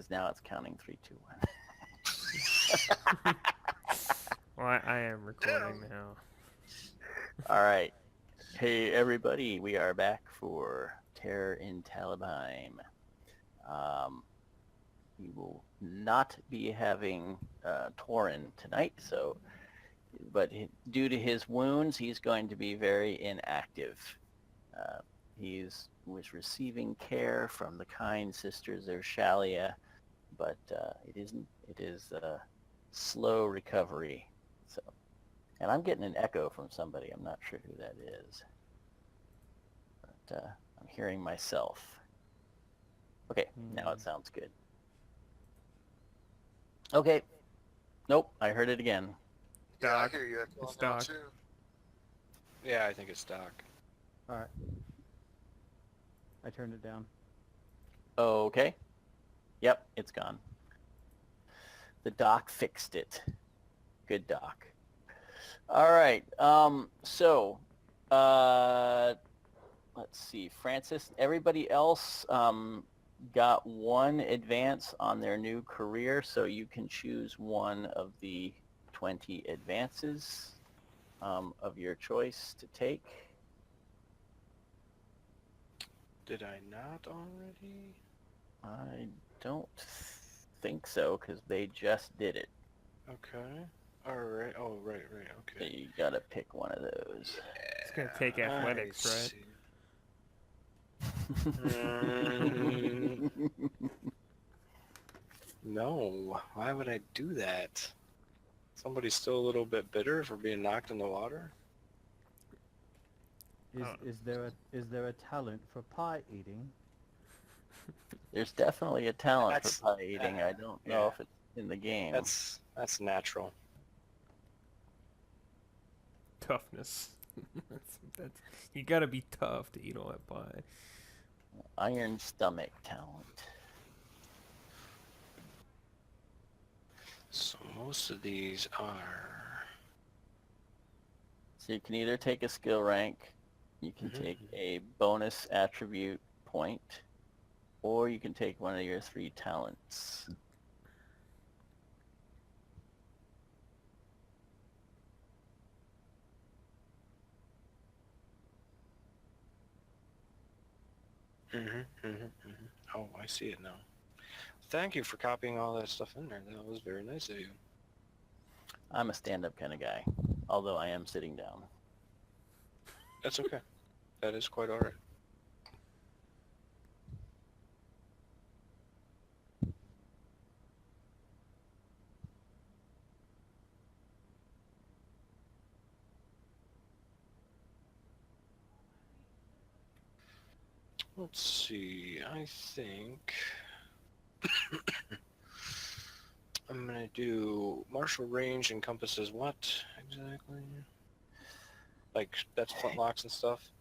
because now it's counting 3, 2, 1. Well, I am recording now. All right. Hey, everybody. We are back for Terror in Talabheim. We will not be having Torin tonight, but due to his wounds, he's going to be very inactive. He was receiving care from the kind sisters of Shalia, but it is a slow recovery. So, and I'm getting an echo from somebody. I'm not sure who that is, but I'm hearing myself. Okay, now it sounds good. Okay. Nope, I heard it again. Yeah, I Doc. hear you. It's Doc. Too. Yeah, I think it's Doc. Alright. I turned it down. Okay. Yep, it's gone. The doc fixed it. Good doc. All right. Let's see. Francis, everybody else got one advance on their new career, so you can choose one of the 20 advances of your choice to take. Did I not already? I don't think so, because they just did it. Okay. All right. Oh, right. So Okay. you gotta pick one of those. It's gonna take athletics, right? No. Why would I do that? Somebody's still a little bit bitter for being knocked in the water? Is there a talent for pie eating? There's definitely a talent That's- for pie eating. I don't know yeah. if it's in the game. That's natural. Toughness. that's you gotta be tough to eat all that pie. Iron stomach talent. So most of these are... So you can either take a skill rank, you can take a bonus attribute point, or you can take one of your 3 talents. Oh, I see it now. Thank you for copying all that stuff in there. That was very nice of you. I'm a stand-up kind of guy, although I am sitting down. That's okay. That is quite alright. Let's see, I think I'm gonna do martial range encompasses what exactly? Like that's flintlocks and stuff?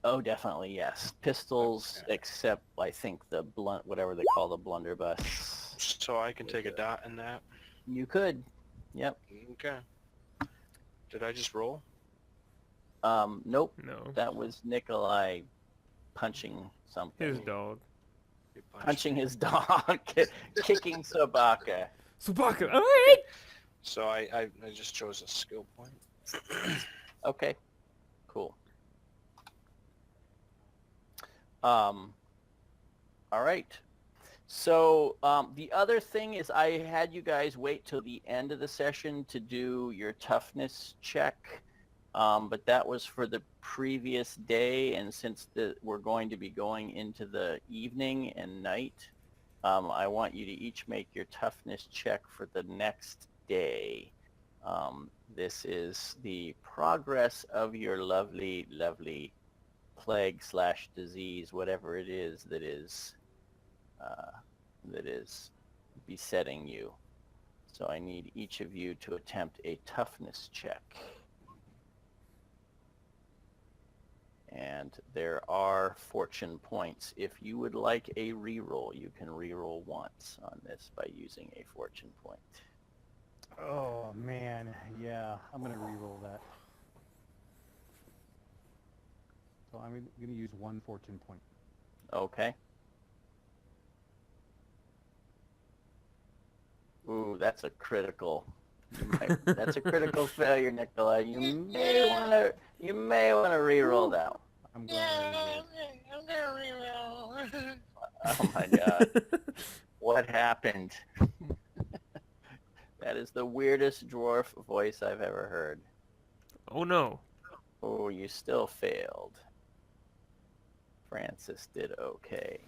Oh, definitely, yes. Pistols, Okay. except I think the blunt, whatever they call the blunderbuss. So I can take a dot in that? You could. Yep. Okay. Did I just roll? Nope. No. That was Nikolai punching something. His dog. You punched Punching me. his dog, kicking Sobaka. Subaka, alright! So I just chose a skill point. Okay, cool. All right. So the other thing is I had you guys wait till the end of the session to do your toughness check, but that was for the previous day, and since we're going to be going into the evening and night, I want you to each make your toughness check for the next day. This is the progress of your lovely, lovely plague / disease, whatever it is that is besetting you. So I need each of you to attempt a toughness check. And there are fortune points. If you would like a reroll, you can reroll once on this by using a fortune point. Oh man, yeah, I'm gonna re-roll that. So I'm gonna use 1 fortune point. Okay. Ooh, that's a critical. That's a critical failure, Nikolai. You may wanna re-roll that one. I'm going to I'm gonna reroll. Oh my god. What happened? That is the weirdest dwarf voice I've ever heard. Oh no. Oh, you still failed. Francis did okay.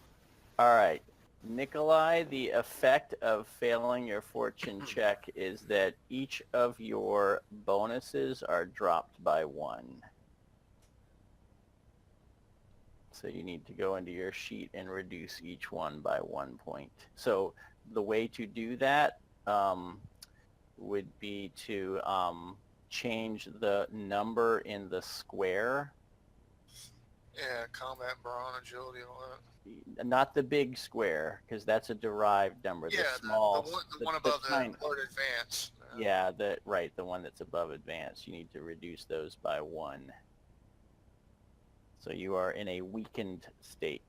All right. Nikolai, the effect of failing your fortune check is that each of your bonuses are dropped by 1. So you need to go into your sheet and reduce each one by 1 point. So the way to do that would be to change the number in the square. Yeah, combat, brawn, agility, all that. Not the big square, because that's a derived number. Yeah, The small, the one above the tiny, word advance. yeah, the one that's above advanced. You need to reduce those by 1. So you are in a weakened state.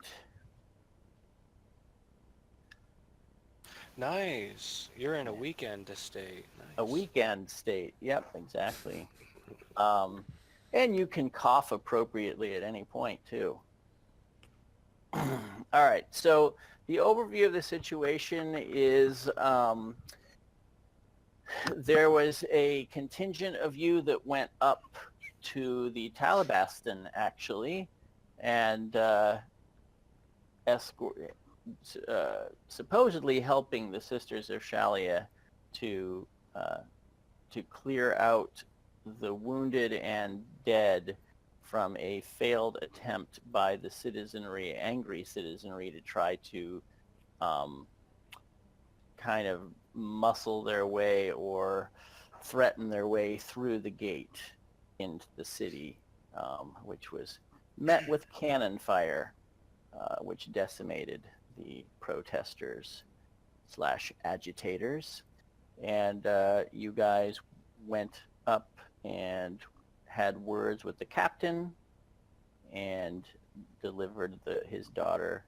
Nice. You're in a weekend state. Nice. A weekend state. Yep, exactly. And you can cough appropriately at any point too. All right. So the overview of the situation is there was a contingent of you that went up to the Taalbaston, actually, and supposedly helping the Sisters of Shalia to clear out the wounded and dead from a failed attempt by the citizenry, angry citizenry, to try to kind of muscle their way or threaten their way through the gate into the city, which was met with cannon fire, which decimated the protesters / agitators. And you guys went up and had words with the captain and delivered his daughter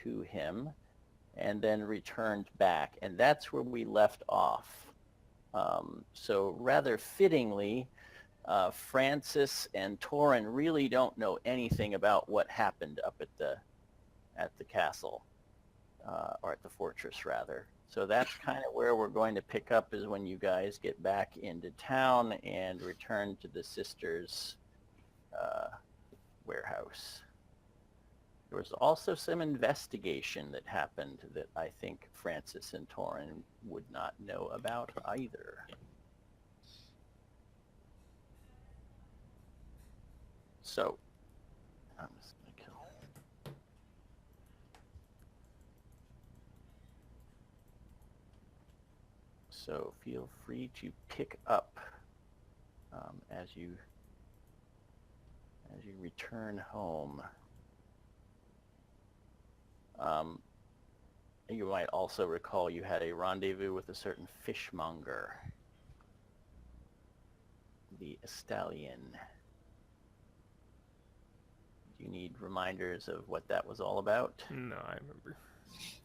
to him, and then returned back. And that's where we left off. So rather fittingly, Francis and Torin really don't know anything about what happened up at the castle, or at the fortress rather. So that's kind of where we're going to pick up, is when you guys get back into town and return to the sisters' warehouse. There was also some investigation that happened that I think Francis and Torin would not know about either. So, I'm just going to kill. So feel free to pick up as you return home. You might also recall you had a rendezvous with a certain Fishmonger, the Stallion. Do you need reminders of what that was all about? No, I remember.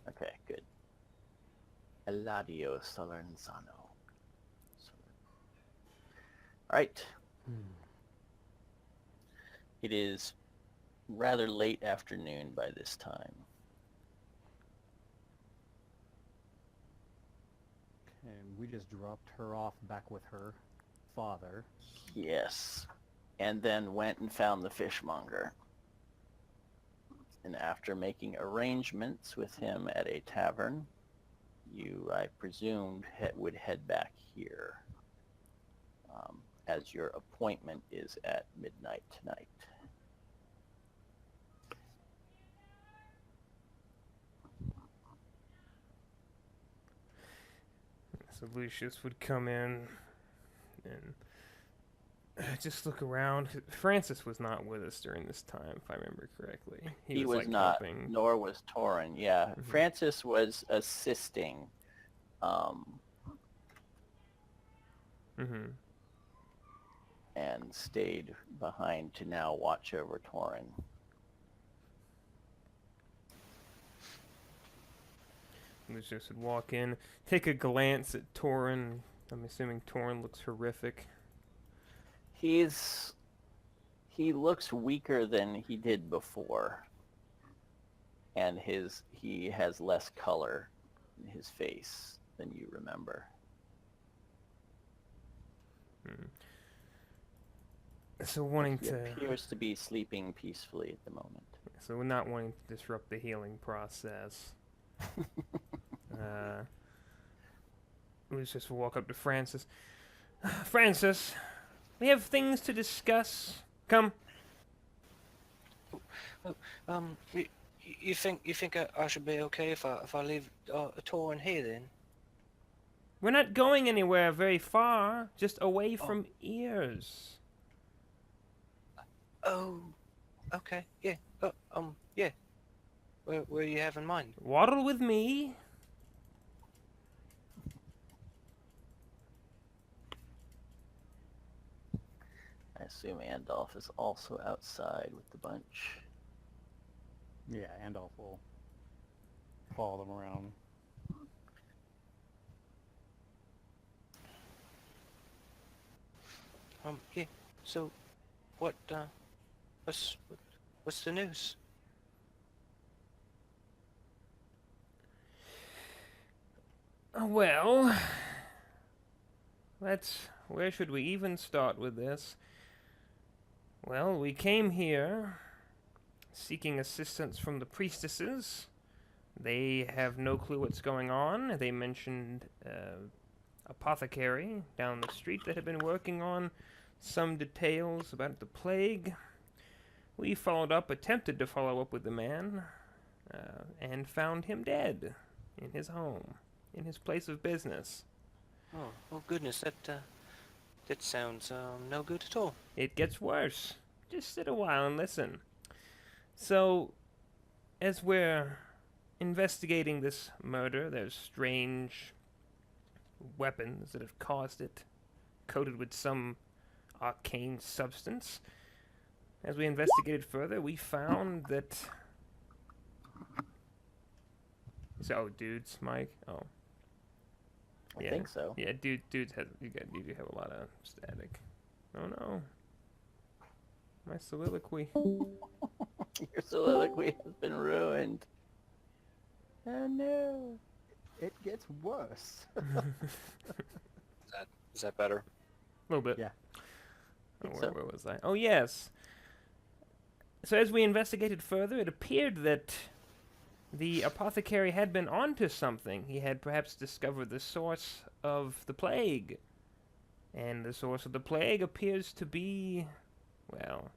Okay, good. Eladio Solenzano. All right. It is rather late afternoon by this time. And we just dropped her off back with her father. Yes. And then went and found the Fishmonger. And after making arrangements with him at a tavern, you, I presumed, would head back here, as your appointment is at midnight tonight. So Lucius would come in and just look around. Francis was not with us during this time, if I remember correctly. He was like, not, helping. nor was Torin. Yeah, Mhm. Francis was assisting. And stayed behind to now watch over Torin. Lucius would walk in, take a glance at Torin. I'm assuming Torin looks horrific. He looks weaker than he did before, and he has less color in his face than you remember. So wanting He to... appears to be sleeping peacefully at the moment. So we're not wanting to disrupt the healing process. Lucius will walk up to Francis. Francis, we have things to discuss. Come. You think I should be okay if I leave Torin here then? We're not going anywhere very far, just away from ears. Oh, okay, yeah. Yeah. Where you have in mind? Waddle with me. I assume Andolph is also outside with the bunch. Yeah, Andolph will follow them around. Yeah. So, what's the news? Well, where should we even start with this? Well, we came here seeking assistance from the priestesses. They have no clue what's going on. They mentioned apothecary down the street that had been working on some details about the plague. We followed up, attempted to follow up with the man, and found him dead in his home, in his place of business. Oh goodness, that sounds no good at all. It gets worse. Just sit a while and listen. So, as we're investigating this murder, there's strange weapons that have caused it, coated with some arcane substance. As we investigated further, we found that... So, dudes, Mike? Oh. I think so. Yeah, dudes have, you have a lot of static. Oh no. My soliloquy. Your soliloquy has been ruined. Oh no. It gets worse. Is that better? A little bit. Yeah. Oh, Think so. where was I? Oh, yes. So as we investigated further, it appeared that the apothecary had been onto something. He had perhaps discovered the source of the plague. And the source of the plague appears to be, well,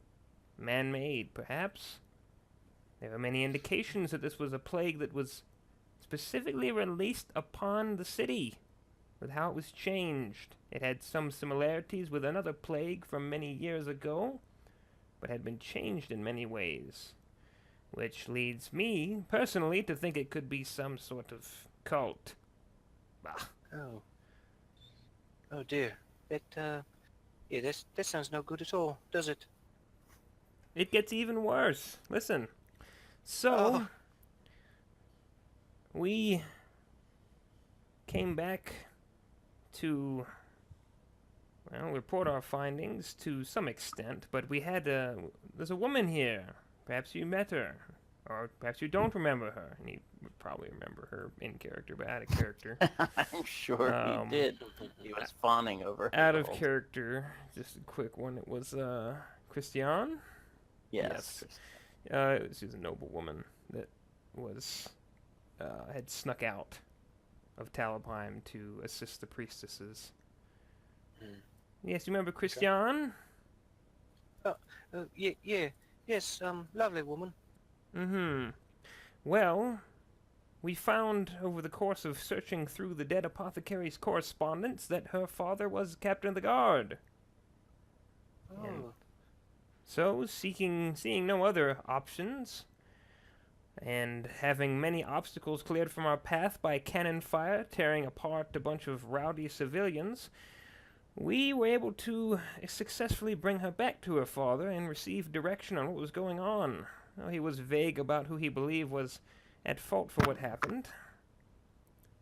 man-made, perhaps. There are many indications that this was a plague that was specifically released upon the city, with how it was changed. It had some similarities with another plague from many years ago, but had been changed in many ways, which leads me, personally, to think it could be some sort of cult. Bah. Oh dear. That sounds no good at all, does it? It gets even worse. Listen. So, we came back to, well, report our findings to some extent, but we had there's a woman here. Perhaps you met her, or perhaps you don't remember her. And you would probably remember her in character, but out of character. I'm sure he did. He was fawning over her. Out of the whole- character, just a quick one. It was Christiane. Yes. She was a noble woman that was had snuck out of Talabheim to assist the priestesses. Yes, you remember Christiane? Yes, lovely woman. Mm-hmm. Well, we found over the course of searching through the dead apothecary's correspondence that her father was captain of the guard. And so, seeing no other options, and having many obstacles cleared from our path by cannon fire tearing apart a bunch of rowdy civilians, we were able to successfully bring her back to her father and receive direction on what was going on. Well, he was vague about who he believed was at fault for what happened.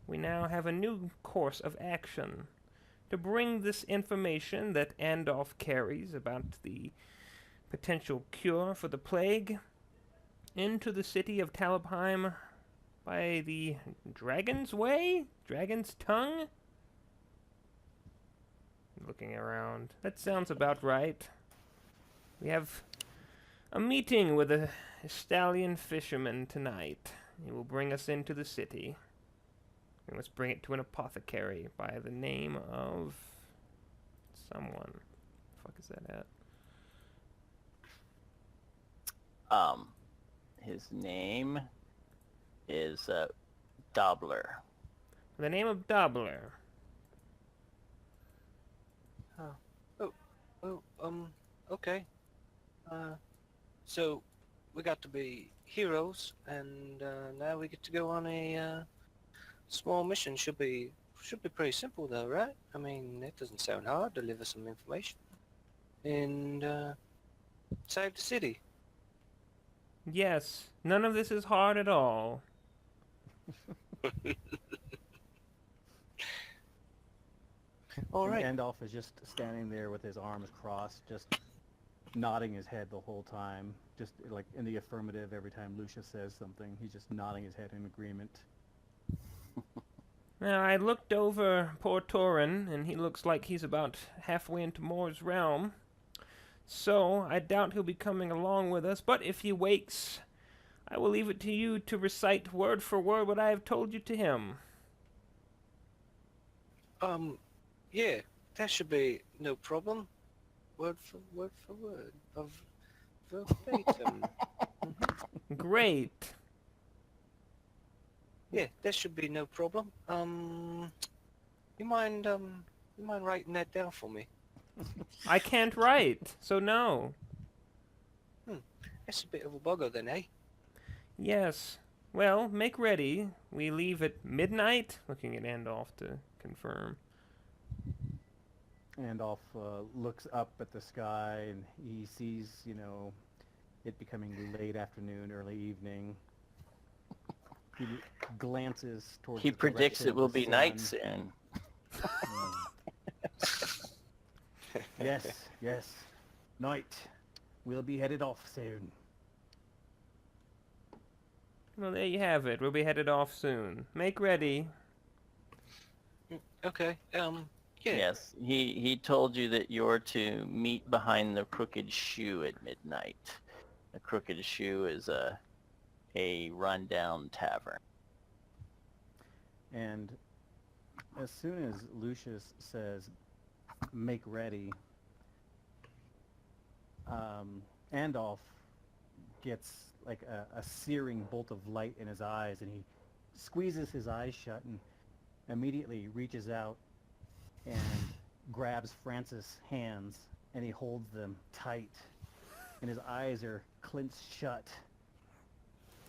we now have a new course of action. To bring this information that Andolph carries about the potential cure for the plague into the city of Talabheim by the Dragon's Way? Dragon's Tongue? Looking around. That sounds about right. We have a meeting with a stallion fisherman tonight. He will bring us into the city. We must bring it to an apothecary by the name of someone. The fuck is that at? His name is Dobler. The name of Dobler. Okay. So we got to be heroes, and now we get to go on a small mission. Should be pretty simple, though, right? I mean, it doesn't sound hard. Deliver some information and save the city. Yes, none of this is hard at all. All right. And Andolph is just standing there with his arms crossed, just nodding his head the whole time, just like in the affirmative every time Lucius says something. He's just nodding his head in agreement. Now, I looked over poor Torin, and he looks like he's about halfway into Moore's realm. So, I doubt he'll be coming along with us, but if he wakes, I will leave it to you to recite word for word what I have told you to him. Yeah, that should be no problem. Word for word, of verbatim. Great. Yeah, that should be no problem. You mind writing that down for me? I can't write, so no. That's a bit of a bugger then, eh? Yes. Well, make ready. We leave at midnight? Looking at Andolph to confirm. Andolph looks up at the sky and he sees, you know, it becoming late afternoon, early evening. He glances towards He the predicts direction it of will the be night sun. soon. Yes. Night. We'll be headed off soon. Well, there you have it. We'll be headed off soon. Make ready. Okay. Yeah. Yes, he told you that you're to meet behind the Crooked Shoe at midnight. The Crooked Shoe is a rundown tavern. And as soon as Lucius says, make ready, Andolph gets like a searing bolt of light in his eyes, and he squeezes his eyes shut and immediately reaches out and grabs Francis' hands, and he holds them tight, and his eyes are clenched shut.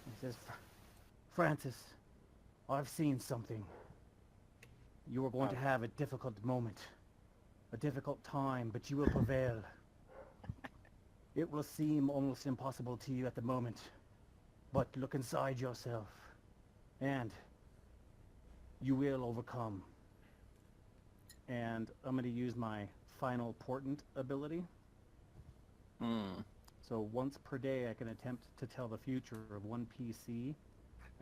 He says, Francis, I've seen something. You are going to have a difficult moment, a difficult time, but you will prevail. It will seem almost impossible to you at the moment, but look inside yourself, and you will overcome. And I'm going to use my final portent ability. So once per day I can attempt to tell the future of one PC.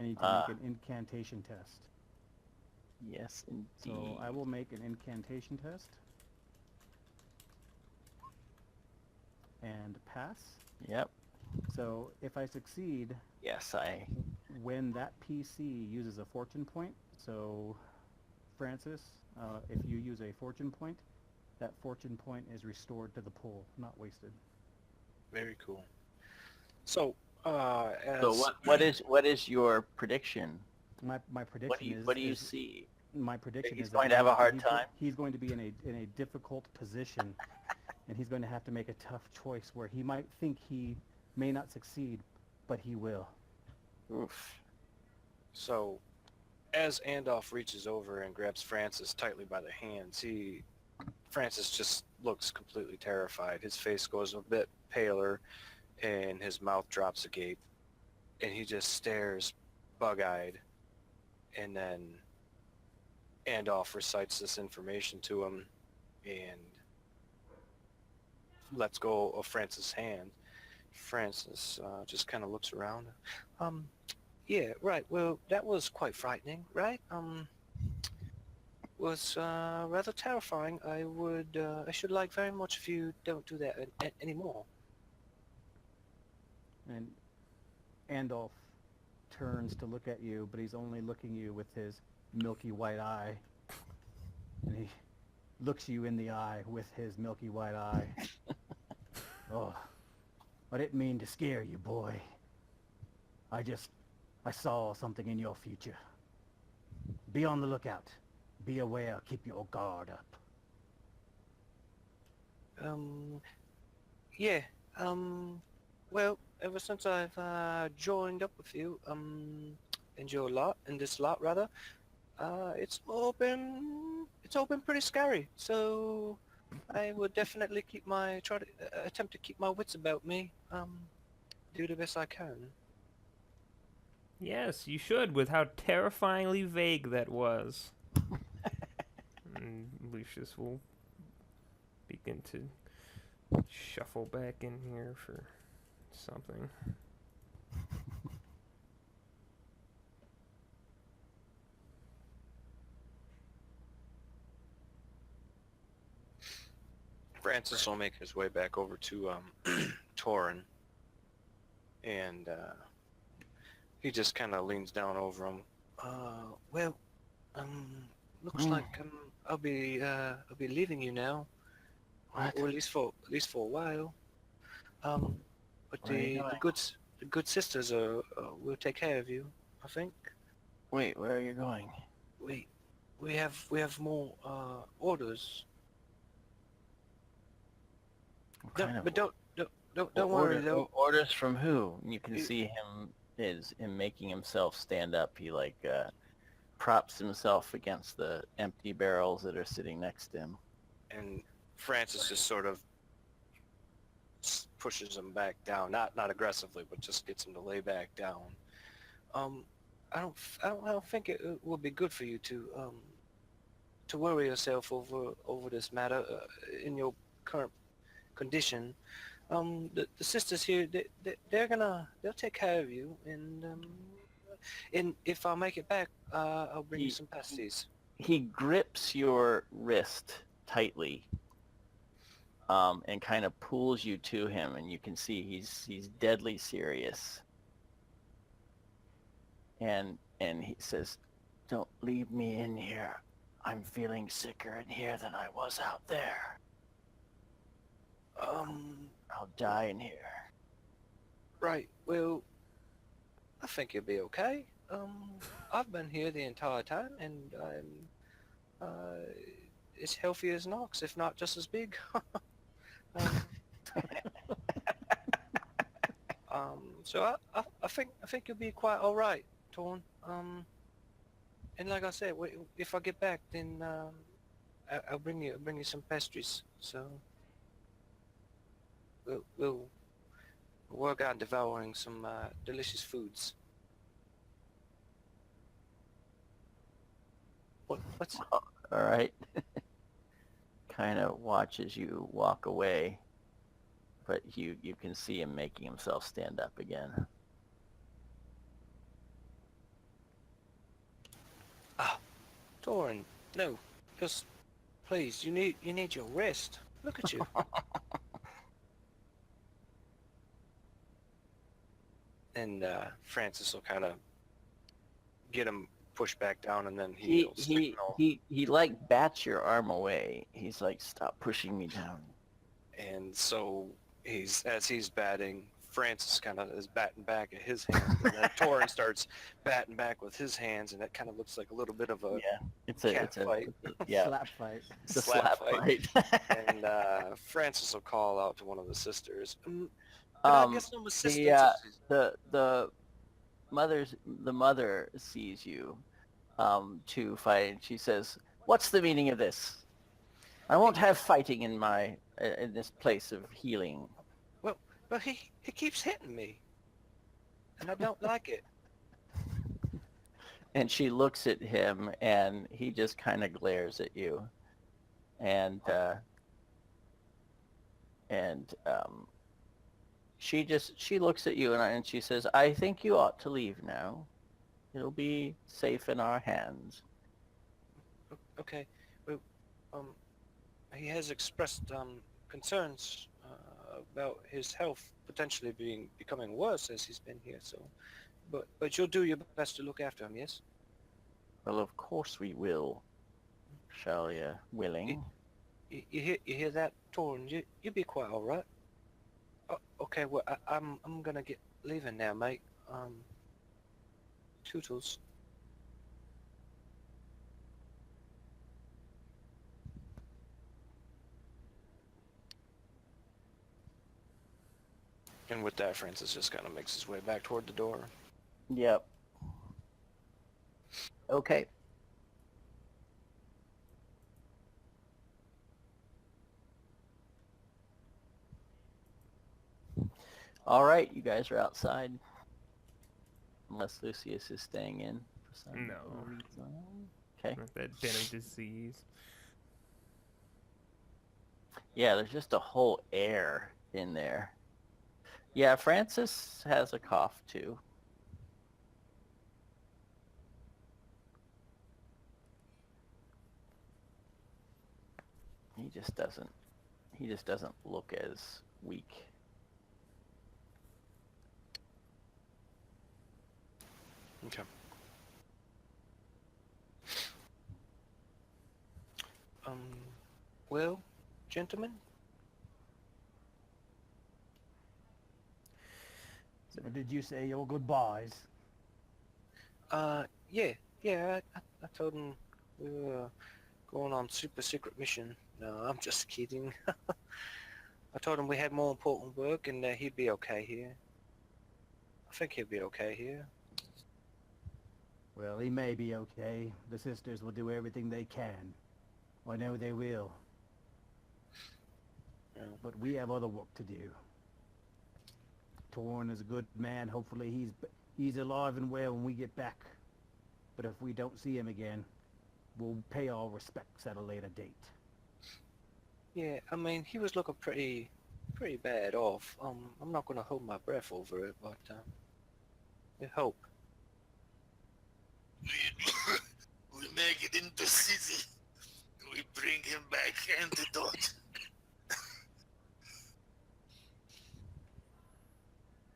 I need to make an incantation test. Yes, indeed. So I will make an incantation test. And pass. Yep. So if I succeed, Yes, when that PC uses a fortune point, so Francis, if you use a fortune point, that fortune point is restored to the pool, not wasted. Very cool. So, as So what is your prediction? My prediction What do you is see? my prediction He's is going that to have a hard he's time? He's going to be in a difficult position, and he's going to have to make a tough choice where he might think he may not succeed, but he will. Oof. So, as Andolph reaches over and grabs Francis tightly by the hands, Francis just looks completely terrified. His face goes a bit paler, and his mouth drops agape, and he just stares bug-eyed, and then Andolph recites this information to him and lets go of Francis' hand. Francis just kind of looks around. Yeah, right. Well, that was quite frightening, right? Was rather terrifying. I should like very much if you don't do that anymore. And Andolph turns to look at you, but he's only looking you with his milky white eye. And he looks you in the eye with his milky white eye. Oh, I didn't mean to scare you, boy. I saw something in your future. Be on the lookout. Be aware. Keep your guard up. Yeah. Well, ever since I've joined up with you, in this lot rather, it's all been pretty scary. So I would definitely try to attempt to keep my wits about me. Do the best I can. Yes, you should, with how terrifyingly vague that was. And Lucius will begin to shuffle back in here for something. Francis will make his way back over to Torin, and he just kind of leans down over him. Well, looks like I'll be leaving you now, or at least for a while. But the good sisters will take care of you, I think. Wait, where are you going? We have more orders. But don't worry though. Orders from who? You can see him making himself stand up. He props himself against the empty barrels that are sitting next to him. And Francis just sort of pushes him back down, not aggressively, but just gets him to lay back down. I don't think it will be good for you to worry yourself over this matter in your current condition. The sisters here, they'll take care of you, and if I make it back, I'll bring you some pasties. He grips your wrist tightly, and kind of pulls you to him, and you can see he's deadly serious. And he says, "Don't leave me in here. I'm feeling sicker in here than I was out there. I'll die in here." Right. Well, I think you'll be okay. I've been here the entire time, and I'm as healthy as an ox, if not just as big. So I think you'll be quite all right, Torn. And like I said, if I get back, then I'll bring you some pastries. So we'll work on devouring some delicious foods. What's All right. Kind of watches you walk away, but you can see him making himself stand up again. Torin? No, just please. You need your rest. Look at you. And Francis will kind of get him pushed back down, and then he'll signal. He like bats your arm away. He's like, "Stop pushing me down." And so as he's batting, Francis kind of is batting back at his hands, and then Torin starts batting back with his hands, and that kind of looks like a little bit of a It's cat a fight. Slap fight. It's a slap fight. And Francis will call out to one of the sisters. I guess some assistance. The mother sees you to fight, and she says, "What's the meaning of this? I won't have fighting in this place of healing." But he keeps hitting me, and I don't like it. And she looks at him, and he just kind of glares at you. And she looks at you, and she says, "I think you ought to leave now. It'll be safe in our hands." Okay. Well, he has expressed concerns about his health potentially becoming worse as he's been here. So, but you'll do your best to look after him, yes? Well, of course we will, Shalia, willing. You hear that, Torn? You be quiet, all right? Okay. Well, I'm gonna get leaving now, mate. Tootles. And with that, Francis just kind of makes his way back toward the door. Yep. Okay. All right, you guys are outside. Unless Lucius is staying in for some No. reason. Okay. Not that den of disease. Yeah, there's just a whole air in there. Yeah, Francis has a cough too. He just doesn't look as weak. Okay. Well, gentlemen, So did you say your goodbyes? yeah, I told him we were going on super secret mission. No, I'm just kidding. I told him we had more important work and that he'd be okay here. I think he'll be okay here. Well, he may be okay. The sisters will do everything they can. I know they will. Yeah. But we have other work to do. Torn is a good man. Hopefully he's alive and well when we get back. But if we don't see him again, we'll pay our respects at a later date. Yeah, I mean, he was looking pretty bad off. I'm not gonna hold my breath over it, but I hope. We make it into city. We bring him back antidote.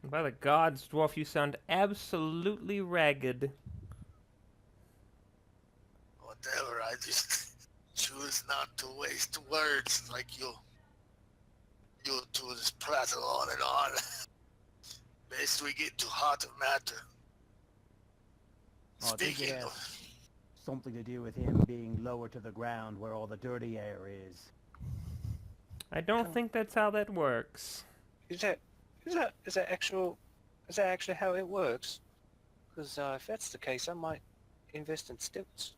By the gods, dwarf, you sound absolutely ragged. Whatever, I just choose not to waste words like you. You two just prattle on and on. Best we get to heart of matter. Oh, I think it Speaking has of, something to do with him being lower to the ground where all the dirty air is. I don't think that's how that works. Is that actually how it works? Because if that's the case, I might invest in stilts.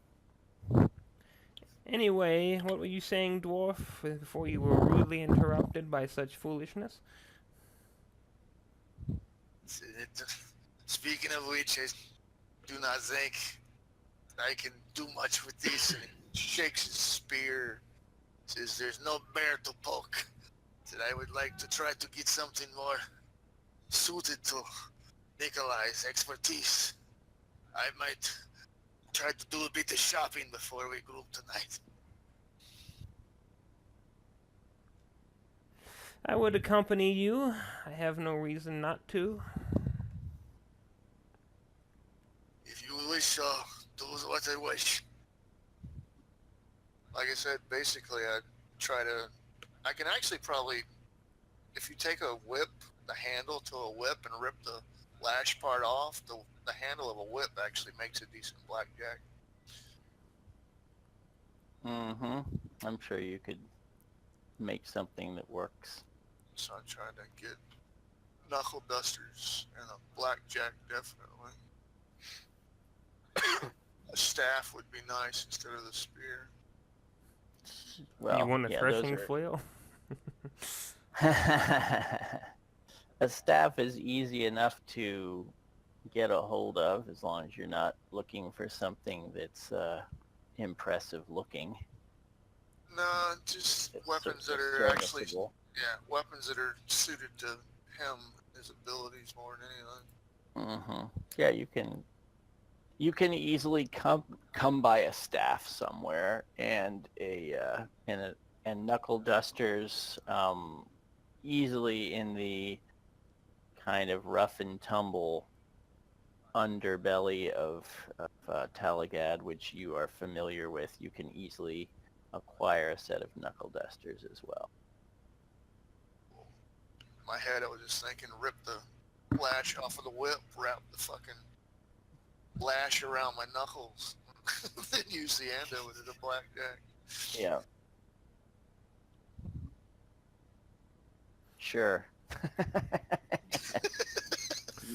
Anyway, what were you saying, dwarf, before you were rudely interrupted by such foolishness? speaking of which, I do not think I can do much with this. And he shakes his spear, says there's no bear to poke. Said I would like to try to get something more suited to Nikolai's expertise. I might try to do a bit of shopping before we group tonight. I would accompany you. I have no reason not to. If you wish, do what I wish. Like I said, basically I can actually probably, if you take a whip, the handle to a whip and rip the lash part off, the handle of a whip actually makes a decent blackjack. Mm-hmm. I'm sure you could make something that works. So I'm trying to get knuckle dusters and a blackjack, definitely. A staff would be nice instead of the spear. Well, you want a yeah, threshing those flail? are... A staff is easy enough to get a hold of, as long as you're not looking for something that's impressive looking. No, just It's weapons that it's are actually, serviceable. yeah, weapons that are suited to him, his abilities more than anything. Mm-hmm. Yeah, you can easily come by a staff somewhere and and knuckle dusters, easily in the kind of rough and tumble underbelly of Taalagad, which you are familiar with. You can easily acquire a set of knuckle dusters as well. In my head, I was just thinking, rip the lash off of the whip, wrap the fucking lash around my knuckles, then use the endo with a blackjack. Yeah. Sure.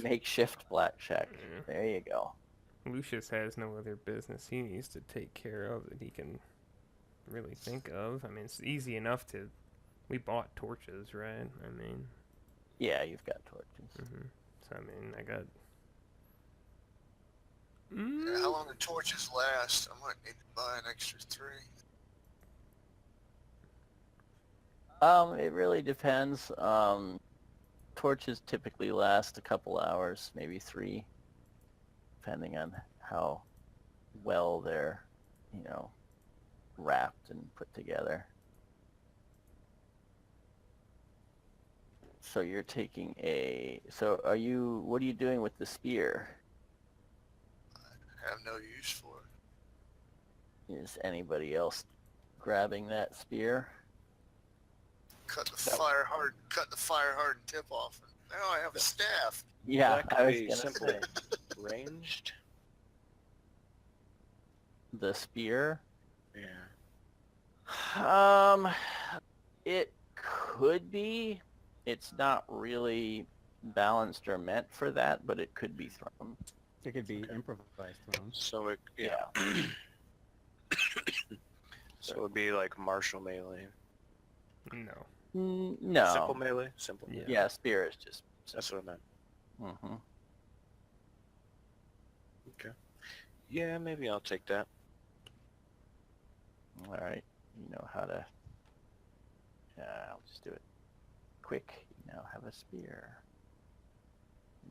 Makeshift blackjack. Yeah. There you go. Lucius has no other business he needs to take care of that he can really think of. I mean, it's easy enough to... We bought torches, right? I mean... Yeah, you've got torches. Mm-hmm. So, I mean, I got... Yeah, how long do torches last? I might need to buy an extra 3. It really depends. Torches typically last a couple hours, maybe 3, depending on how well they're, wrapped and put together. So you're taking what are you doing with the spear? I have no use for it. Is anybody else grabbing that spear? Cut the fire hardened tip off. And now I have a staff. Yeah, That could I was be gonna simple. say. Ranged? The spear? Yeah. It could be. It's not really balanced or meant for that, but it could be thrown. It could be improvised thrown. So it, yeah. So it would be like martial melee. No. No. Simple melee? Simple. Yeah. Yeah, spear is just... That's what I meant. Mm-hmm. Okay. Yeah, maybe I'll take that. All right. You know how to... I'll just do it quick. You now have a spear.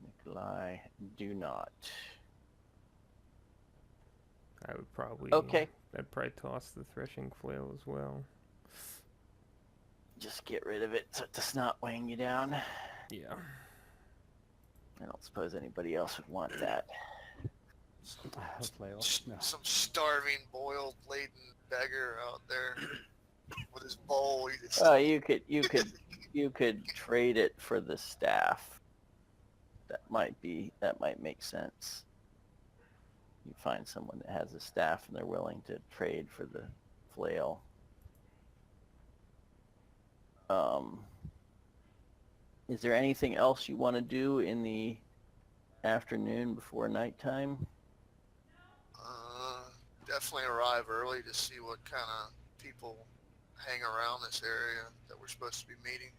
Nikolai, do not. I would probably... Okay. I'd probably toss the threshing flail as well. Just get rid of it so it does not weighing you down. Yeah. I don't suppose anybody else would want that. Flail. No. Some starving, boiled-laden beggar out there with his bowl. You could trade it for the staff. That might make sense. You find someone that has a staff and they're willing to trade for the flail. Is there anything else you want to do in the afternoon before nighttime? Definitely arrive early to see what kind of people hang around this area that we're supposed to be meeting.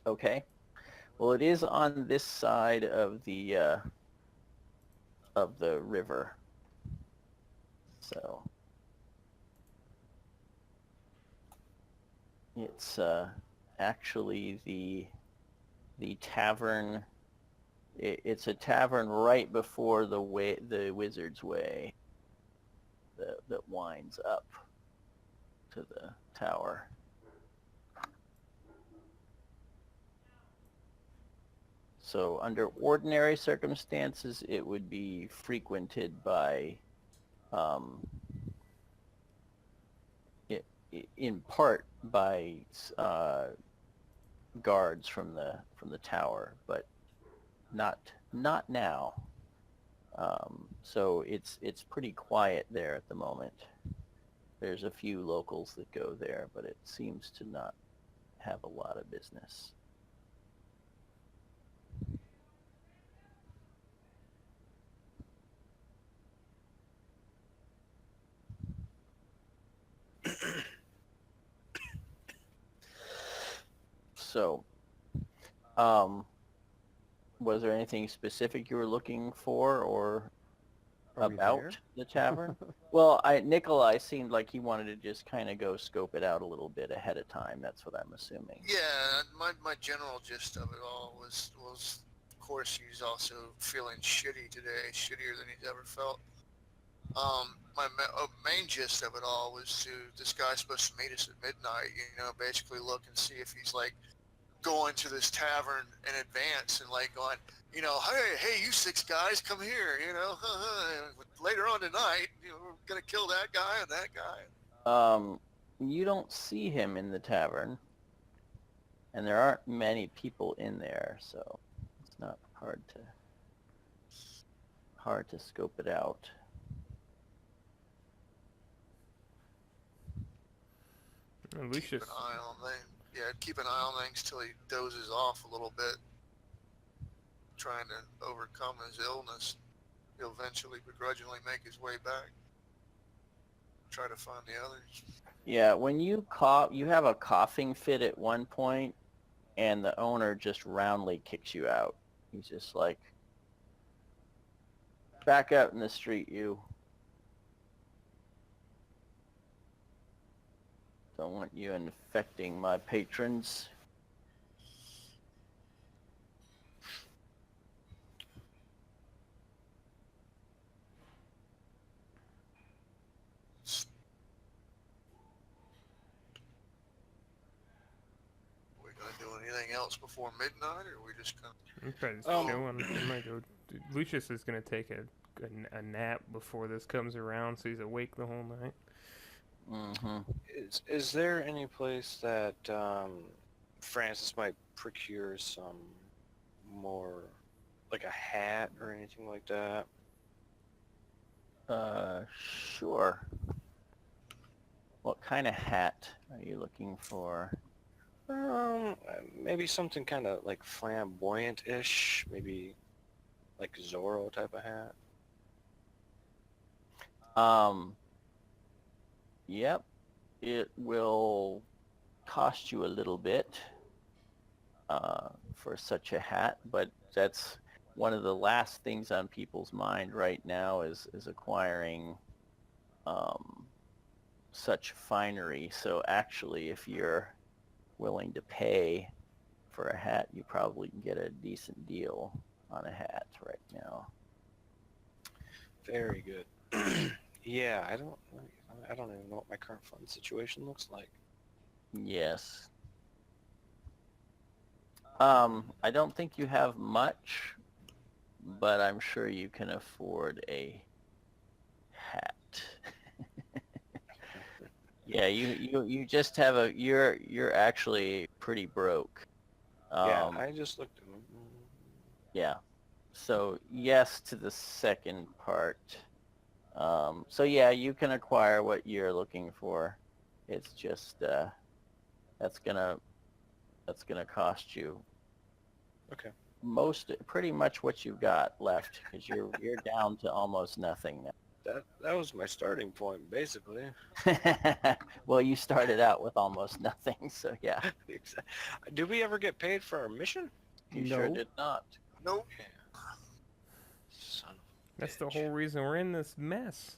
Okay. Well, it is on this side of the river. So it's actually the tavern. It's a tavern right before the Wizard's Way that winds up to the tower. So under ordinary circumstances, it would be frequented by, in part by guards from the tower, but not now. So it's pretty quiet there at the moment. There's a few locals that go there, but it seems to not have a lot of business. So, Was there anything specific you were looking for or Are we about there? the tavern? Well, Nikolai seemed like he wanted to just kind of go scope it out a little bit ahead of time. That's what I'm assuming. Yeah, my general gist of it all was of course he's also feeling shitty today, shittier than he's ever felt. My main gist of it all was this guy's supposed to meet us at midnight, basically look and see if he's like going to this tavern in advance and like going, hey, you 6 guys, come here, later on tonight, we're gonna kill that guy and that guy. You don't see him in the tavern, and there aren't many people in there, so it's not hard to scope it out. Lucius. Keep an eye on things. Yeah, keep an eye on things till he dozes off a little bit, trying to overcome his illness. He'll eventually begrudgingly make his way back. Try to find the others. Yeah, when you cough, you have a coughing fit at one point, and the owner just roundly kicks you out. He's just like, back out in the street, you. Don't want you infecting my patrons. We gonna do anything else before midnight, or we just gonna? I'm trying to Um, chill on. I might go. Lucius is gonna take a nap before this comes around, so he's awake the whole night. Mm-hmm. Is there any place that Francis might procure some more, like a hat or anything like that? Sure. What kind of hat are you looking for? Maybe something kind of like flamboyant-ish, maybe like Zorro type of hat. Yep. It will cost you a little bit for such a hat, but that's one of the last things on people's mind right now is acquiring such finery. So actually, if you're willing to pay for a hat, you probably can get a decent deal on a hat right now. Very good. Yeah, I don't even know what my current fund situation looks like. Yes. I don't think you have much, but I'm sure you can afford a hat. Yeah, you just have you're actually pretty broke. Yeah, I just looked at them. Yeah. So yes to the second part. So yeah, you can acquire what you're looking for. It's just that's gonna cost you Okay. pretty much what you've got left, because you're down to almost nothing now. That was my starting point, basically. Well, you started out with almost nothing, so yeah. Did we ever get paid for our mission? You sure No. did not. Nope. Son of a That's the bitch. whole reason we're in this mess.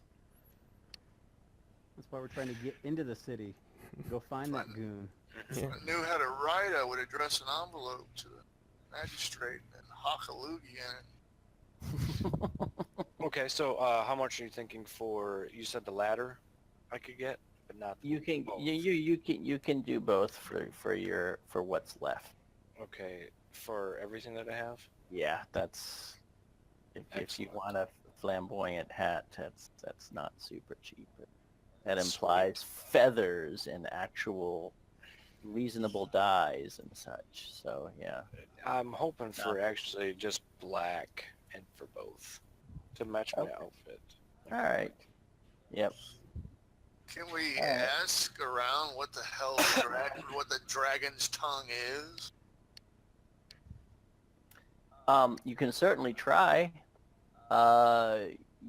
That's why we're trying to get into the city. Go find that goon. If Yeah. I knew how to write, I would address an envelope to the magistrate and hock a loogie in it. Okay, so how much are you thinking for? You said the ladder, I could get, but not. You can both. you can do both for what's left. Okay, for everything that I have. Yeah, that's if you Excellent. want a flamboyant hat, that's not super cheap. That Sweet. implies feathers and actual reasonable dyes and such. So yeah. I'm hoping for Yeah. actually just black and for both to match my Okay. outfit. All right. Yep. Can we Alright. ask around what the hell what the dragon's tongue is? You can certainly try.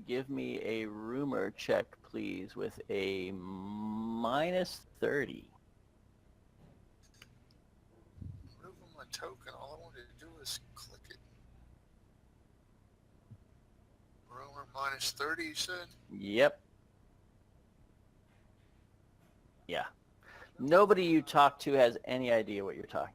Give me a rumor check, please, with a -30. Remove my token. All I wanted to do was click it. Minus 30, you said? Yep. Yeah. Nobody you talk to has any idea what you're talking.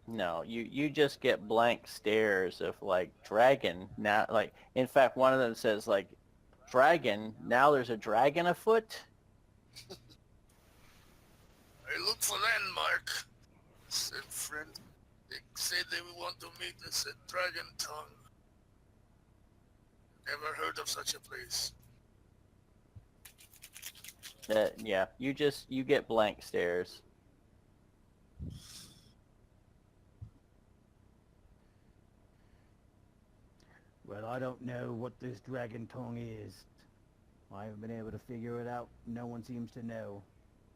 No, you just get blank stares of like dragon now. Like, in fact, one of them says like, dragon. Now there's a dragon afoot. I look for landmark, said friend. They say they want to meet us at Dragon Tongue. Never heard of such a place. Yeah, you get blank stares. Well, I don't know what this dragon tongue is. I haven't been able to figure it out. No one seems to know.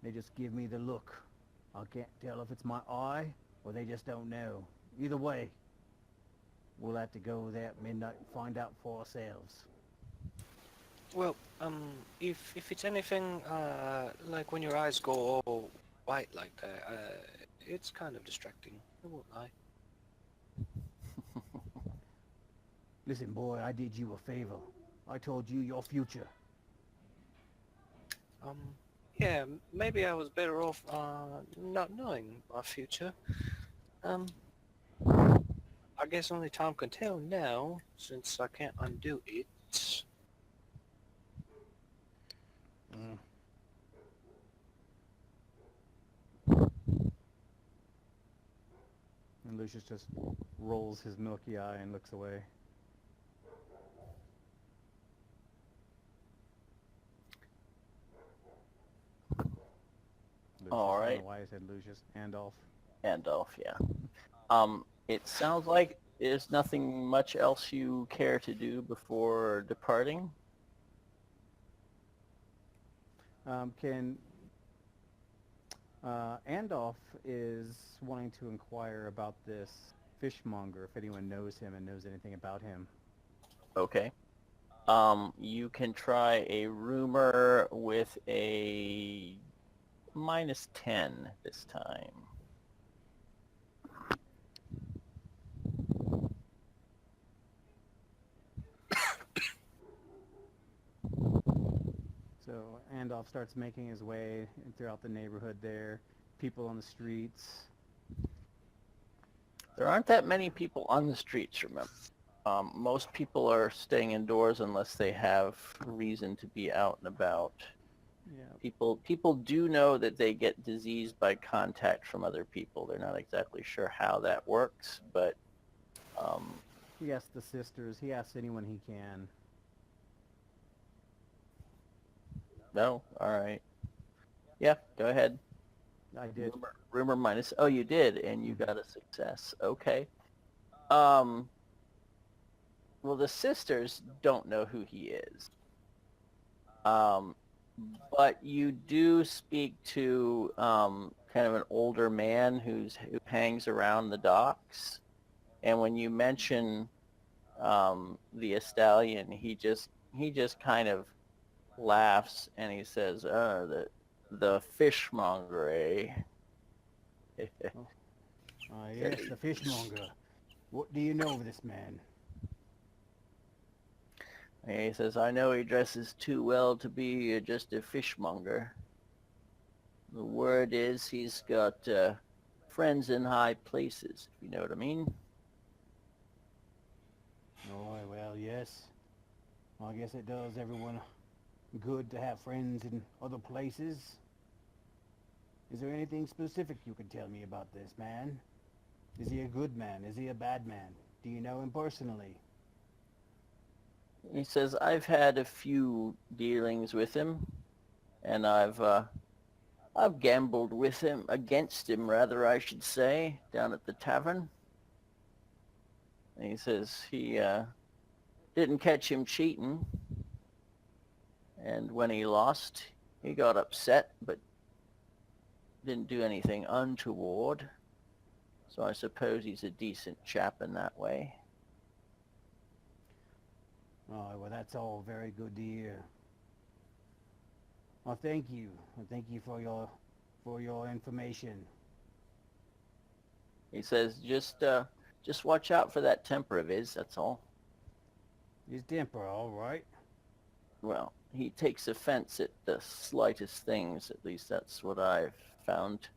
They just give me the look. I can't tell if it's my eye or they just don't know. Either way, we'll have to go there at midnight and find out for ourselves. Well, if it's anything, like when your eyes go all white like that, it's kind of distracting. I won't lie. Listen, boy, I did you a favor. I told you your future. Yeah, maybe I was better off, not knowing my future. I guess only time can tell now, since I can't undo it. And Lucius just rolls his milky eye and looks away. Lucius, All I don't right. know why I said Lucius. Andolph. Andolph, yeah. It sounds like there's nothing much else you care to do before departing. Andolph is wanting to inquire about this Fishmonger, if anyone knows him and knows anything about him. Okay. You can try a rumor with a -10 this time. So Andolph starts making his way throughout the neighborhood there. People on the streets. There aren't that many people on the streets, remember. Most people are staying indoors unless they have reason to be out and about. Yeah. People do know that they get disease by contact from other people. They're not exactly sure how that works, but He asks the sisters. He asks anyone he can. no, all right. Yeah, go ahead. I did. Rumor minus. Oh, you did, and you got a success. Okay. Well, the sisters don't know who he is. But you do speak to kind of an older man who hangs around the docks, and when you mention the Estallion, he just kind of laughs and he says, the Fishmonger, eh? Yes, the Fishmonger. What do you know of this man? And he says, I know he dresses too well to be just a fishmonger. The word is he's got friends in high places, if you know what I mean. Oh, well, yes. I guess it does everyone good to have friends in other places. Is there anything specific you could tell me about this man? Is he a good man? Is he a bad man? Do you know him personally? He says, I've had a few dealings with him, and I've gambled with him, against him rather, I should say, down at the tavern. And he says he didn't catch him cheating, and when he lost, he got upset, but didn't do anything untoward. So I suppose he's a decent chap in that way. Oh, well, that's all very good to hear. Well, thank you. And thank you for your for your information. He says, just watch out for that temper of his, that's all. His temper, all right. Well, he takes offense at the slightest things, at least that's what I've found.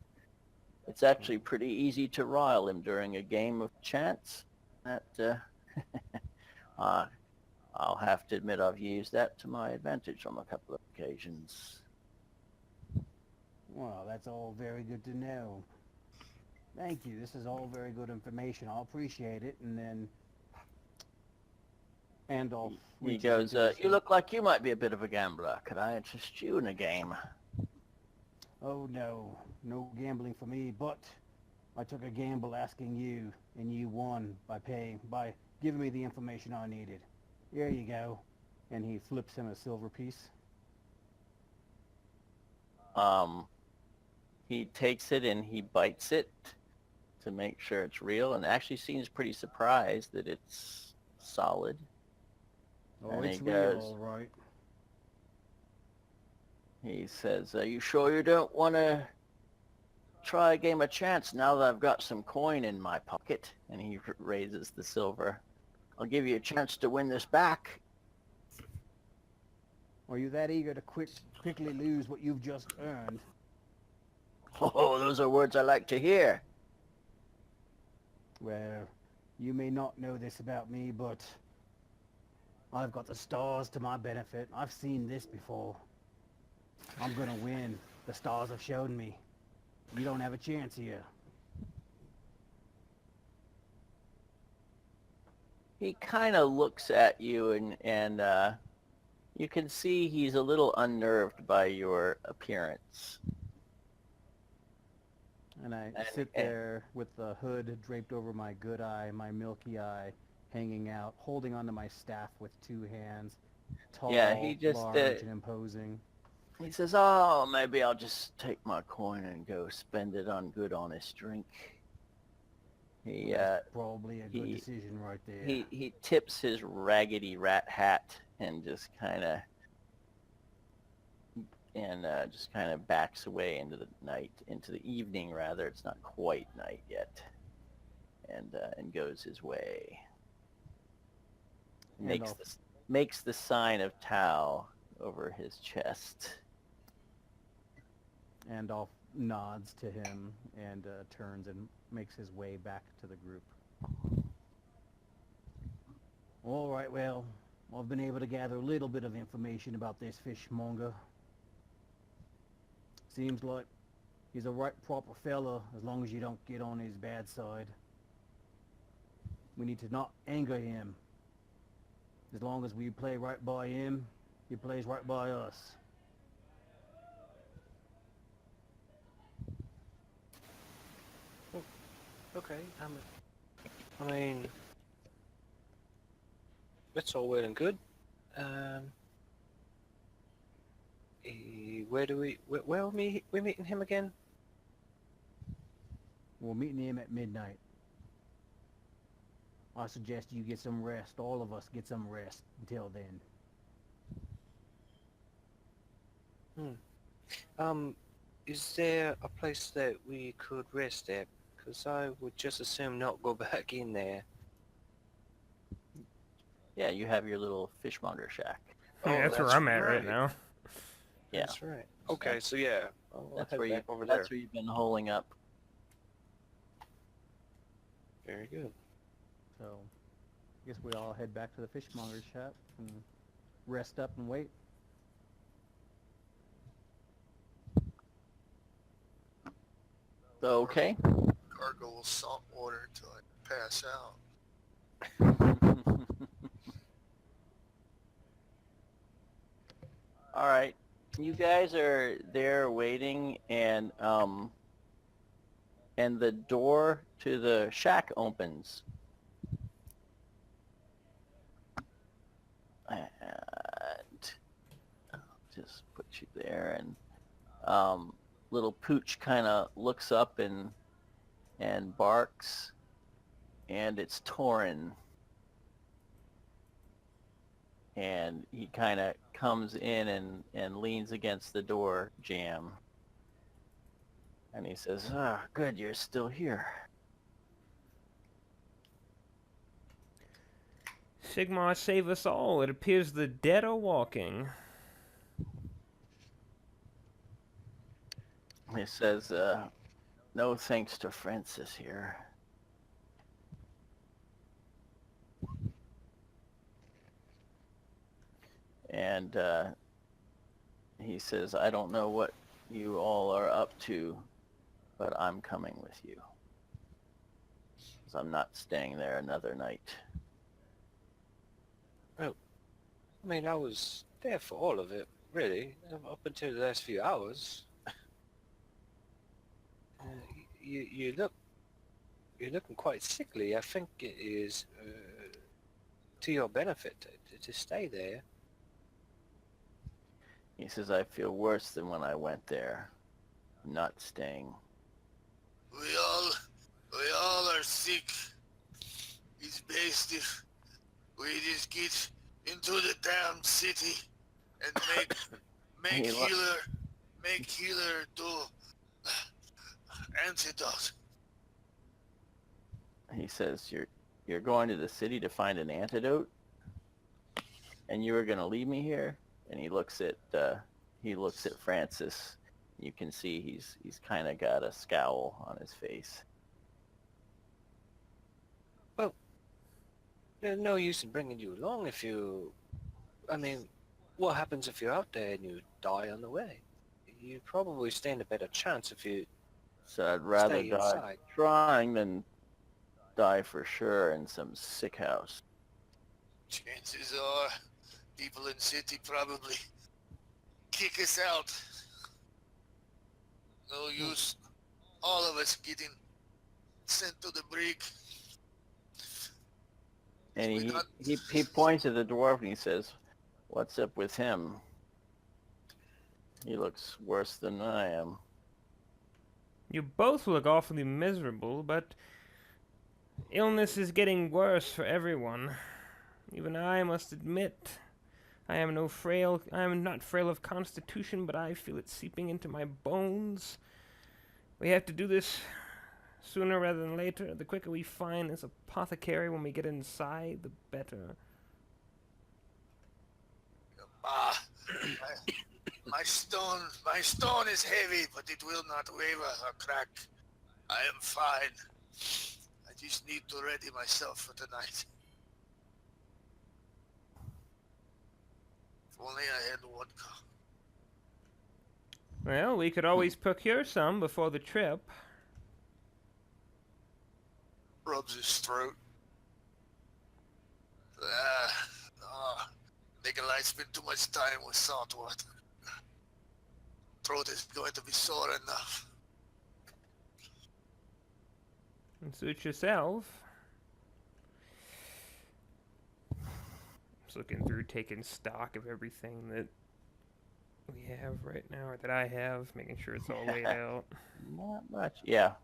It's actually pretty easy to rile him during a game of chance. That, I'll have to admit I've used that to my advantage on a couple of occasions. Well, that's all very good to know. Thank you. This is all very good information. I'll appreciate it. And then Andolph He reaches goes, into his you look like you might be a bit of a gambler. Could I interest you in a game? Oh no, no gambling for me, but I took a gamble asking you, and you won by giving me the information I needed. Here you go. And he flips him a silver piece. He takes it and he bites it to make sure it's real, and actually seems pretty surprised that it's solid. Oh, And it's he real, goes, all right. He says, are you sure you don't want to try a game of chance now that I've got some coin in my pocket? And he raises the silver. I'll give you a chance to win this back. Are you that eager to quickly lose what you've just earned? Oh, those are words I like to hear. Well, you may not know this about me, but I've got the stars to my benefit. I've seen this before. I'm gonna win. The stars have shown me. You don't have a chance here. He kind of looks at you and you can see he's a little unnerved by your appearance. And I sit there with the hood draped over my good eye, my milky eye, hanging out, holding onto my staff with two hands. Tall, Yeah, he just, large, and imposing. He says, oh, maybe I'll just take my coin and go spend it on good, honest drink. That's probably a good decision right there. He tips his raggedy rat hat and just kind of backs away into the night, into the evening rather. It's not quite night yet, and goes his way. Makes the sign of Tau over his chest. Andolph nods to him and turns and makes his way back to the group. All right, well, I've been able to gather a little bit of information about this Fishmonger. Seems like he's a right proper fella as long as you don't get on his bad side. We need to not anger him. As long as we play right by him, he plays right by us. Okay, I mean, that's all well and good. Where are we meeting him again? We're meeting him at midnight. I suggest you get some rest. All of us get some rest until then. Is there a place that we could rest at? Because I would just assume not go back in there. Yeah, you have your little fishmonger shack. That's where I'm at right now. Yeah. That's right. Okay, so yeah. That's where you've been holing up. Very good. So, I guess we all head back to the fishmonger shack and rest up and wait. Okay. Gargle salt water until I pass out. All right. You guys are there waiting, and the door to the shack opens. And I'll just put you there, and little Pooch kind of looks up and barks, and it's Torin. And he kind of comes in and leans against the door jamb. And he says, "Ah, good, you're still here." Sigmar, save us all. It appears the dead are walking. He says, "No thanks to Francis here." And he says, "I don't know what you all are up to, but I'm coming with you. 'Cause I'm not staying there another night." I mean, I was there for all of it, really, up until the last few hours. You're looking quite sickly. I think it is to your benefit to stay there. He says, "I feel worse than when I went there. I'm not staying." We all are sick. It's best if we just get into the damn city and make healer do antidote. He says, "You're going to the city to find an antidote, and you were going to leave me here?" And he looks at Francis. You can see he's kind of got a scowl on his face. There's no use in bringing you along if you... I mean, what happens if you're out there and you die on the way? You probably stand a better chance if you So I'd rather stay die inside. trying than die for sure in some sick house. Chances are, people in city probably kick us out. No use all of us getting sent to the brig. And We got- he points at the dwarf and he says, "What's up with him? He looks worse than I am." You both look awfully miserable, but illness is getting worse for everyone. Even I must admit, I am not frail of constitution, but I feel it seeping into my bones. We have to do this sooner rather than later. The quicker we find this apothecary when we get inside, the better. My stone is heavy, but it will not waver or crack. I am fine. I just need to ready myself for tonight. If only I had vodka. Well, we could always procure some before the trip. Rubs his throat. Nikolai spent too much time with salt water. Throat is going to be sore enough. And suit yourself. Just looking through, taking stock of everything that we have right now, or that I have, making sure it's all laid out. Not much. Yeah.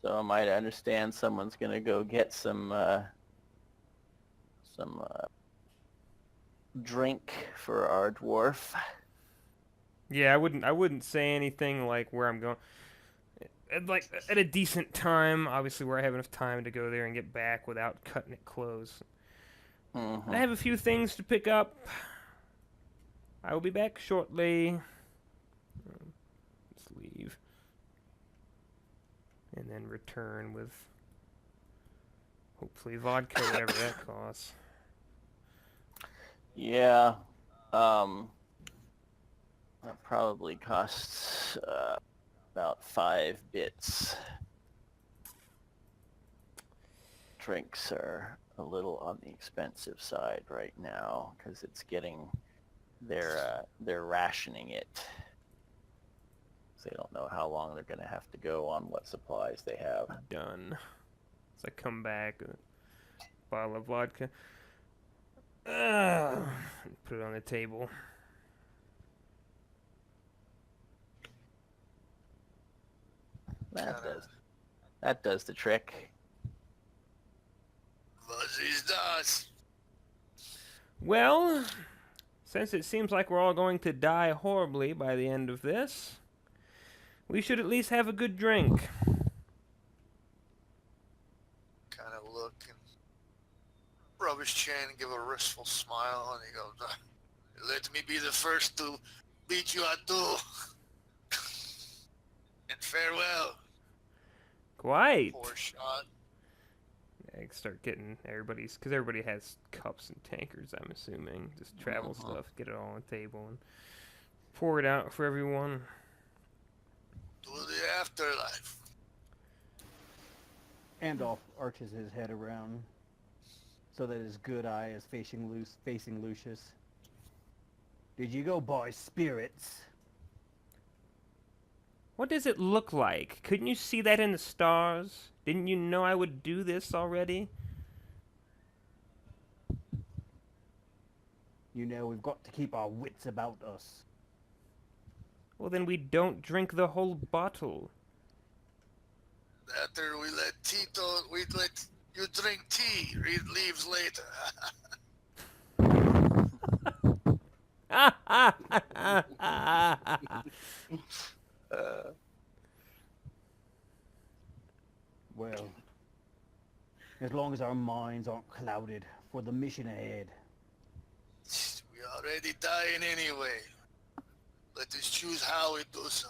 So I might understand someone's gonna go get some drink for our dwarf. Yeah, I wouldn't say anything like where I'm going. Like at a decent time, obviously where I have enough time to go there and get back without cutting it close. Mhm. I have a few things to pick up. I will be back shortly. Let's leave. And then return with hopefully vodka, whatever that costs. Yeah. That probably costs about 5 bits. Drinks are a little on the expensive side right now because it's getting they're rationing it. So they don't know how long they're going to have to go on what supplies they have. Done. So I come back, a bottle of vodka. Put it on the table. That does the trick. Fuzzy's does. Well, since it seems like we're all going to die horribly by the end of this, We should at least have a good drink. Kind of look and rub his chin and give a wistful smile, and he goes, "Let me be the first to beat you at duel." And farewell. Quite. Poor shot. I start getting everybody's, because everybody has cups and tankards, I'm assuming. Just travel stuff, get it all on the table, and pour it out for everyone. To the afterlife. Andolph arches his head around so that his good eye is facing Lucius. Did you go buy spirits? What does it look like? Couldn't you see that in the stars? Didn't you know I would do this already? You know, we've got to keep our wits about us. Well, then we don't drink the whole bottle. After we let you drink tea, read leaves later. Well, as long as our minds aren't clouded for the mission ahead. We already dying anyway. Let us choose how we do so.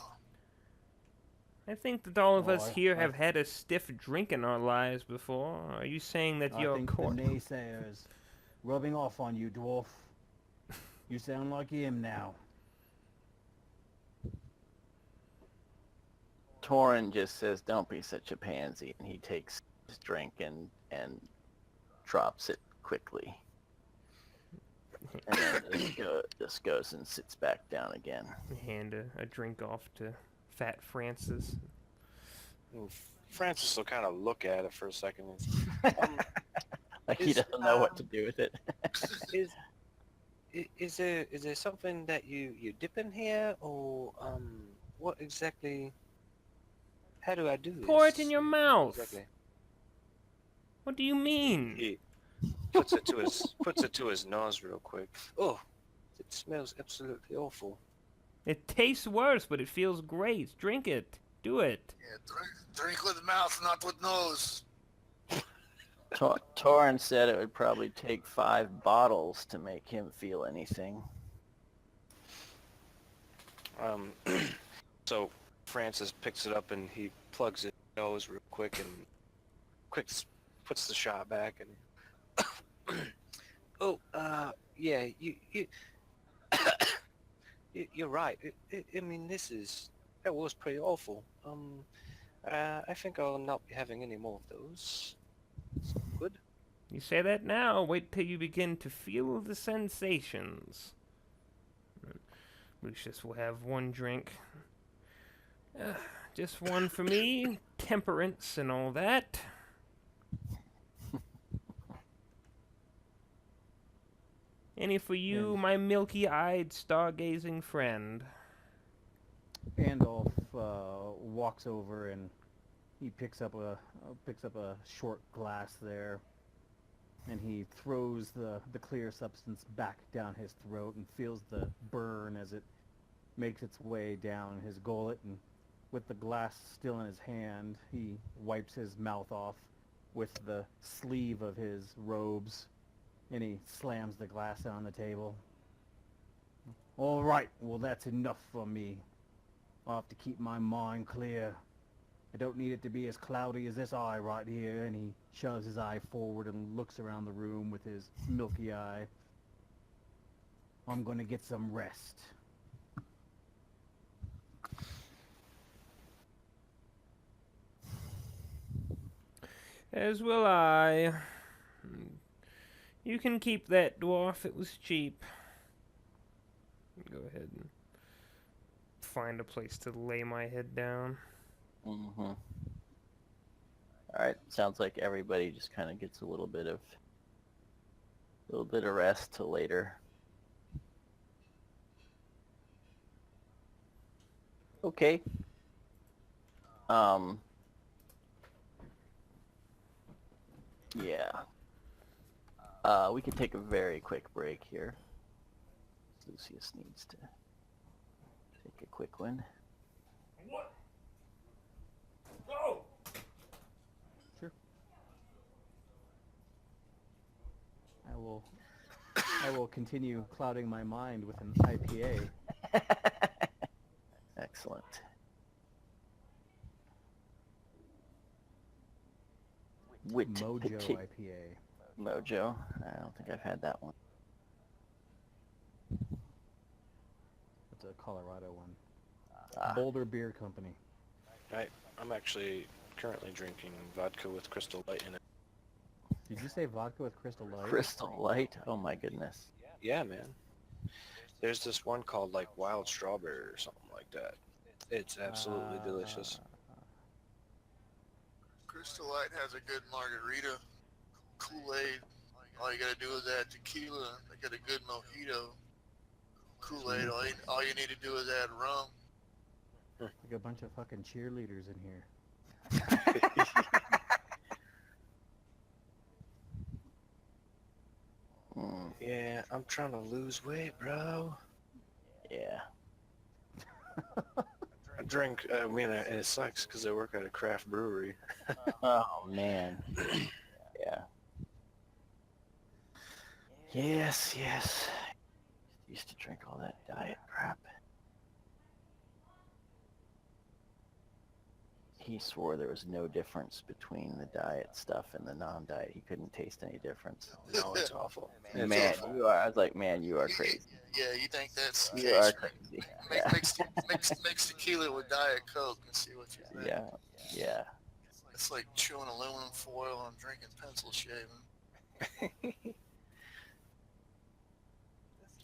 I think that all of us Oh, here have had a stiff drink in our lives before. Are you saying that I you're think court? the naysayers rubbing off on you, dwarf. You sound like him now. Torin just says, "Don't be such a pansy," and he takes his drink and drops it quickly. And then just goes and sits back down again. Hand a drink off to Fat Francis. Francis will kind of look at it for a second. Like he doesn't know what to do with it. Is there something that you dip in here, or what exactly? How do I do this? Pour it in your mouth. Exactly. What do you mean? He puts it to his nose real quick. Oh, it smells absolutely awful. It tastes worse, but it feels great. Drink it. Do it. Yeah, drink with mouth, not with nose. Torin said it would probably take 5 bottles to make him feel anything. So Francis picks it up and he plugs his nose real quick and puts the shot back and yeah, you're right. I mean, that was pretty awful. I think I'll not be having any more of those. So good. You say that now. Wait till you begin to feel the sensations. Lucius will have one drink. Just one for me. Temperance and all that. Any for you, my milky-eyed, stargazing friend. Andolph walks over and he picks up a short glass there, and he throws the clear substance back down his throat and feels the burn as it makes its way down his gullet, and with the glass still in his hand, he wipes his mouth off with the sleeve of his robes, and he slams the glass on the table. All right, well, that's enough for me. I'll have to keep my mind clear. I don't need it to be as cloudy as this eye right here. And he shoves his eye forward and looks around the room with his milky eye. I'm gonna get some rest. As will I. You can keep that, dwarf. It was cheap. Go ahead and find a place to lay my head down. Mm-hmm. Alright, sounds like everybody just kind of gets a little bit of rest till later. Okay. Yeah. We could take a very quick break here. Lucius needs to take a quick one. Sure. I will continue clouding my mind with an IPA. Excellent. Wit Mojo partic- IPA. Mojo. I don't think I've had that one. It's a Colorado one. Ah, Boulder Beer Company. I'm actually currently drinking vodka with Crystal Light in it. Did you say vodka with Crystal Light? Crystal Light. Oh my goodness. Yeah, man. There's this one called like Wild Strawberry or something like that. It's absolutely delicious. Crystal Light has a good margarita. Kool-Aid. All you gotta do is add tequila. They got a good mojito. Kool-Aid. All you need to do is add rum. Like a bunch of fucking cheerleaders in here. Mm, Yeah, I'm trying to lose weight, bro. yeah. I drink, and it sucks because I work at a craft brewery. Oh man. Yeah. Yes, yes. Used to drink all that diet crap. He swore there was no difference between the diet stuff and the non-diet. He couldn't taste any difference. No, it's awful. It's Man, awful. you are. I was like, man, you are crazy. Yeah, you think that's the You case? are crazy. Yeah. Mix tequila with Diet Coke and see what you think. Yeah. Yeah. It's like chewing aluminum foil and drinking pencil shaving.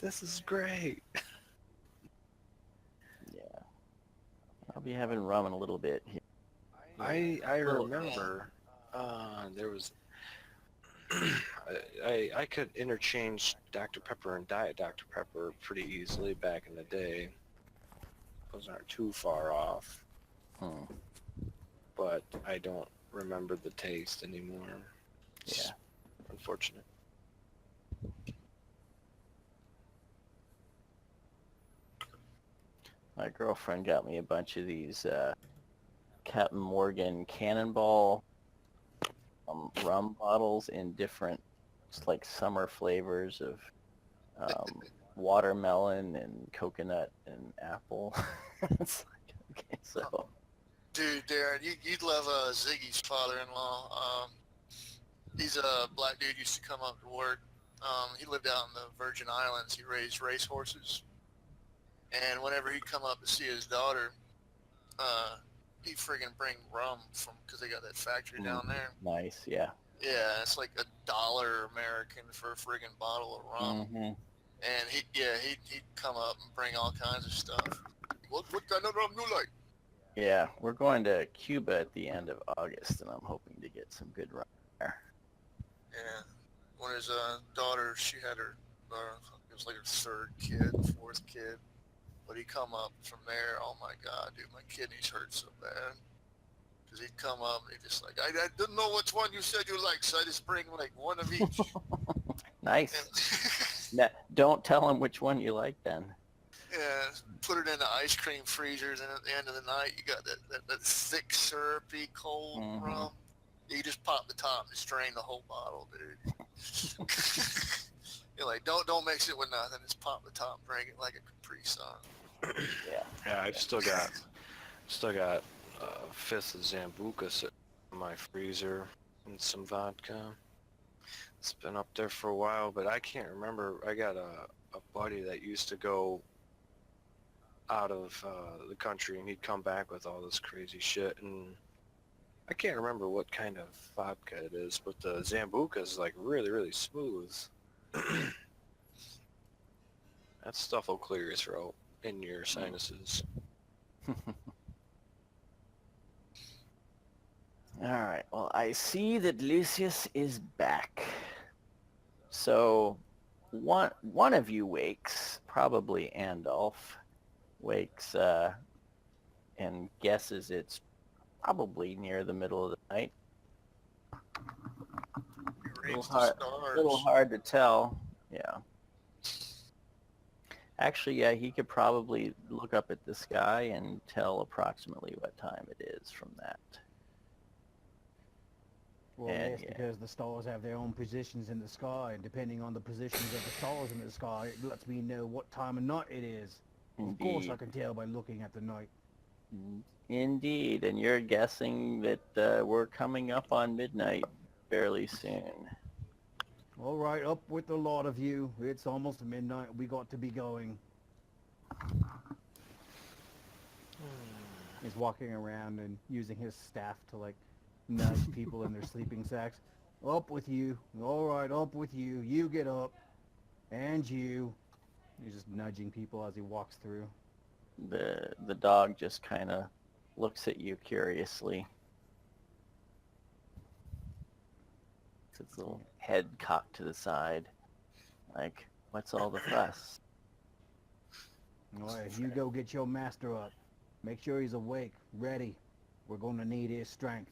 This is great. Yeah. I'll be having rum in a little bit here. I Little- remember there was I could interchange Dr. Pepper and Diet Dr. Pepper pretty easily back in the day. Those aren't too far off, Hmm. but I don't remember the taste anymore. It's Yeah. unfortunate. My girlfriend got me a bunch of these Captain Morgan Cannonball rum bottles in different, just like summer flavors of watermelon and coconut and apple. It's like, okay, so Dude, Darren, you'd love Ziggy's father-in-law. He's a black dude, used to come up to work. He lived out in the Virgin Islands. He raised racehorses. And whenever he'd come up to see his daughter, he'd friggin' bring rum because they got that factory down there. nice, yeah. Yeah, it's like $1 American for a friggin' bottle of rum. Hmm. And he'd come up and bring all kinds of stuff. What kind of rum you like? Yeah, we're going to Cuba at the end of August, and I'm hoping to get some good rum there. Yeah. When his daughter, she had her, it was like her fourth kid. But he'd come up from there, oh my God, dude, my kidneys hurt so bad. Because he'd come up and he'd just like, I didn't know which one you said you liked, so I just bring like one of each. Nice. And, Now, don't tell him which one you like then. yeah, put it in the ice cream freezers, and at the end of the night, you got that thick, syrupy, cold Mhm. rum. You just pop the top and just drain the whole bottle, dude. You're like, don't mix it with nothing. Just pop the top, drink it like a Capri Sun. Yeah. Yeah, I've still got a fifth of Zambuca sitting in my freezer and some vodka. It's been up there for a while, but I can't remember. I got a buddy that used to go out of the country, and he'd come back with all this crazy shit, and I can't remember what kind of vodka it is, but the Zambuca is like really, really smooth. That stuff will clear your throat and your sinuses. All right. Well, I see that Lucius is back. So one of you wakes, probably Andolph, wakes and guesses it's probably near the middle of the night. Reads the A stars. little hard to tell. Yeah. Actually, yeah, he could probably look up at the sky and tell approximately what time it is from that. Well, And, yes, yeah. because the stars have their own positions in the sky, and depending on the positions of the stars in the sky, it lets me know what time of night it is. Of course, I Indeed. can tell by looking at the night. Indeed, and you're guessing that we're coming up on midnight fairly soon. All right, up with the lot of you. It's almost midnight. We got to be going. He's walking around and using his staff to, like, nudge people in their sleeping sacks. Up with you. All right, up with you. You get up. And you. He's just nudging people as he walks through. The dog just kind of looks at you curiously. Its little head cocked to the side. Like, what's all the fuss? All right, you go get your master up. Make sure he's awake, ready. We're going to need his strength.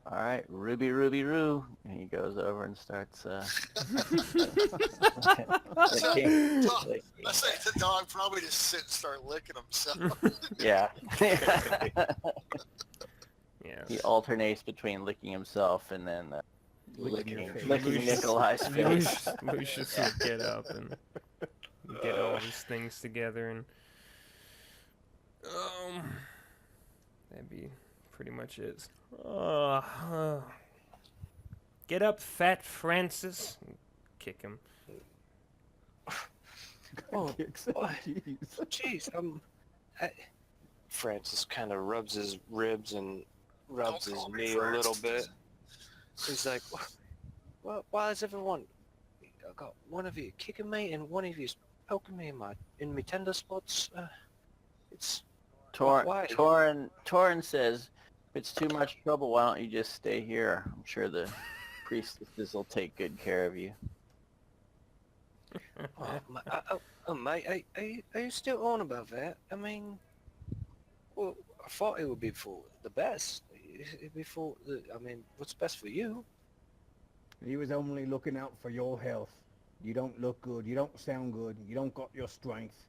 All right, Ruby, Ruby, Roo. And he goes over and starts licking. I say the dog probably just sit and start licking himself. Yeah. Yeah. He alternates between licking himself and then Licking your face. licking Nikolai's face. Lucius will get up and get all his things together, and that'd be pretty much it. Get up, fat Francis. Kick him. Oh, Kicks. oh. Jeez. Jeez, Francis kind of rubs his ribs and rubs Don't his call me knee a little Francis. bit. He's like, well, why is everyone? I got one of you kicking me and one of you's poking me in my tender spots. It's why? Torin says, if it's too much trouble, why don't you just stay here? I'm sure the priestesses will take good care of you. Mate, are you still on about that? I mean, well, I thought it would be for the best. It'd be for what's best for you? He was only looking out for your health. You don't look good. You don't sound good. You don't got your strength.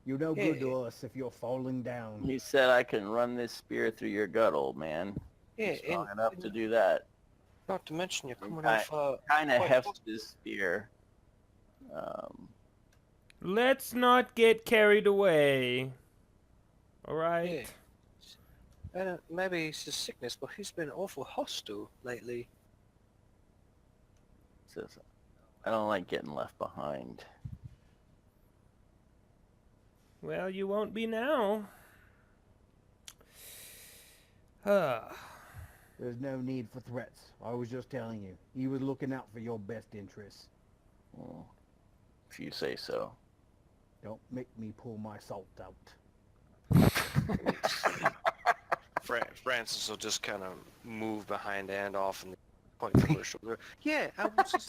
You're no good to us if you're falling down. He said, I can run this spear through your gut, old man. Yeah, You're strong enough to do that. not to mention you're coming Kind off. of quite hefts his spear. Let's not get carried away. All right. Yeah. And maybe it's his sickness, but he's been awful hostile lately. Says, I don't like getting left behind. Well, you won't be now. There's no need for threats. I was just telling you. He was looking out for your best interests. Well, if you say so. Don't make me pull my salt out. Francis will just kind of move behind Andolph and point over his shoulder. Yeah, I was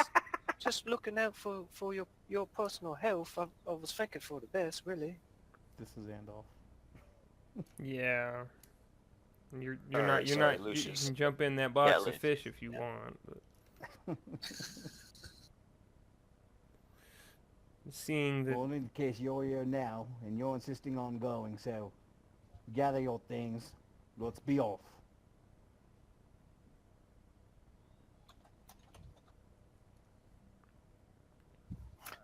just looking out for your personal health. I was thinking for the best, really. This is Andolph. Yeah. You're Alright, not sorry, you Lucius. can jump in that box Yeah, of fish if you want. But seeing that Well, in case you're here now, and you're insisting on going, so gather your things. Let's be off.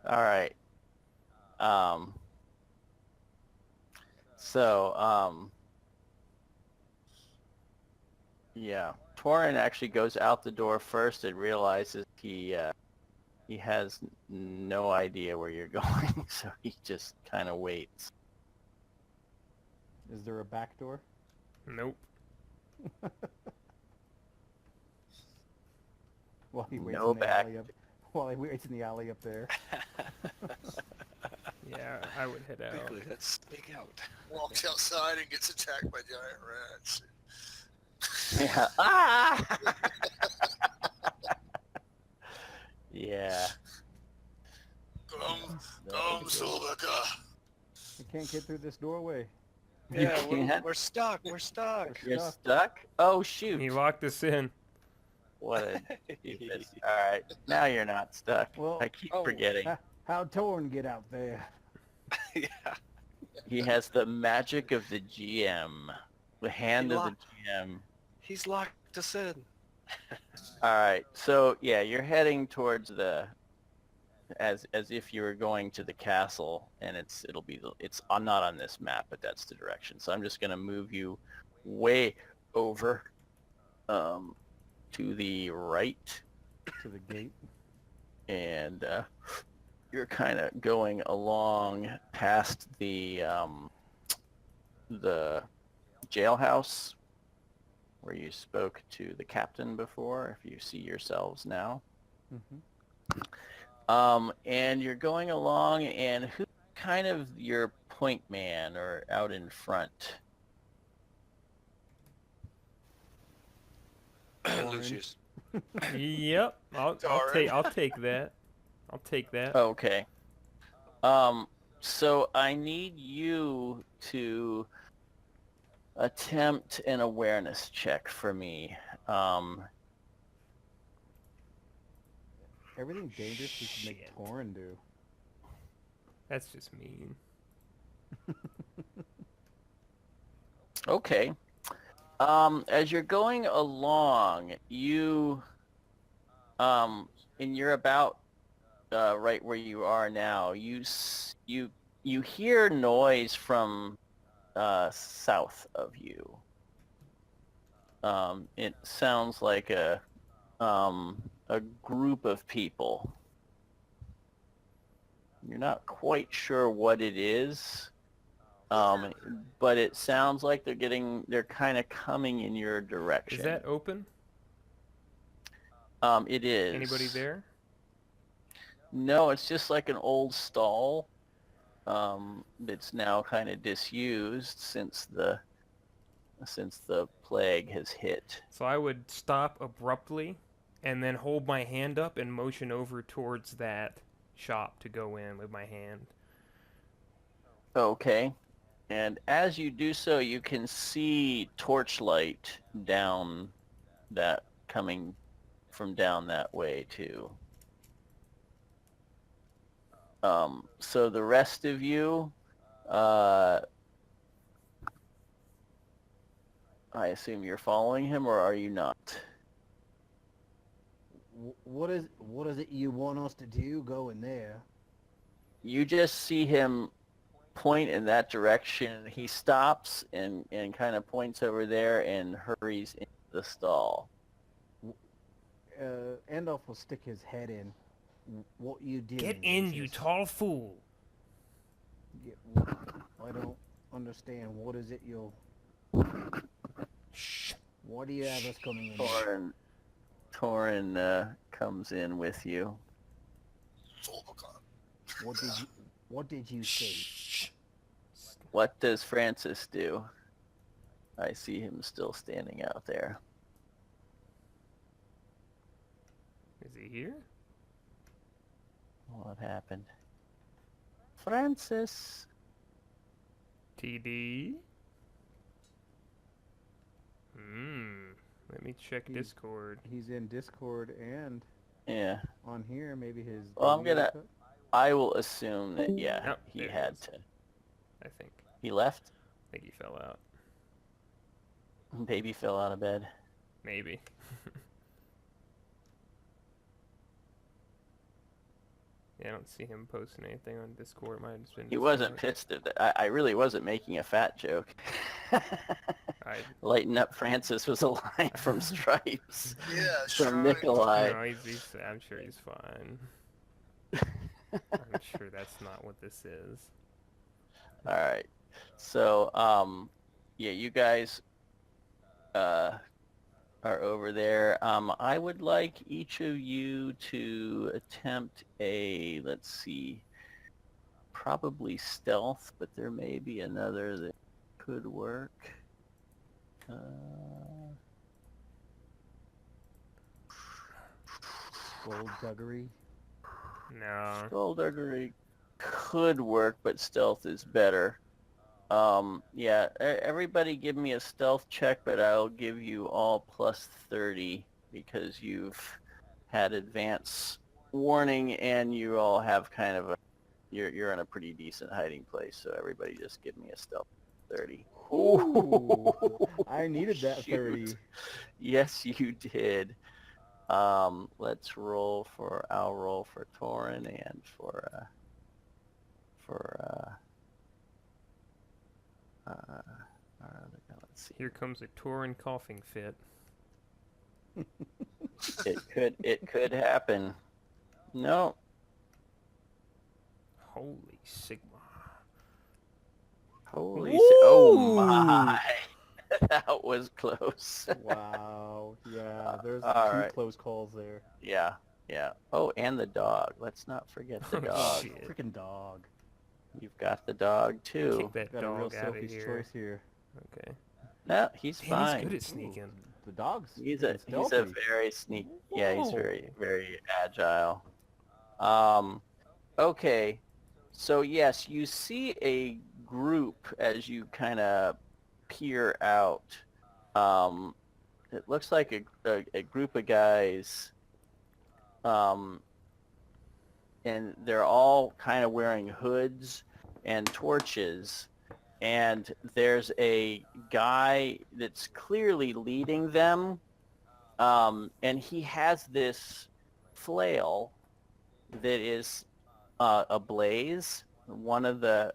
All right. Yeah. Torin actually goes out the door first and realizes he has no idea where you're going, so he just kind of waits. Is there a back door? nope. While he waits No in the back. alley up. While he waits in the alley up there. Yeah, I would head out. Quickly, let's sneak out. Walks outside and gets attacked by giant rats. Yeah. Ah! Yeah. Come, Solika. You can't get through this doorway. You Yeah, can't? we're stuck. We're stuck. You're stuck? Oh, shoot. He locked us in. What a stupid. All right. Now you're not stuck. Well, I keep oh, forgetting. How'd Torn get out there? Yeah. He has the magic of the GM. The hand of the GM. He's locked us in. All right. So yeah, you're heading towards the as if you were going to the castle, and it's not on this map, but that's the direction. So I'm just gonna move you way over to the right, To the gate. and you're kind of going along past the jailhouse where you spoke to the captain before, if you see yourselves now. Mm-hmm. And you're going along, and who's kind of your point man or out in front? Lucius. Yep. I'll take that. I'll take that. Okay. So I need you to attempt an awareness check for me. Everything dangerous we should make Shit. Torin do. That's just mean. Okay. As you're going along, and you're about right where you are now. You hear noise from south of you. It sounds like a group of people. You're not quite sure what it is, but it sounds like they're kind of coming in your direction. Is that open? It is. Anybody there? No, it's just like an old stall. It's now kind of disused since the plague has hit. So I would stop abruptly and then hold my hand up and motion over towards that shop to go in with my hand. Okay. And as you do so, you can see torchlight coming from down that way too. So the rest of you, I assume you're following him, or are you not? What is it you want us to do going there? You just see him point in that direction. He stops and kind of points over there and hurries into the stall. Andolph will stick his head in. What you did? Get in, you tall fool! Yeah, I don't understand. What is it you'll... Shh. Why do you have us coming in? Torin comes in with you. What did you say? Shh. What does Francis do? I see him still standing out there. Is he here? What happened? Francis. TD? Let me check Discord. He's in Discord and Yeah. on here. Maybe his... Well, I will assume that, yeah, Nope, he there he had is. to. I think. He left? I think he fell out. Baby fell out of bed. Maybe. Yeah, I don't see him posting anything on Discord. Might have just been He wasn't Discord. pissed at that. I really wasn't making a fat joke. Lighten up Francis was a line from Stripes. Yeah, From sure. Nikolai. No, I'm sure he's fine. I'm sure that's not what this is. Alright. So, yeah, you guys are over there. I would like each of you to attempt a, let's see, probably stealth, but there may be another that could work. Skullduggery. No. Skullduggery could work, but stealth is better. Yeah, everybody give me a stealth check, but I'll give you all plus 30 because you've had advance warning and you all have kind of you're in a pretty decent hiding place, so everybody just give me a stealth 30. Ooh, I needed that Shoot. 30. Yes, you did. Let's roll for. I'll roll for Torin and for. Let's see. Here comes a Torin coughing fit. It could happen. No. Holy Sigma. Holy. Oh Woo! my. That was close. Wow. Yeah, there's All two right. close calls there. Yeah. Yeah. Oh, and the dog. Let's not forget the Oh, dog. shit. Freaking dog. You've got the dog too. Kick that Got a real dog out of Sophie's here. choice here. Okay. No, he's Damn, fine. he's good at sneaking. The dog's He's freaking a stealthy. very sneak. Yeah, he's Whoa. very agile. Okay. So yes, you see a group as you kind of peer out. It looks like a group of guys. And they're all kind of wearing hoods and torches. And there's a guy that's clearly leading them. And he has this flail that is ablaze. One of the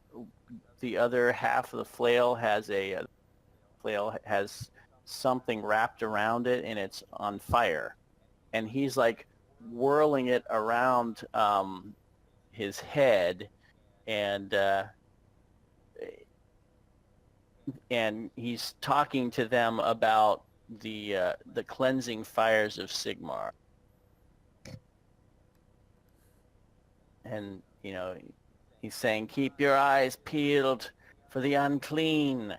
other half of the flail has something wrapped around it, and it's on fire. And he's like whirling it around his head, and he's talking to them about the cleansing fires of Sigmar. And he's saying, "Keep your eyes peeled for the unclean."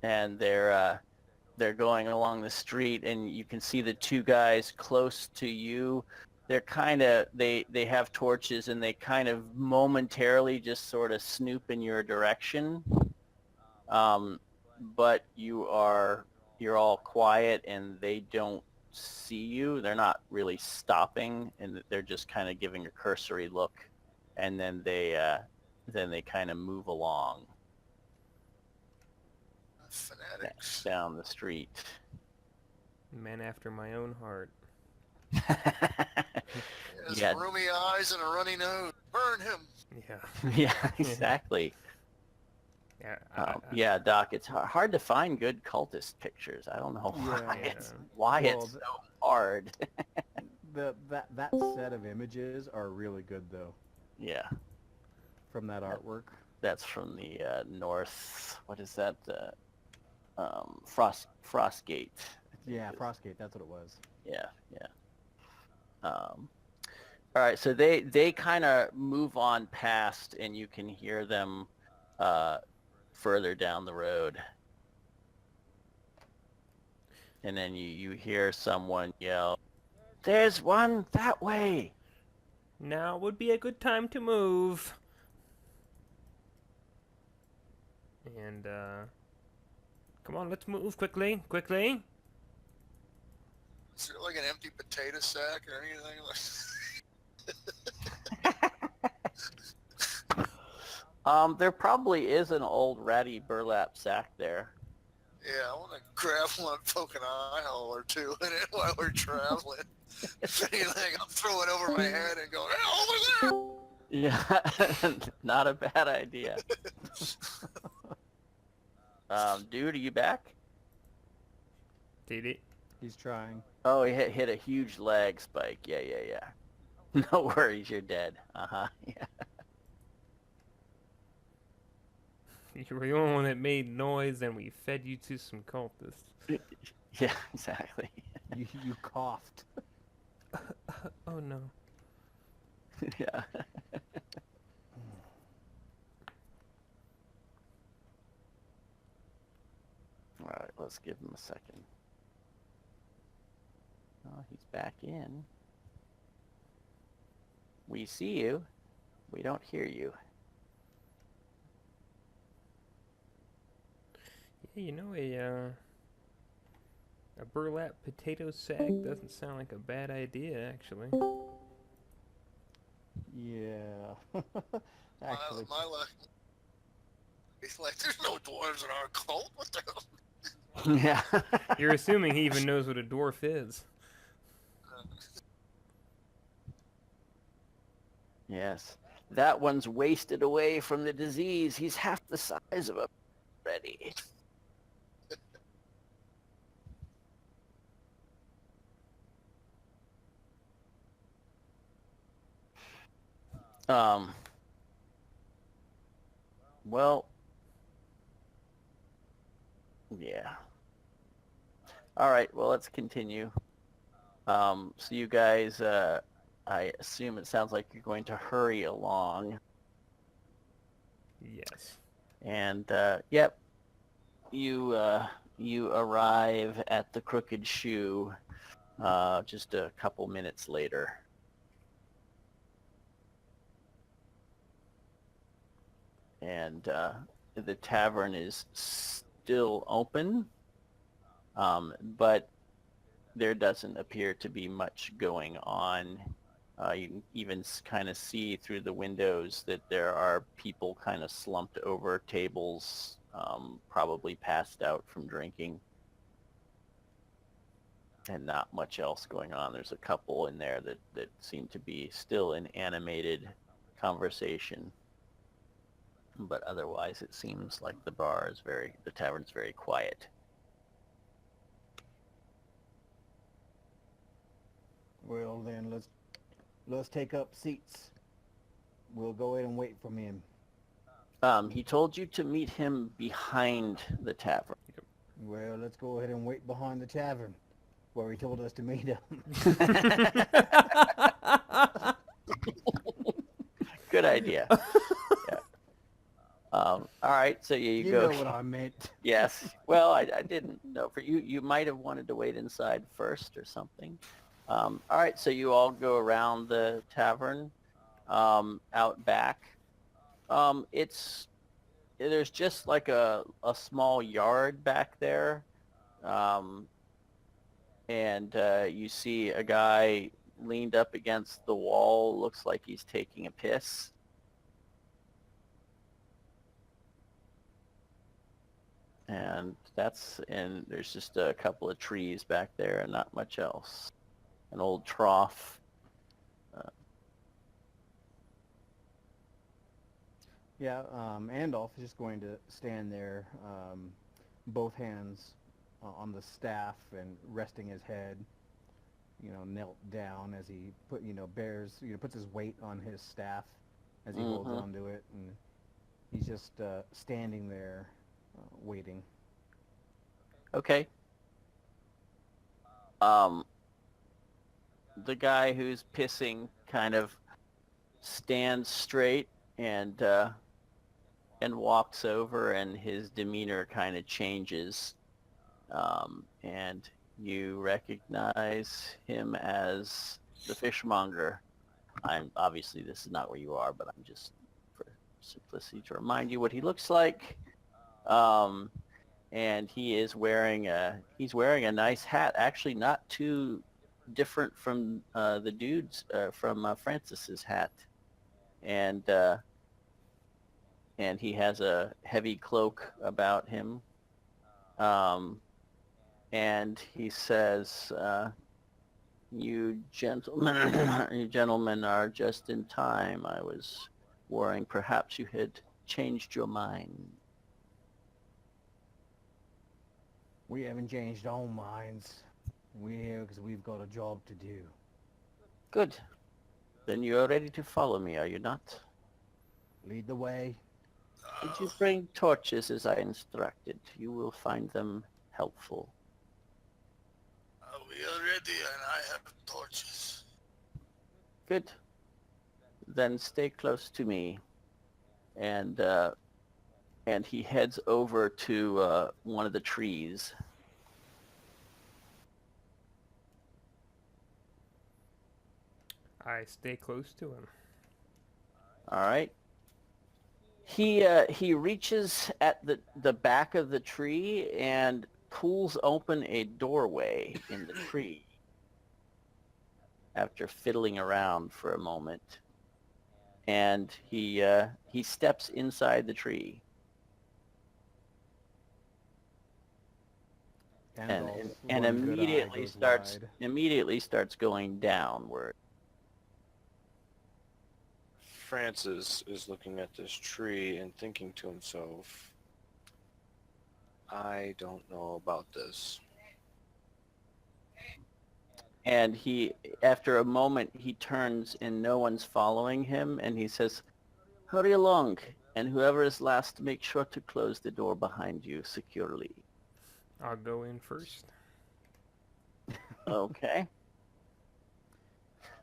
And they're going along the street, and you can see the two guys close to you. They're kind of they have torches, and they kind of momentarily just sort of snoop in your direction. But you're all quiet, and they don't see you. They're not really stopping, and they're just kind of giving a cursory look, and then they kind of move along Fanatics. down the street. Man after my own heart. He has Yeah. roomy eyes and a runny nose. Burn him. Yeah. Yeah, exactly. Yeah. Yeah, Doc, it's hard to find good cultist pictures. I don't know why Yeah. it's Well, so hard. That set of images are really good though, Yeah, from that artwork. that's from the North. What is that? Frostgate. Yeah, Frostgate, that's what it was. Yeah. All right, so they kind of move on past, and you can hear them further down the road. And then you hear someone yell, "There's one that way!" Now would be a good time to move. And, come on, let's move quickly. Is there like an empty potato sack or anything like? There probably is an old ratty burlap sack there. Yeah, I want to grab one, poke an eye hole or two in it while we're traveling. If anything, I'll throw it over my head and go, "Hey, over Yeah, not a bad idea. Dude, are you back? Did it? He's trying. Oh, he hit a huge leg spike. Yeah. No worries, you're dead. Uh-huh. Yeah. You were the only one that made noise, and we fed you to some cultists. Yeah, exactly. You coughed. Oh no. Yeah. All right, let's give him a second. Oh, he's back in. We see you. We don't hear you. Yeah, you know, a burlap potato sack doesn't sound like a bad idea, actually. Yeah. Actually, It's like, there's no dwarves in our cult. What the hell? Yeah. You're assuming he even knows what a dwarf is. Yes. That one's wasted away from the disease. He's half the size of a already. Well, yeah. All right, well, let's continue. So you guys, I assume it sounds like you're going to hurry along. Yes. And, yep, you arrive at the Crooked Shoe just a couple minutes later. And the tavern is still open, but there doesn't appear to be much going on. You can even kind of see through the windows that there are people kind of slumped over tables, probably passed out from drinking. And not much else going on. There's a couple in there that seem to be still in animated conversation. But otherwise, it seems like the tavern's very quiet. Well then, let's take up seats. We'll go in and wait for him. He told you to meet him behind the tavern. Well, let's go ahead and wait behind the tavern, where he told us to meet him. Good idea. Yeah. All right, so you You go. know what I meant. Yes. Well, I didn't know. For you, you might have wanted to wait inside first or something. All right, so you all go around the tavern, out back. There's just like a small yard back there, and you see a guy leaned up against the wall. Looks like he's taking a piss. And there's just a couple of trees back there and not much else. An old trough. Yeah, Andolph is just going to stand there, both hands on the staff and resting his head, knelt down as he puts his weight on his staff as he holds onto it, and he's just standing there, waiting. Okay. The guy who's pissing kind of stands straight and walks over, and his demeanor kind of changes, and you recognize him as the Fishmonger. Obviously this is not where you are, but I'm just for simplicity to remind you what he looks like. And he is wearing a nice hat, actually not too different from the dude's from Francis's hat, and he has a heavy cloak about him, and he says, "You gentlemen are just in time. I was worrying perhaps you had changed your mind." We haven't changed our minds. We're here because we've got a job to do. Good. Then you are ready to follow me, are you not? Lead the way. Did you bring torches as I instructed? You will find them helpful. We are ready, and I have torches. Good. Then stay close to me. And he heads over to one of the trees. I stay close to him. All right. He reaches at the back of the tree and pulls open a doorway in the tree after fiddling around for a moment. And he steps inside the tree. Andolph, and one good eye immediately goes starts wide. immediately starts going downward. Francis is looking at this tree and thinking to himself, I don't know about this. And he, after a moment, he turns and no one's following him, and he says, "Hurry along, and whoever is last, make sure to close the door behind you securely." I'll go in first. Okay.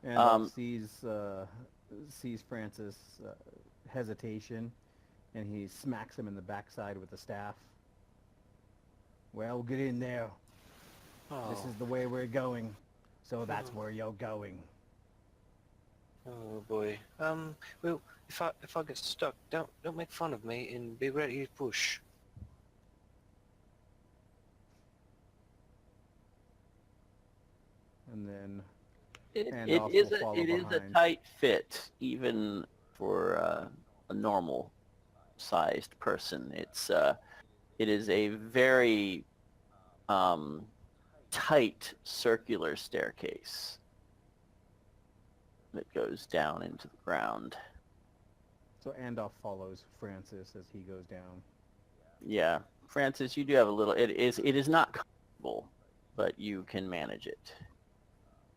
Andolph sees Francis' hesitation, and he smacks him in the backside with the staff. Well, get in there. Oh, This is the way we're going, so that's where you're going. oh boy. Well, if I get stuck, don't make fun of me and be ready to push. And then It Andolph is will follow it is a behind. tight fit, even for a normal-sized person. It is a very tight circular staircase that goes down into the ground. So Andolph follows Francis as he goes down. Yeah, Francis, you do have a little. It is not comfortable, but you can manage it.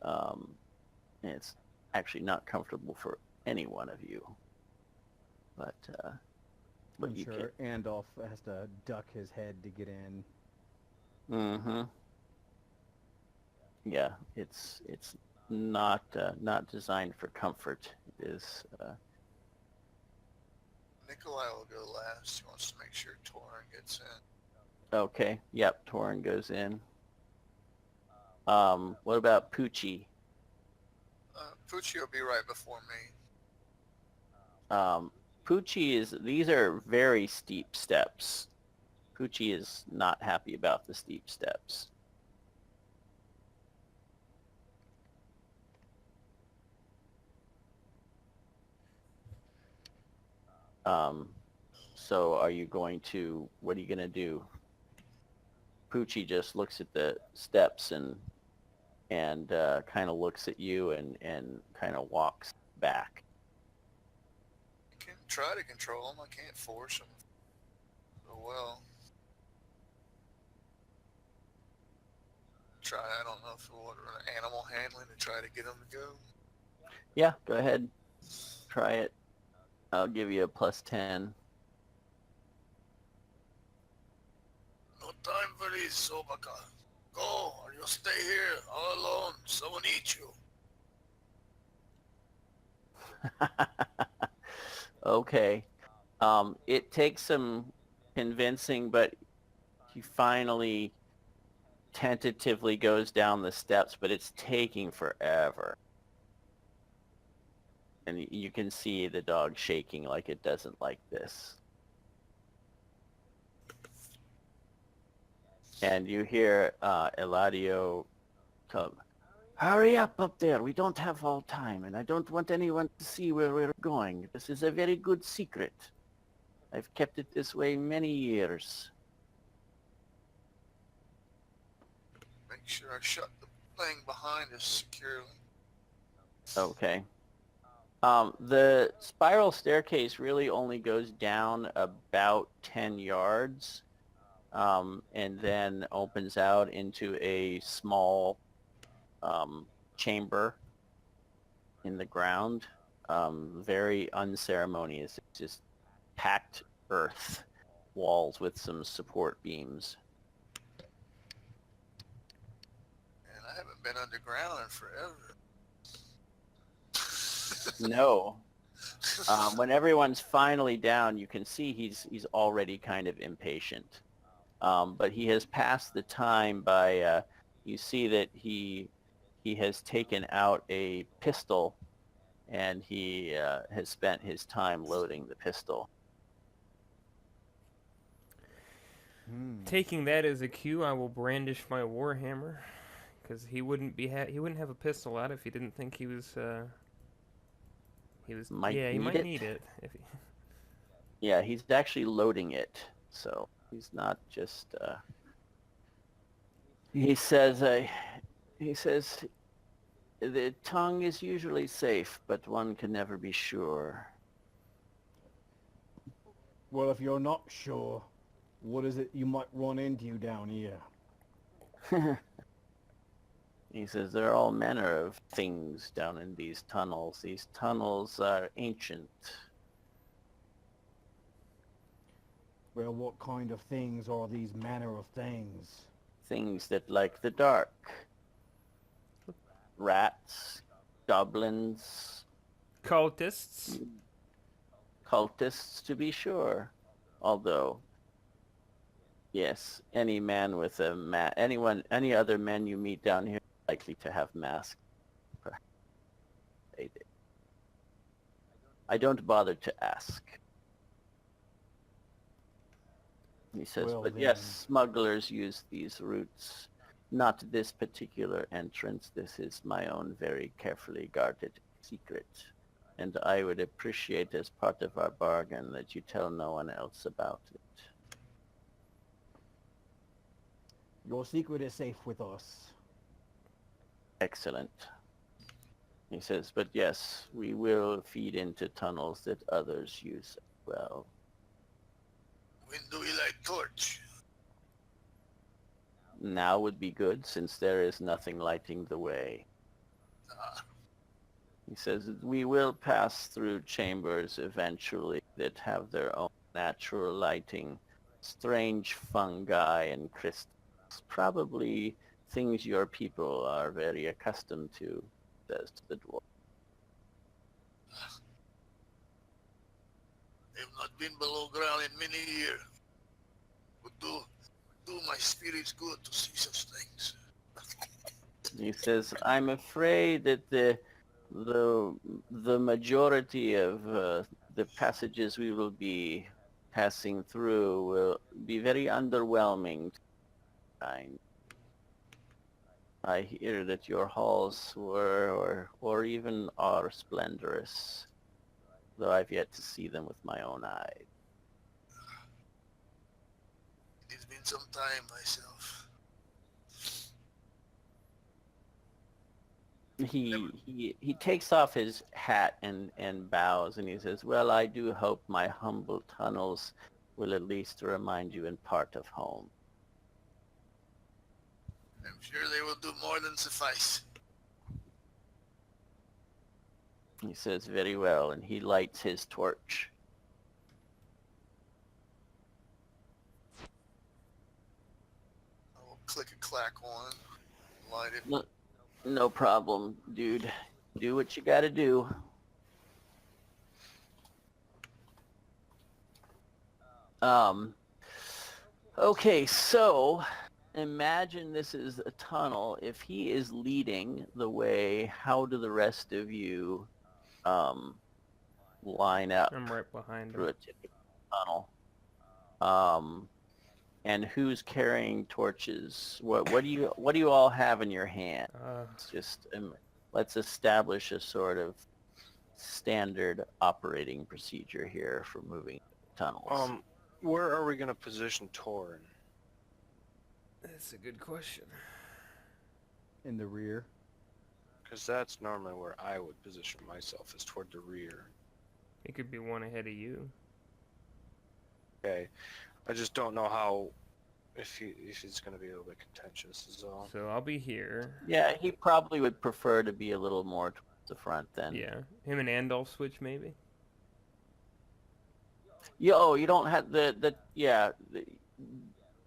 And it's actually not comfortable for any one of you. But I'm you sure Andolph has to duck his head to get in. can. Mm-hmm. Yeah, it's not designed for comfort. It is. Nikolai will go last. He wants to make sure Torin gets in. Okay. Yep. Torin goes in. What about Poochie? Pucci will be right before me. Poochie is. These are very steep steps. Poochie is not happy about the steep steps. So are you going to? What are you going to do? Poochie just looks at the steps and kind of looks at you and kind of walks back. I can try to control him. I can't force him. Oh well. Try. I don't know if we'll order an animal handling to try to get him to go. Yeah, go ahead. Try it. I'll give you a +10. No time for this, Sobaka. Go, or you'll stay here all alone. Someone eat you. Okay. It takes some convincing, but he finally tentatively goes down the steps, but it's taking forever. And you can see the dog shaking like it doesn't like this. And you hear Eladio come, "Hurry up there. We don't have all time, and I don't want anyone to see where we're going. This is a very good secret. I've kept it this way many years." Make sure I shut the thing behind us securely. Okay. The spiral staircase really only goes down about 10 yards, and then opens out into a small chamber in the ground. Very unceremonious. It's just packed earth walls with some support beams. And I haven't been underground in forever. No. When everyone's finally down, you can see he's already kind of impatient. But he has passed the time by, you see that he has taken out a pistol, and he has spent his time loading the pistol. Taking that as a cue, I will brandish my warhammer, because he wouldn't have a pistol out if he didn't think he was. He Might might need it. need it. If he... Yeah, he's actually loading it, so he's not just He says, he says, the tongue is usually safe, but one can never be sure. Well, if you're not sure, what is it you might run into down here? He says, there are all manner of things down in these tunnels. These tunnels are ancient. Well, what kind of things are these manner of things? Things that like the dark. Rats, goblins, Cultists. cultists to be sure. Although, yes, any man with a any other men you meet down here are likely to have masks. I don't bother to ask. He says, Well, but then. yes, smugglers use these routes. Not this particular entrance. This is my own very carefully guarded secret. And I would appreciate as part of our bargain that you tell no one else about it. Your secret is safe with us. Excellent. He says, but yes, we will feed into tunnels that others use as well. When do we light torch? Now would be good, since there is nothing lighting the way. He says we will pass through chambers eventually that have their own natural lighting, strange fungi and crystals, probably things your people are very accustomed to, says to the dwarf. They've not been below ground in many years. Would do my spirits good to see such things. He says, I'm afraid that the majority of the passages we will be passing through will be very underwhelming. I hear that your halls were or even are splendorous, though I've yet to see them with my own eyes. It's been some time myself. He takes off his hat and bows, and he says, well, I do hope my humble tunnels will at least remind you in part of home. I'm sure they will do more than suffice. He says, very well, and he lights his torch. I will click a clack on, light it. No problem, dude. Do what you gotta do. Okay, so imagine this is a tunnel. If he is leading the way, how do the rest of you line up I'm right behind through him. a typical tunnel? And who's carrying torches? What do you all have in your hand? It's just let's establish a sort of standard operating procedure here for moving tunnels. Where are we going to position Torin? That's a good question. In the rear. Because that's normally where I would position myself, is toward the rear. He could be one ahead of you. Okay. I just don't know how, if he's going to be a little bit contentious is all. So I'll be here. Yeah, he probably would prefer to be a little more towards the front then. Yeah. Him and Andolf switch maybe? You don't have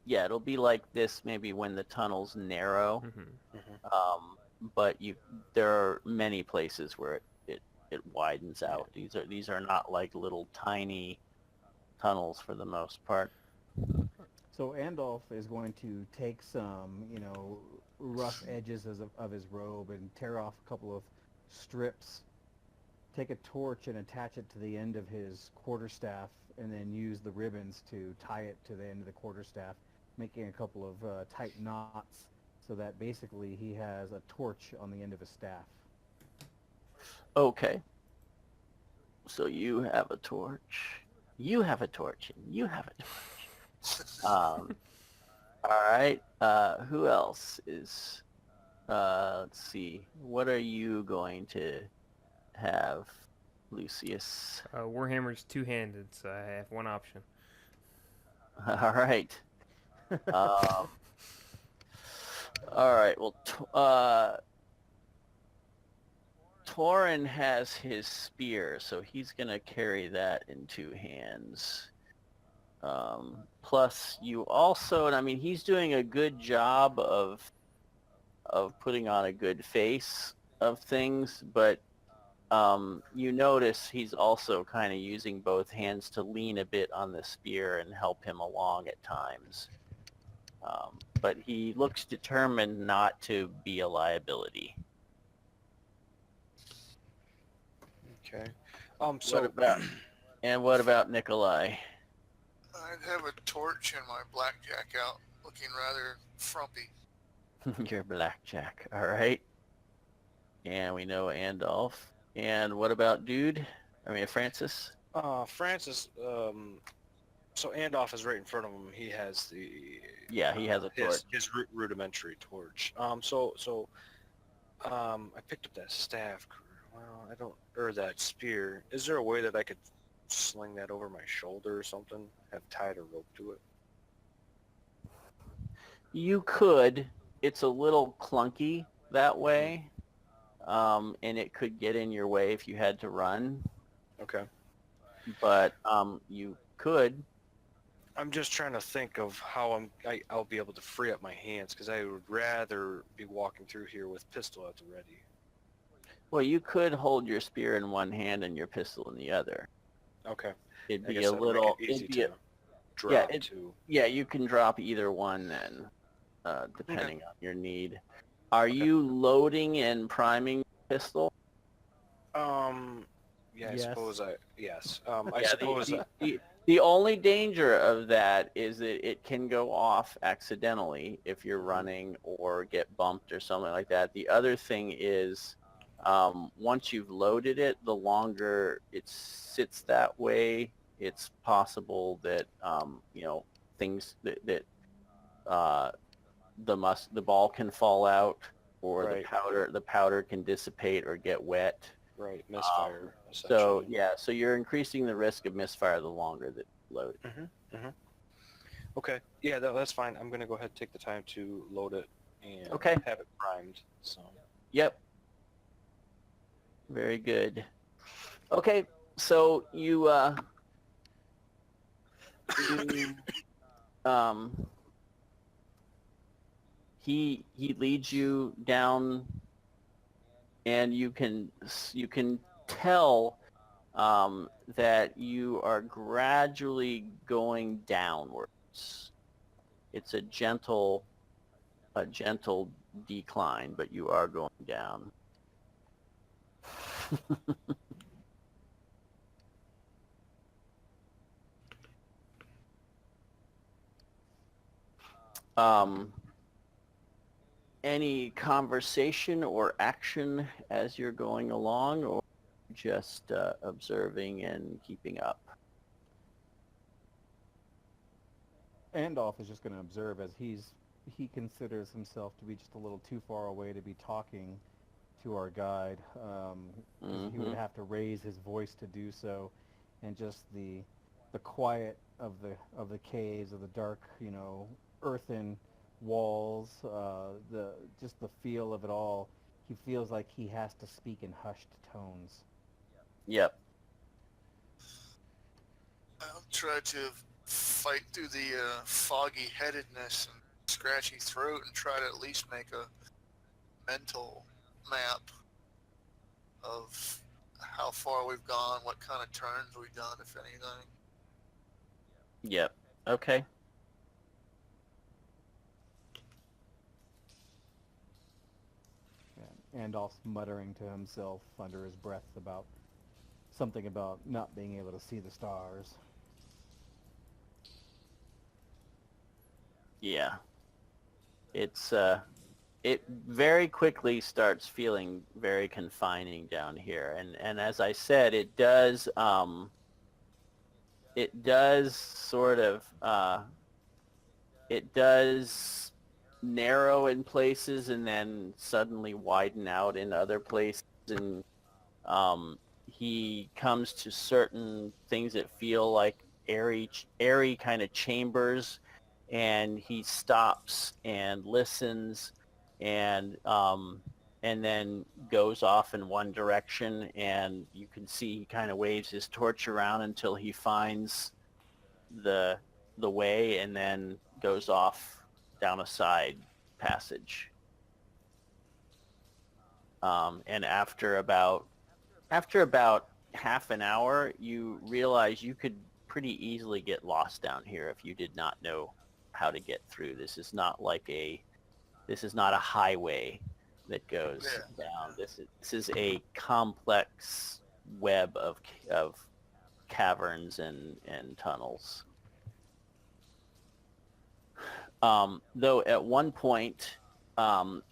yeah, it'll be like this maybe when the tunnel's narrow. Mm-hmm. But there are many places where it widens out. These are not like little tiny tunnels for the most part. So Andolf is going to take some, rough edges of his robe and tear off a couple of strips, take a torch and attach it to the end of his quarterstaff, and then use the ribbons to tie it to the end of the quarterstaff, making a couple of tight knots so that basically he has a torch on the end of his staff. Okay. So you have a torch. You have a torch, and you have a torch. All right. Who else is? Let's see. What are you going to have, Lucius? Warhammer's two-handed, so I have one option. All right. Um, all right. Well, Torin has his spear, so he's gonna carry that in two hands. Plus, you also, and I mean, he's doing a good job of putting on a good face of things, but you notice he's also kind of using both hands to lean a bit on the spear and help him along at times. But he looks determined not to be a liability. Okay. What So what about Nikolai? I'd have a torch and my blackjack out, looking rather frumpy. Your blackjack. All right. And we know Andolph. And what about Dude? I mean, Francis? Francis, so Andolph is right in front of him. He has the Yeah, he has a torch. his rudimentary torch. I picked up that staff. Well, I don't, or that spear. Is there a way that I could sling that over my shoulder or something? Have tied a rope to it? You could. It's a little clunky that way. And it could get in your way if you had to run. Okay. But you could. I'm just trying to think of how I'll be able to free up my hands, because I would rather be walking through here with pistol at the ready. Well, you could hold your spear in one hand and your pistol in the other. Okay. It'd I be guess a that would make little. it easy It'd be to drop it- to. Yeah, you can drop either one then, depending on your need. Are you loading and priming the pistol? Yeah, I Yes. suppose yes. I Yeah, suppose the only danger of that is that it can go off accidentally if you're running or get bumped or something like that. The other thing is once you've loaded it, the longer it sits that way, it's possible that things that the ball can fall out, or Right. the powder can dissipate or get wet. right, misfire, So essentially. yeah, so you're increasing the risk of misfire the longer that you load it. Okay, yeah, that's fine. I'm going to go ahead and take the time to load it and Okay. have it primed. So, Yep. Very good. Okay, so you he leads you down, and you can tell that you are gradually going downwards. It's a gentle decline, but you are going down. Any conversation or action as you're going along, or just observing and keeping up? Andolph is just going to observe, as he considers himself to be just a little too far away to be talking to our guide. 'Cause he would have to raise his voice to do so, and just the quiet of the caves, of the dark, earthen walls, just the feel of it all. He feels like he has to speak in hushed tones. Yep. I'll try to fight through the foggy headedness and scratchy throat and try to at least make a mental map of how far we've gone, what kind of turns we've done, if anything. Yep. Okay. And Andolph's muttering to himself under his breath about something about not being able to see the stars. Yeah. It's it very quickly starts feeling very confining down here, and as I said, it does sort of it does narrow in places and then suddenly widen out in other places. And he comes to certain things that feel like airy kind of chambers, and he stops and listens, and then goes off in one direction, and you can see he kind of waves his torch around until he finds the way, and then goes off down a side passage. And after about half an hour, you realize you could pretty easily get lost down here if you did not know how to get through. This is not a highway that goes down. This is a complex web of caverns and tunnels. Though at one point,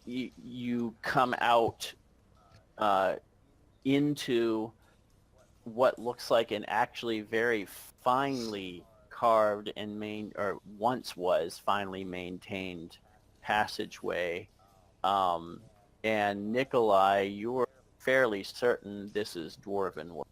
you come out into what looks like an actually very finely carved and once was finely maintained passageway. And Nikolai, you're fairly certain this is Dwarven work.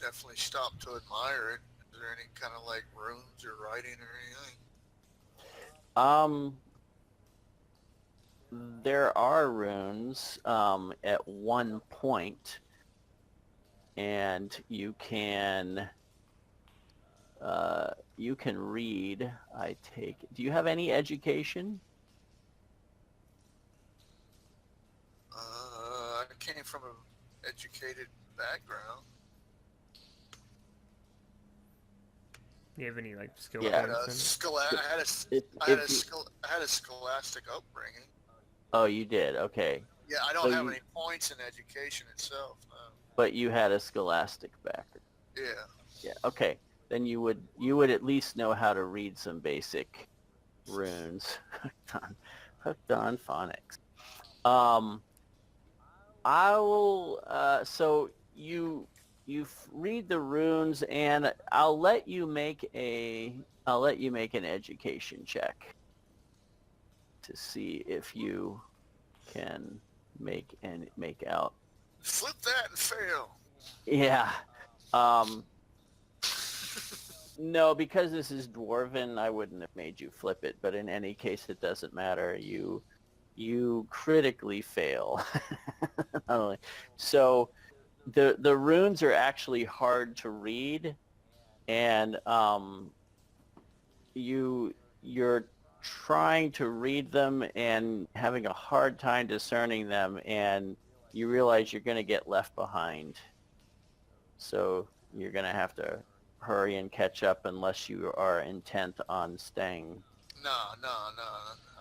Definitely stop to admire it. Is there any kind of like runes or writing or anything? There are runes at one point, and you can read. Do you have any education? I came from an educated background. Do you have any like skill Yeah. points? I had a scholastic upbringing. Oh, you did. Okay. Yeah, I don't have any points in education itself. No. But you had a scholastic background. Yeah. Yeah. Okay. Then you would at least know how to read some basic runes. Hooked on phonics. I will. So you read the runes, and I'll let you make an education check to see if you can make out. Flip that and fail. Yeah. No, because this is Dwarven, I wouldn't have made you flip it, but in any case, it doesn't matter. You critically fail. So the runes are actually hard to read, and you're trying to read them and having a hard time discerning them, and you realize you're going to get left behind. So you're going to have to hurry and catch up unless you are intent on staying. No.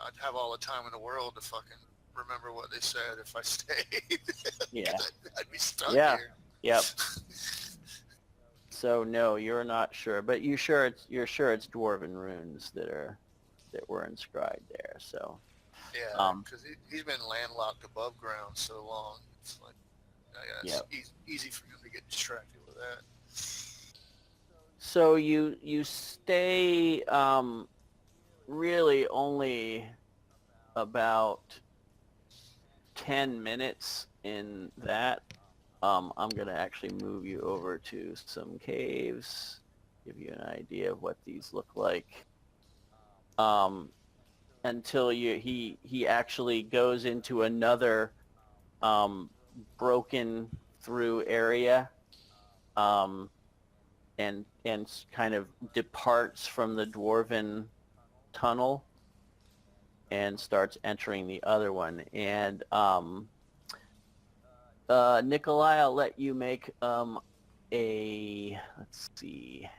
I'd have all the time in the world to fucking remember what they said if I stayed. Yeah. I'd be stuck Yeah. here. Yep. So no, you're not sure, but you're sure it's Dwarven runes that were inscribed there. So Yeah, because he's been landlocked above ground so long. It's like, it's easy for him to get distracted with that. So you stay really only about 10 minutes in that. I'm going to actually move you over to some caves, give you an idea of what these look like. Until he actually goes into another broken through area, and kind of departs from the Dwarven tunnel and starts entering the other one. And Nikolai, I'll let you make let's see.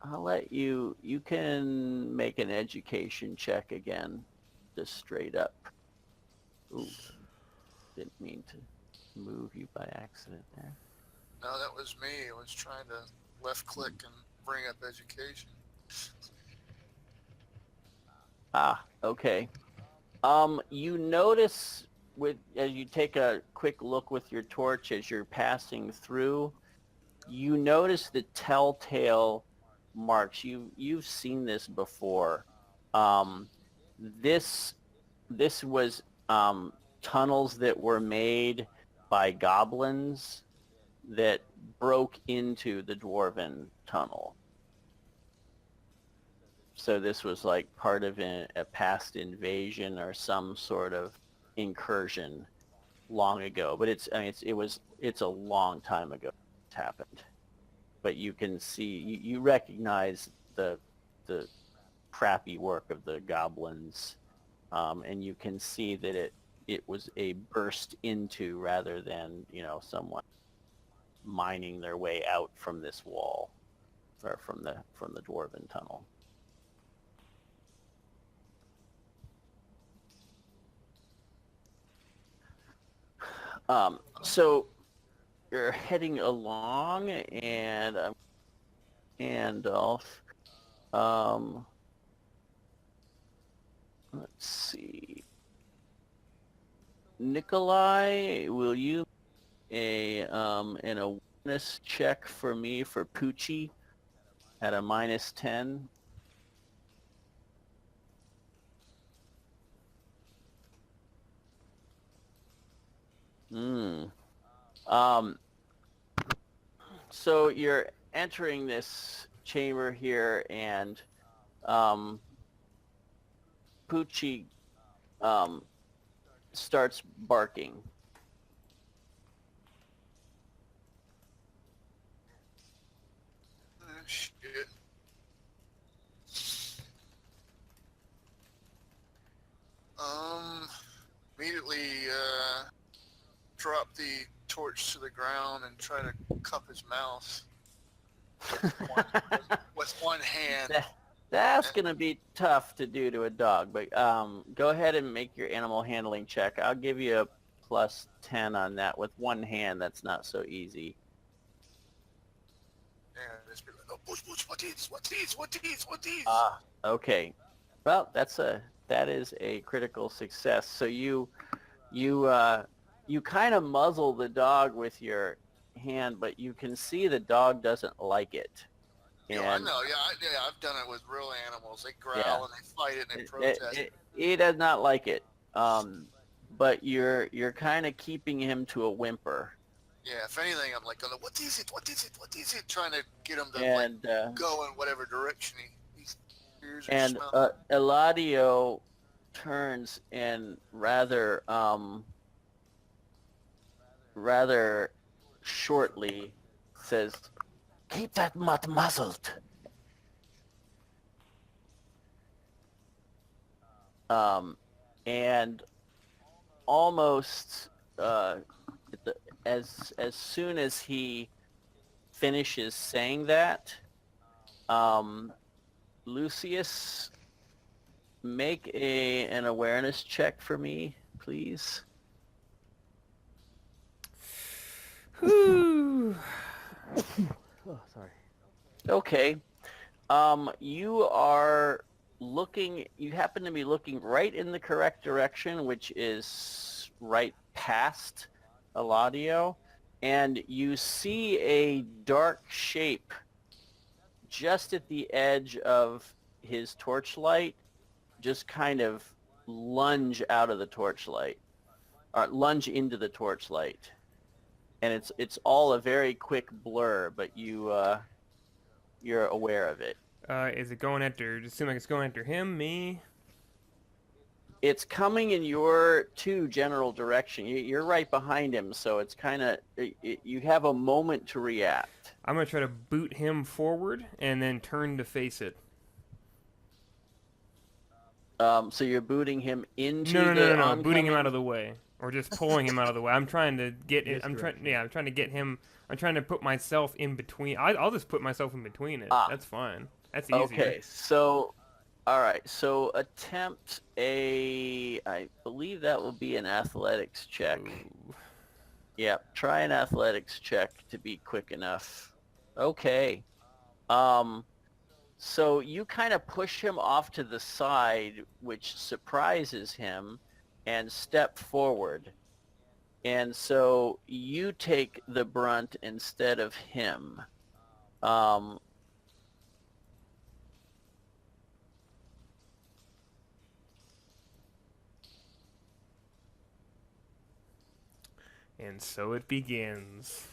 I'll let you can make an education check again, just straight up. Ooh, didn't mean to move you by accident there. No, that was me. I was trying to left click and bring up education. Ah, okay. You notice as you take a quick look with your torch as you're passing through, you notice the telltale marks. You've seen this before. This was tunnels that were made by goblins that broke into the dwarven tunnel. So this was like part of a past invasion or some sort of incursion long ago. But it's a long time ago it's happened. But you can see, you recognize the crappy work of the goblins, and you can see that it was a burst into rather than someone mining their way out from this wall or from the dwarven tunnel. So you're heading along, and Gandalf. Let's see. Nikolai, will you an awareness check for me for Poochie at a -10? So you're entering this chamber here, and Poochie starts barking. Shit. Immediately drop the torch to the ground and try to cup his mouth with one hand. That's going to be tough to do to a dog, but go ahead and make your animal handling check. I'll give you a +10 on that. With one hand, that's not so easy. Yeah, just be like, oh, push, what is? Okay. Well, that is a critical success. So you kind of muzzle the dog with your hand, but you can see the dog doesn't like it. Yeah, I know. Yeah, I've done it with real animals. They growl and they fight it and they protest. He does not like it. But you're kind of keeping him to a whimper. Yeah, if anything, I'm like, what is it? Trying to get him to go in whatever direction he's and Eladio turns and rather shortly says, "Keep that mutt muzzled." And almost as soon as he finishes saying that, Lucius, make an awareness check for me, please. Whew. Oh, sorry. Okay. You happen to be looking right in the correct direction, which is right past Eladio, and you see a dark shape just at the edge of his torchlight, just kind of lunge out of the torchlight, or lunge into the torchlight. And it's all a very quick blur, but you're aware of it. Is it going after? Does it seem like it's going after him, me? It's coming in your general direction. You're right behind him, so it's kind of you have a moment to react. I'm gonna try to boot him forward and then turn to face it. So you're booting him into No, booting him out of the way, or just pulling him out of the way. I'm trying to get it. I'm trying to get him. I'm trying to put myself in between. I'll just put myself in between it. That's fine. That's easier. Okay, so all right, so attempt I believe that will be an athletics check. Ooh. Yep, try an athletics check to be quick enough. Okay. So you kind of push him off to the side, which surprises him, and step forward. And so you take the brunt instead of him. And so it begins.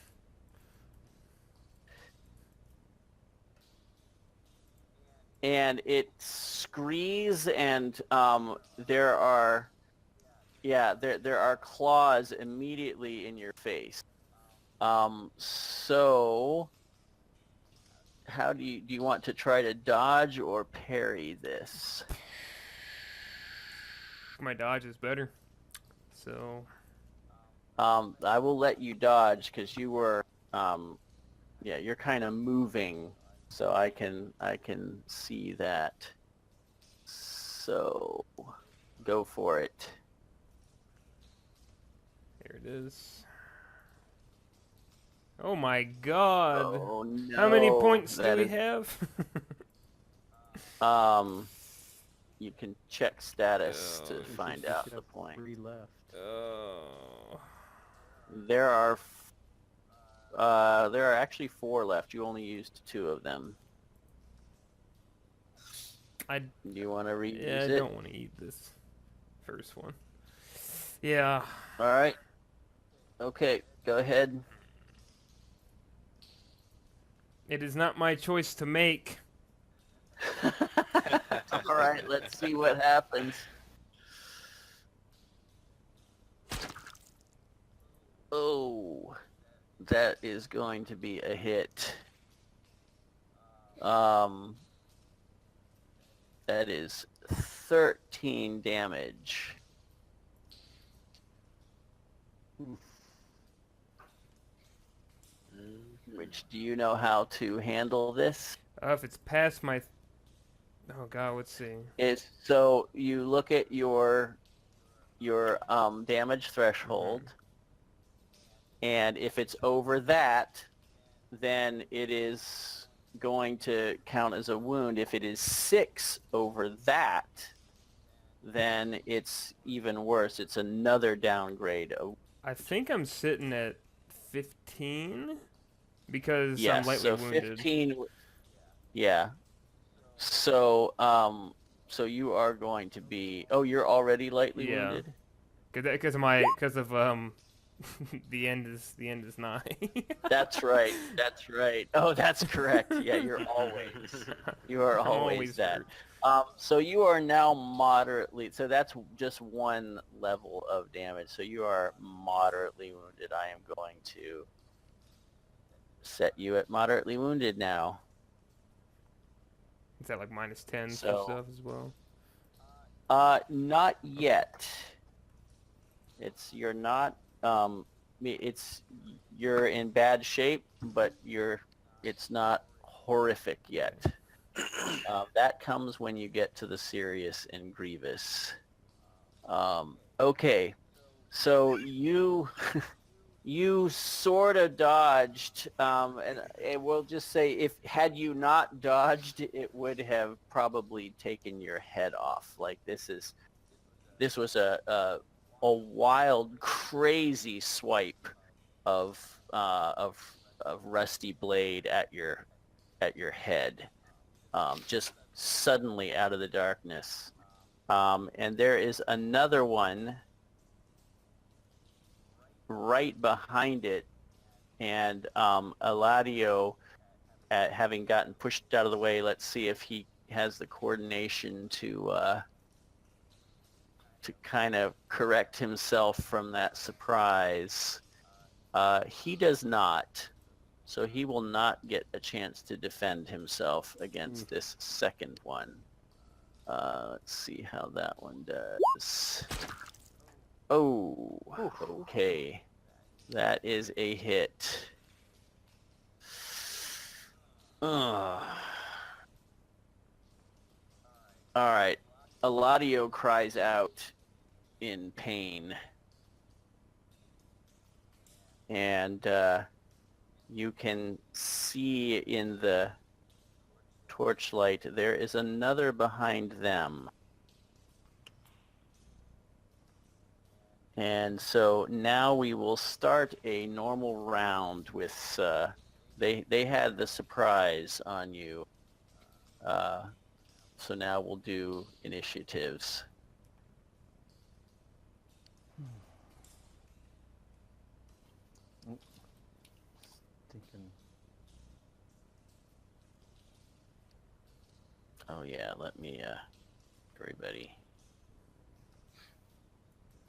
And it screes, and there are claws immediately in your face. So how do you want to try to dodge or parry this? My dodge is better. So I will let you dodge because you were you're kind of moving, so I can see that. So go for it. here it is. Oh my god. Oh no. How many points do that we is- have? You can check status Oh, to you find You out should the have point. 3 left. Oh. There are actually 4 left. You only used 2 of them. I Do you want to reuse Yeah, I it? don't want to eat this first one. Yeah. All right. Okay, go ahead. It is not my choice to make. All right, let's see what happens. Oh, that is going to be a hit. That is 13 damage. Which, do you know how to handle this? If it's past my... Oh god, let's see. Is so you look at your damage threshold, and if it's over that, then it is going to count as a wound. If it is 6 over that, then it's even worse. It's another downgrade. I think I'm sitting at 15 because I'm Yes, lightly so wounded. 15. Yeah. So so you are going to be. Oh, you're already lightly Yeah. wounded. Because of the end is nigh. That's right. That's right. Oh, that's correct. Yeah, you are I'm always that. hurt. So you are now moderately. So that's just one level of damage. So you are moderately wounded. I am going to set you at moderately wounded now. Is that like -10 for So- stuff as well? Not yet. You're not. You're in bad shape, but it's not horrific yet. That comes when you get to the serious and grievous. Okay, so you you sort of dodged, and we'll just say had you not dodged, it would have probably taken your head off. Like this was a wild, crazy swipe of rusty blade at your head, just suddenly out of the darkness. And there is another one right behind it, and Eladio, having gotten pushed out of the way, let's see if he has the coordination to kind of correct himself from that surprise. He does not, so he will not get a chance to defend himself against this second one. Let's see how that one does. Oh, okay. That is a hit. All right. Eladio cries out in pain. And you can see in the torchlight there is another behind them. And so now we will start a normal round with, they had the surprise on you. So now we'll do initiatives. Stinking. Oh yeah, let me, everybody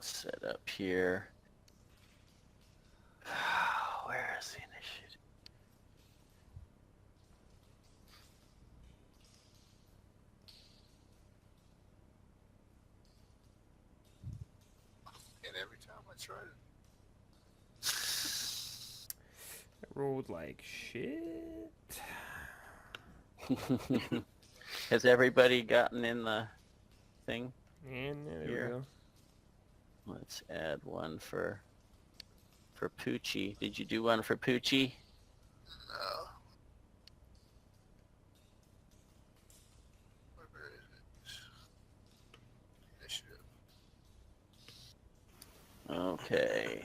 set up here. Where is the initiative? And every time I try to... I rolled like shit. Has everybody gotten in the thing? And there Here. we go. Let's add one for Poochie. Did you do one for Poochie? No. Where is it? Initiative. Okay.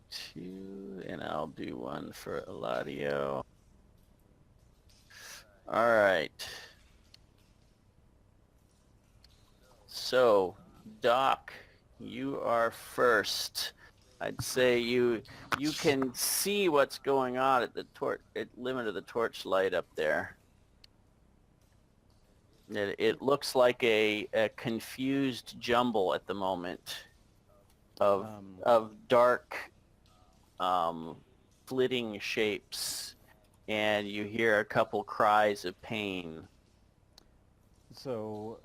Two, and I'll do one for Eladio. All right. So, Doc, you are first. I'd say you can see what's going on at the limit of the torchlight up there. It looks like a confused jumble at the moment of dark, flitting shapes, and you hear a couple cries of pain. So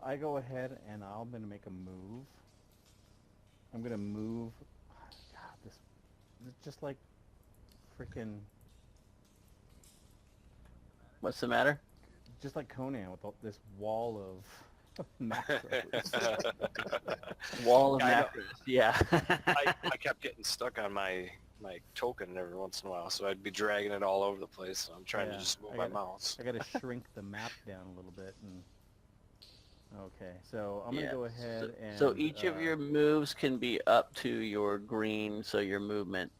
I go ahead and I'm going to make a move. I'm going to move. God, this is just like freaking, What's the matter? just like Conan with all this wall of macros. Wall of I know. macros. Yeah. I kept getting stuck on my token every once in a while, so I'd be dragging it all over the place. So I'm trying to Yeah, just move I my gotta- mouse. I got to shrink the map down a little bit. And okay, so I'm going Yeah. to go ahead and... So each of your moves can be up to your green, so your movement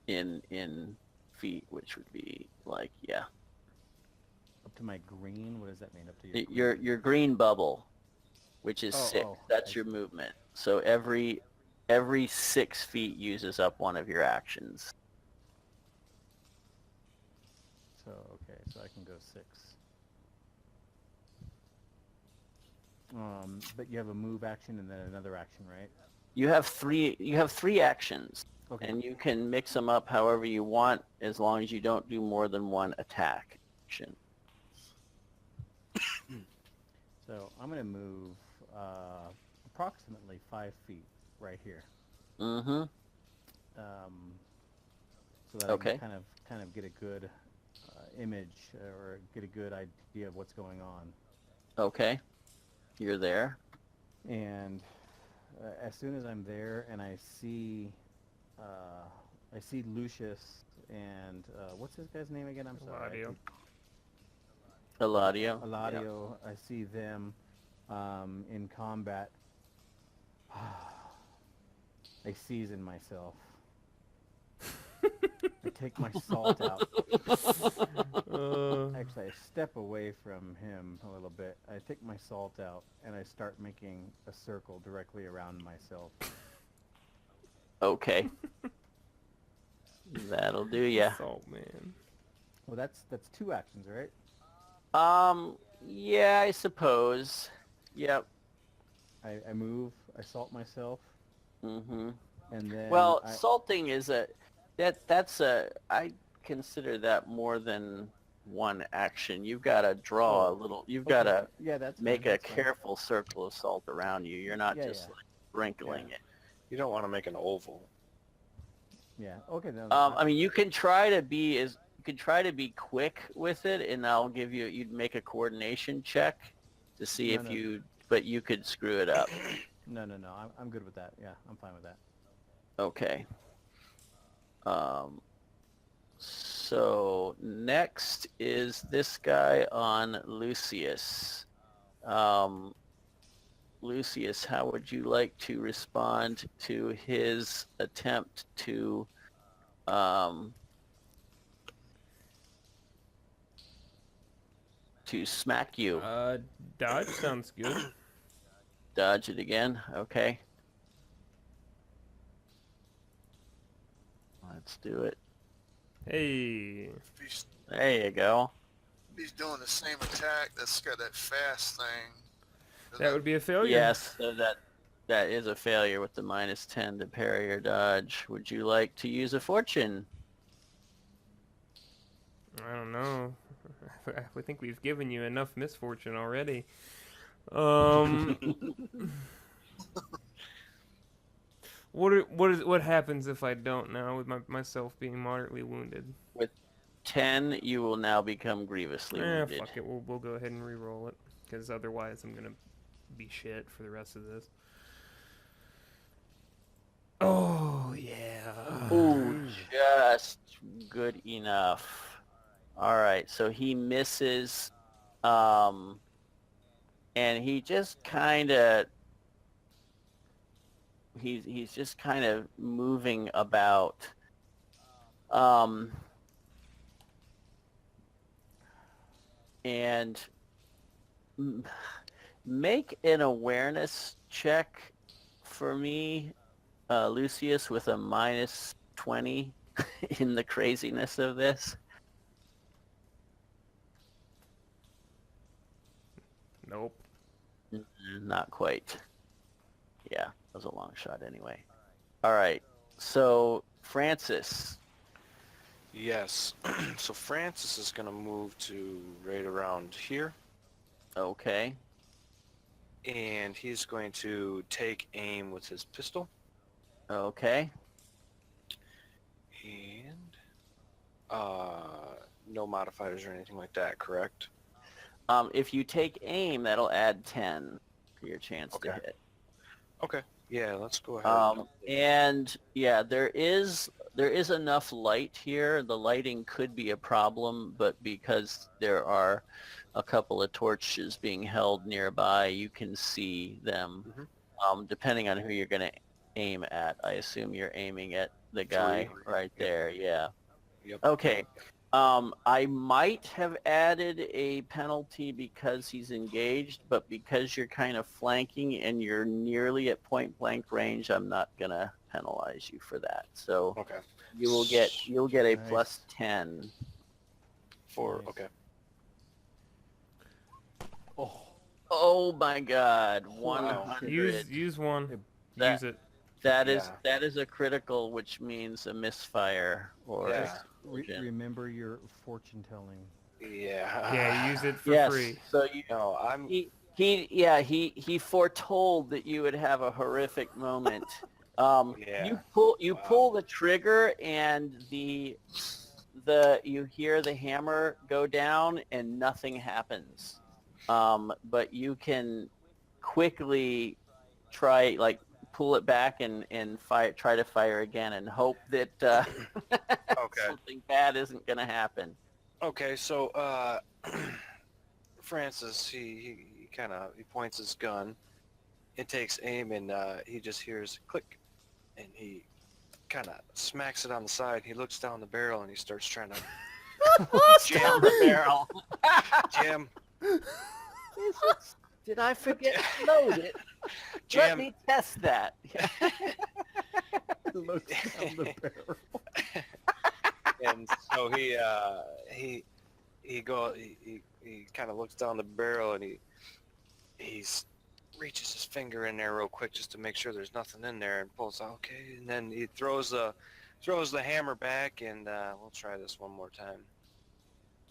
in feet, which would be like, yeah. Up to my green? What does that mean, up to your green? Your green bubble, which is Oh, 6. oh, That's I your see. movement. So every 6 feet uses up one of your actions. So, okay, so I can go 6. But you have a move action and then another action, right? You have 3 actions, Okay. and you can mix them up however you want, as long as you don't do more than one attack action. So I'm going to move approximately 5 feet right here. Mm-hmm. So that I Okay. can kind of get a good image or get a good idea of what's going on. Okay. You're there. And as soon as I'm there and I see Lucius and what's this guy's name again? I'm sorry. Eladio. Eladio. Eladio. I see them in combat. I season myself. I take my salt out. Actually, I step away from him a little bit. I take my salt out and I start making a circle directly around myself. Okay. That'll do ya. Salt man. Well, that's 2 actions, right? Yeah, I suppose. Yep. I move, I salt myself, Mm-hmm. and then Well, I, salting is I consider that more than one action. You've got to draw a little. You've got to yeah, that's make fine, a that's fine. careful circle of salt around you. You're not Yeah, just yeah. like sprinkling it. You don't want to make an oval. Yeah. Okay. No, I mean, you can try to be quick with it, and I'll give you. You'd make a coordination check to see No, if no. but you could screw it up. no. I'm good with that. Yeah, I'm fine with that. Okay. So next is this guy on Lucius. Lucius, how would you like to respond to his attempt to smack you? Dodge sounds good. Dodge it again. Okay. Let's do it. Hey. He's, There you go. he's doing the same attack. That's got that fast thing. That would be a failure. Yes, so that is a failure with the -10 to parry or dodge. Would you like to use a fortune? I don't know. I think we've given you enough misfortune already. What happens if I don't now with myself being moderately wounded? With 10, you will now become grievously wounded. Fuck it. We'll go ahead and re-roll it, because otherwise I'm gonna be shit for the rest of this. Oh yeah. Ooh, just good enough. All right, so he misses, and he just kind of he's just kind of moving about. And make an awareness check for me, Lucius, with a -20 in the craziness of this. Nope. Not quite. Yeah, that was a long shot anyway. All right, so Francis. Yes. So Francis is going to move to right around here, Okay. and he's going to take aim with his pistol. Okay. And no modifiers or anything like that, correct? If you take aim, that'll add 10 for your chance to Okay. hit. Okay. Yeah, let's go ahead. And yeah, there is enough light here. The lighting could be a problem, but because there are a couple of torches being held nearby, you can see them. Depending on who you're going to aim at. I assume you're aiming at the guy right there. Yeah. Yep. Okay. I might have added a penalty because he's engaged, but because you're kind of flanking and you're nearly at point blank range, I'm not gonna penalize you for that. So Okay. you'll get a Nice. +10. For Nice. okay. Oh my God, Wow. 100. Use one. That- Use it. That is Yeah. that is a critical, which means a misfire or Yeah. Remember your fortune telling. Yeah. Yeah, use it for yes. free. So you No, I'm. he foretold that you would have a horrific moment. Yeah. You pull the trigger and the you hear the hammer go down and nothing happens. But you can quickly pull it back and try to fire again and hope that Okay. something bad isn't going to happen. Okay. So, Francis, he kind of points his gun, and takes aim, and he just hears click, and he kind of smacks it on the side. He looks down the barrel and he starts trying to Jam the barrel. jam. Did I forget to load it? Let Jam. me test that. Looks down the barrel. And so he kind of looks down the barrel, and he reaches his finger in there real quick just to make sure there's nothing in there, and pulls out, okay, and then he throws the hammer back, and we'll try this one more time.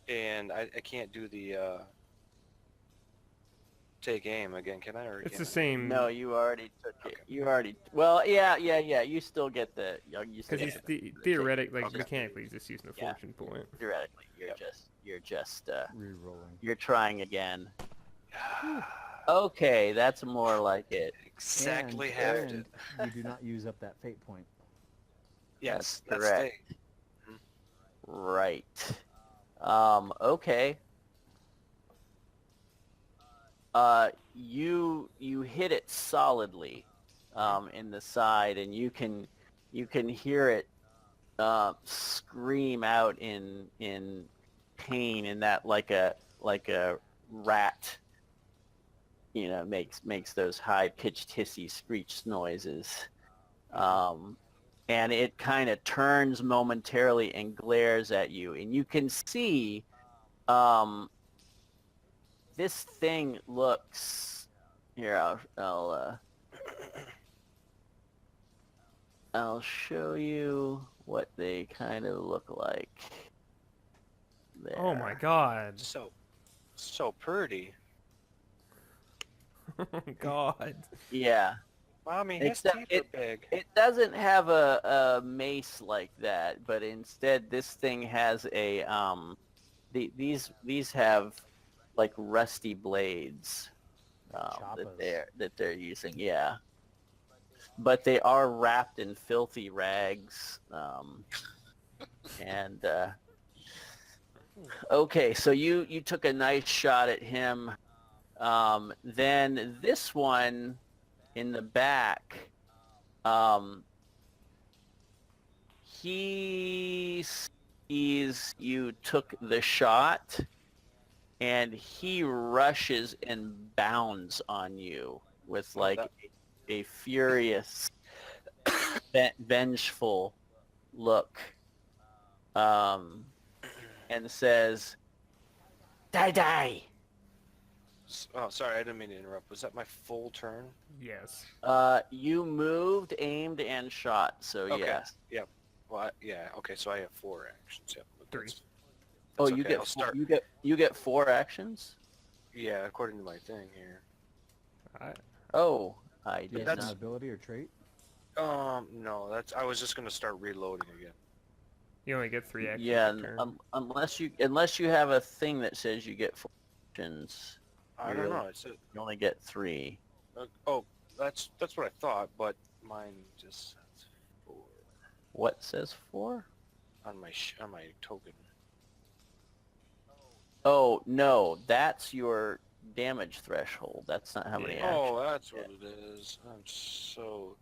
And I can't do the take aim again, can I? Or It's can the I? same. No, you already took it. Okay. You already. Well, yeah. You still get the. You still Because get the theoretically, Okay. mechanically, he's just using a Yeah. fortune point. theoretically. Yep. You're just. Rerolling. You're trying again. Okay, that's more like it. Exactly and, have to. and you do not use up that fate point. Yes, That's that's correct. Right. Okay. you hit it solidly in the side, and you can hear it scream out in pain, in that like a rat, makes those high pitched hissy screech noises. And it kind of turns momentarily and glares at you, and you can see this thing looks here. I'll show you what they kind of look like. There. Oh my god. So pretty. Oh god. Yeah. Mommy, his Except teeth are big. It doesn't have a mace like that, but instead this thing has a these have like rusty blades that they're using. Yeah. But they are wrapped in filthy rags. And okay, so you took a nice shot at him. Then this one in the back, he sees you took the shot, and he rushes and bounds on you with like a furious, vengeful look, and says, "Die, die." Oh, sorry, I didn't mean to interrupt. Was that my full turn? Yes. You moved, aimed, and shot. So Okay. yes. Yep. Well, yeah. Okay, so I have 4 actions. Yep. But 3. Oh, that's you okay. get I'll start. you get 4 actions. Yeah, according to my thing here. Oh, I Do you did have that's- an ability or trait? No, I was just gonna start reloading again. You only get 3 actions Yeah, per turn. unless you have a thing that says you get 4 actions, I don't know. It's you only get 3. that's what I thought, but mine just says 4 What says 4? on my token. Oh no, that's your damage threshold. That's not how many actions. Oh, that's what it is. I'm so,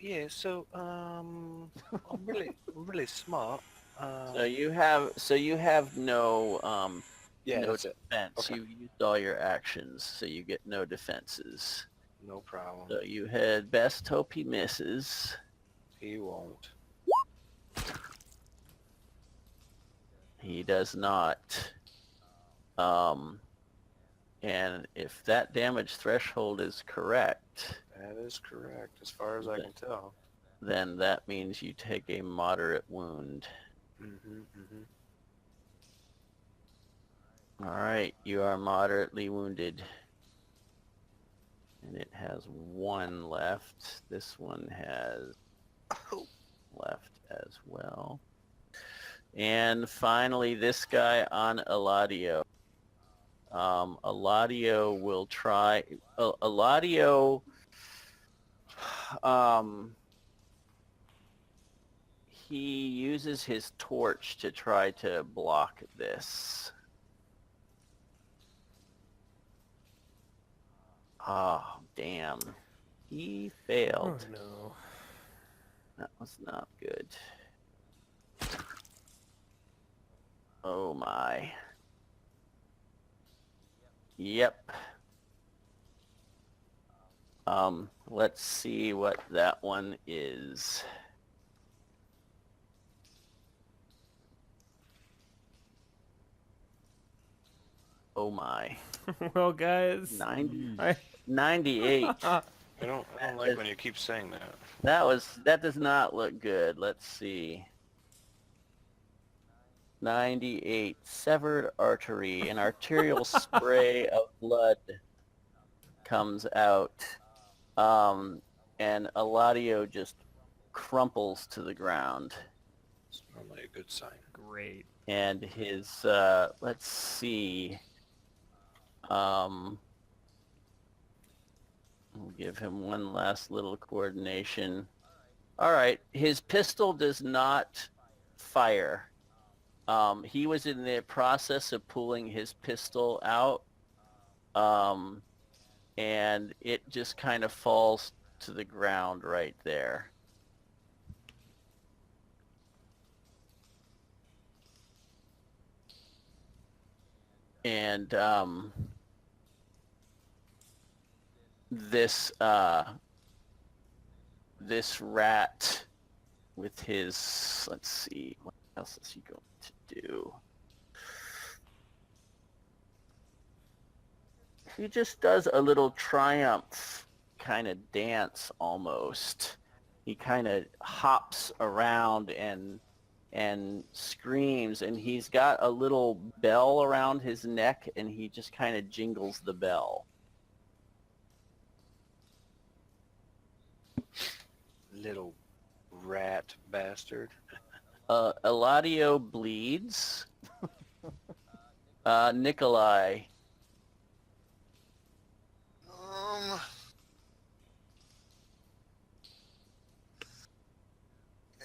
yeah. So, I'm really smart. So you have no Yeah, no that's it. defense. Okay. You used all your actions, so you get no defenses. No problem. So you had best hope he misses. He won't. He does not. And if that damage threshold is correct, That is correct, as far as I can tell. then that means you take a moderate wound. Mm-hmm. All right, you are moderately wounded. And it has 1 left. This one has left as well. And finally, this guy on Eladio. Eladio will try... Eladio... he uses his torch to try to block this. Oh, damn. He Oh failed. no. That was not good. Oh my. Yep. Let's see what that one is. Oh my. Well, guys. 98. I don't like when you keep saying that. That does not look good. Let's see. 98. Severed artery. An arterial spray of blood comes out. And Eladio just crumples to the ground. It's normally a good sign. Great. And his, let's see. We'll give him one last little coordination. All right, his pistol does not fire. He was in the process of pulling his pistol out, and it just kind of falls to the ground right there. And this rat with his, let's see, what else is he going to do? He just does a little triumph kind of dance almost. He kind of hops around and screams, and he's got a little bell around his neck, and he just kind of jingles the bell. Little rat bastard. Eladio bleeds. Nikolai.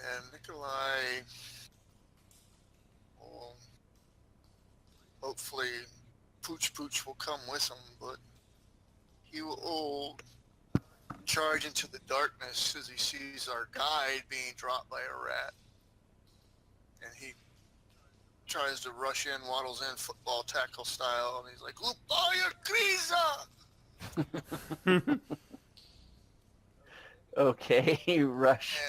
And Nikolai will hopefully Pooch will come with him, but he will charge into the darkness as he sees our guide being dropped by a rat. And he tries to rush in, waddles in football tackle style, and he's like, Lupaya Kriza! Okay, rush.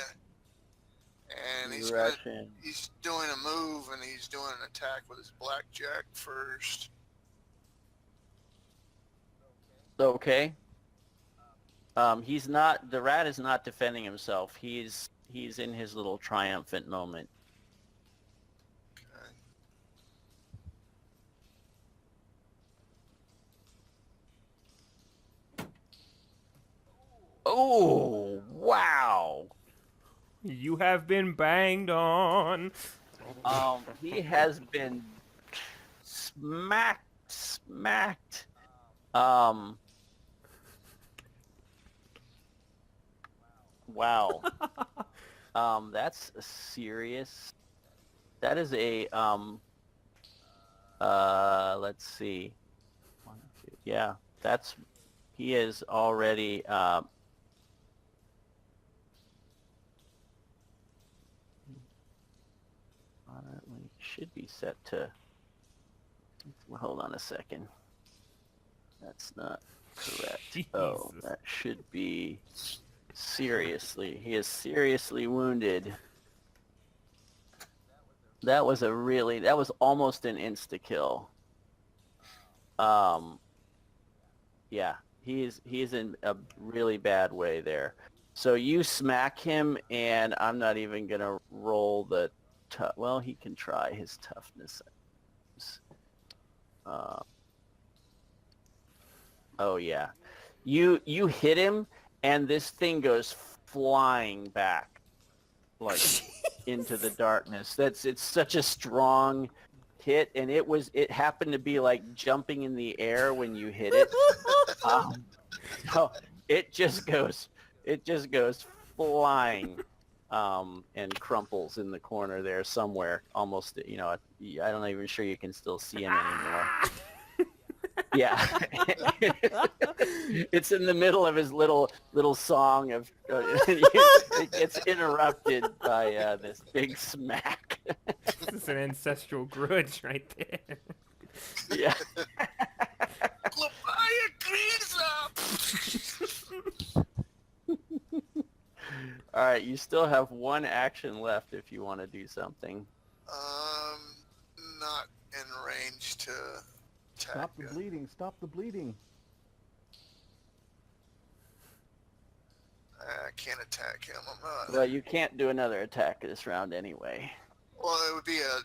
And he's Rush in. he's doing a move, and he's doing an attack with his blackjack first. Okay. He's not. The rat is not defending himself. He's in his little triumphant moment. Okay. Oh, wow. You have been banged on. He has been smacked. Wow. That's a serious. That is a let's see. 1, 2. Yeah, he is already should be set to. Well, hold on a second. That's not correct. Oh, Jesus. that should be seriously. He is seriously wounded. That was almost an insta-kill. Yeah, he's in a really bad way there. So you smack him, and I'm not even gonna roll the. Well, he can try his toughness. Oh yeah, you hit him, and this thing goes flying back, like into the darkness. It's such a strong hit, and it happened to be like jumping in the air when you hit it. So it just goes flying. And crumples in the corner there somewhere, almost, I'm not even sure you can still see him anymore. Yeah. It's in the middle of his little song of, it gets interrupted by this big smack. This is an ancestral grudge right there. Yeah. Lupaya Kriza! All right, you still have one action left if you want to do something. Not in range to attack. Stop the bleeding! Stop the bleeding! I can't attack him. I'm not. Well, you can't do another attack this round anyway. Well, it would be a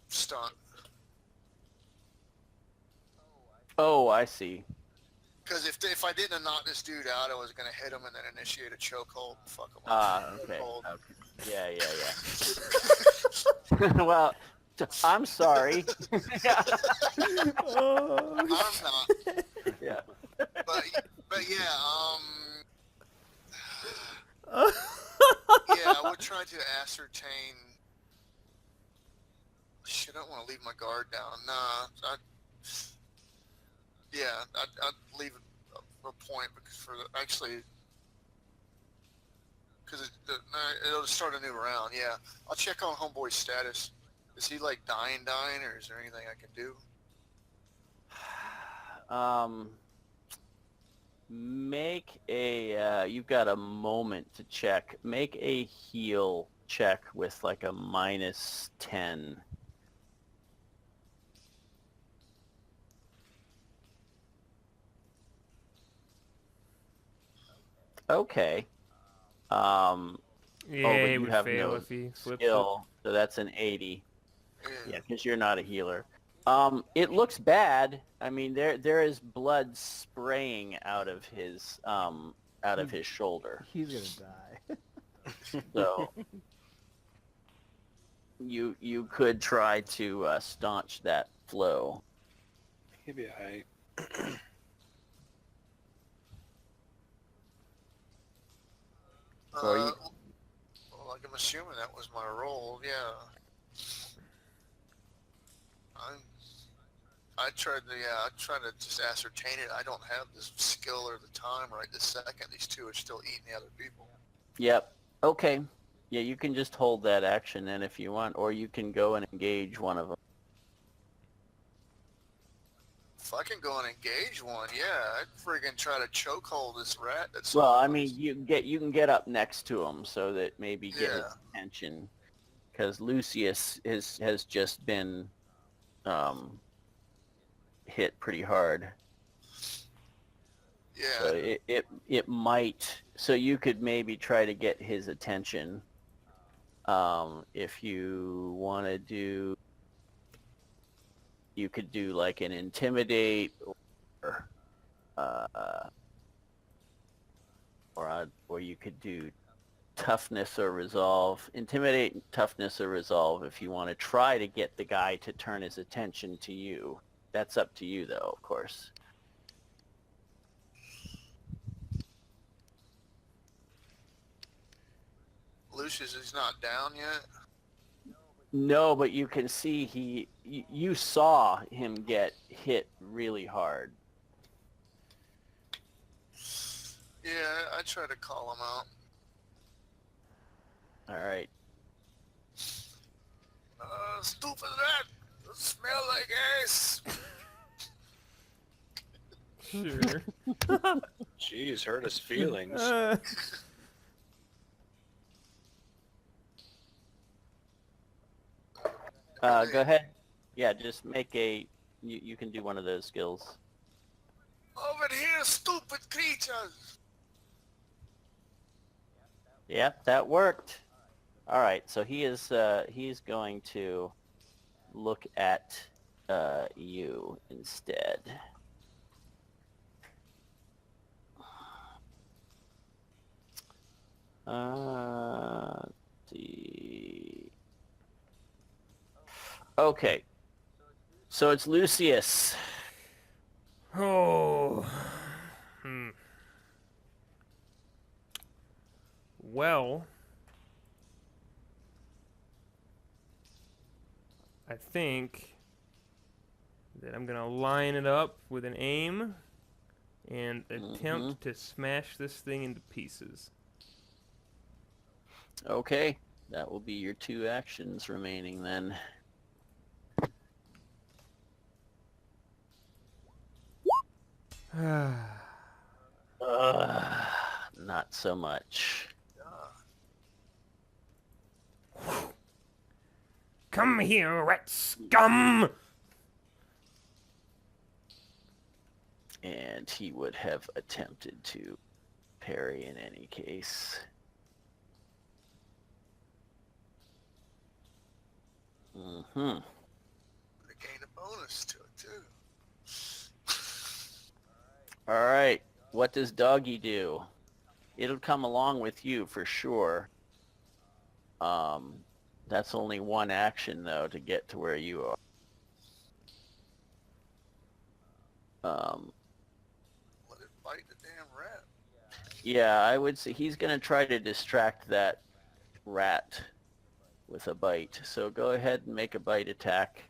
stunt. Oh, I see. Because if I didn't knock this dude out, I was gonna hit him and then initiate a chokehold and fuck him up. Ah, okay. Chokehold. Okay. Yeah. Well, I'm sorry. I'm not. Yeah. But yeah, yeah, I would try to ascertain. Shit, I don't want to leave my guard down. Nah, Yeah, I'd leave a point because because it'll start a new round. Yeah, I'll check on homeboy's status. Is he like dying, or is there anything I can do? Make a, you've got a moment to check. Make a heal check with like a -10. Okay. Oh, Yeah, but he you would have fail no if he flips skill, so that's an 80. Yeah. Yeah, because you're not a healer. It looks bad. I mean, there is blood spraying out of his shoulder. He's gonna die. So you could try to staunch that flow. He'd be alright. Or you- Well, like I'm assuming that was my role. Yeah. I tried to just ascertain it. I don't have the skill or the time right this second. These two are still eating the other people. Yep. Okay. Yeah, you can just hold that action then if you want, or you can go and engage one of them. If I can go and engage one, yeah, I'd friggin' try to chokehold this rat. That's Well, I mean, you can get up next to him so that maybe get his Yeah. attention, because Lucius has just been hit pretty hard. Yeah. So it might. So you could maybe try to get his attention. If you want to do, you could do like an intimidate, or you could do toughness or resolve. Intimidate, toughness, or resolve if you want to try to get the guy to turn his attention to you. That's up to you, though, of course. Lucius is not down yet. No, but you can see you saw him get hit really hard. Yeah, I try to call him out. All right. Stupid rat! Smell like ass! Sure. Jeez, hurt his feelings. Go ahead. Yeah, just make a. You can do one of those skills. Over here, stupid creatures! Yep, that worked. All right, so he's going to look at you instead. Let's see. Okay, so it's Lucius. Oh. Well, I think that I'm gonna line it up with an aim and attempt to smash this thing into pieces. Okay, that will be your 2 actions remaining then. Not so much. Come here, rat scum! And he would have attempted to parry in any case. Mm-hmm. I gained a bonus to it, too. All right. What does Doggy do? It'll come along with you for sure. That's only 1 action, though, to get to where you are. Let it bite the damn rat. Yeah, I would say he's going to try to distract that rat with a bite. So go ahead and make a bite attack.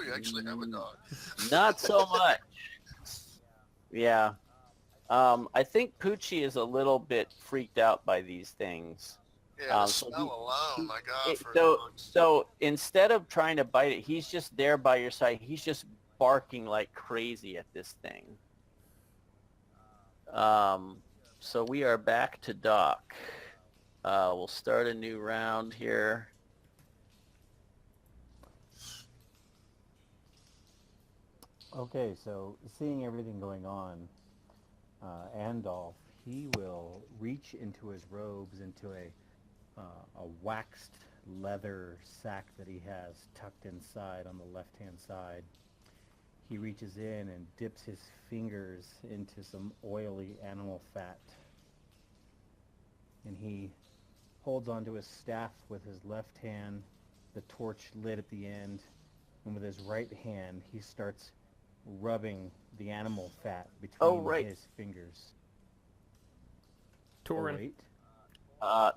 you actually have a dog. Not so much. Yeah. I think Poochie is a little bit freaked out by these things. Yeah, the So smell alone, my God, for so dogs. so instead of trying to bite it, he's just there by your side. He's just barking like crazy at this thing. So we are back to Doc. We'll start a new round here. Okay, so seeing everything going on, Andolph, he will reach into his robes, into a waxed leather sack that he has tucked inside on the left-hand side. He reaches in and dips his fingers into some oily animal fat. And he holds onto his staff with his left hand, the torch lit at the end, and with his right hand he starts rubbing the animal fat between his fingers. Torin. Oh, wait.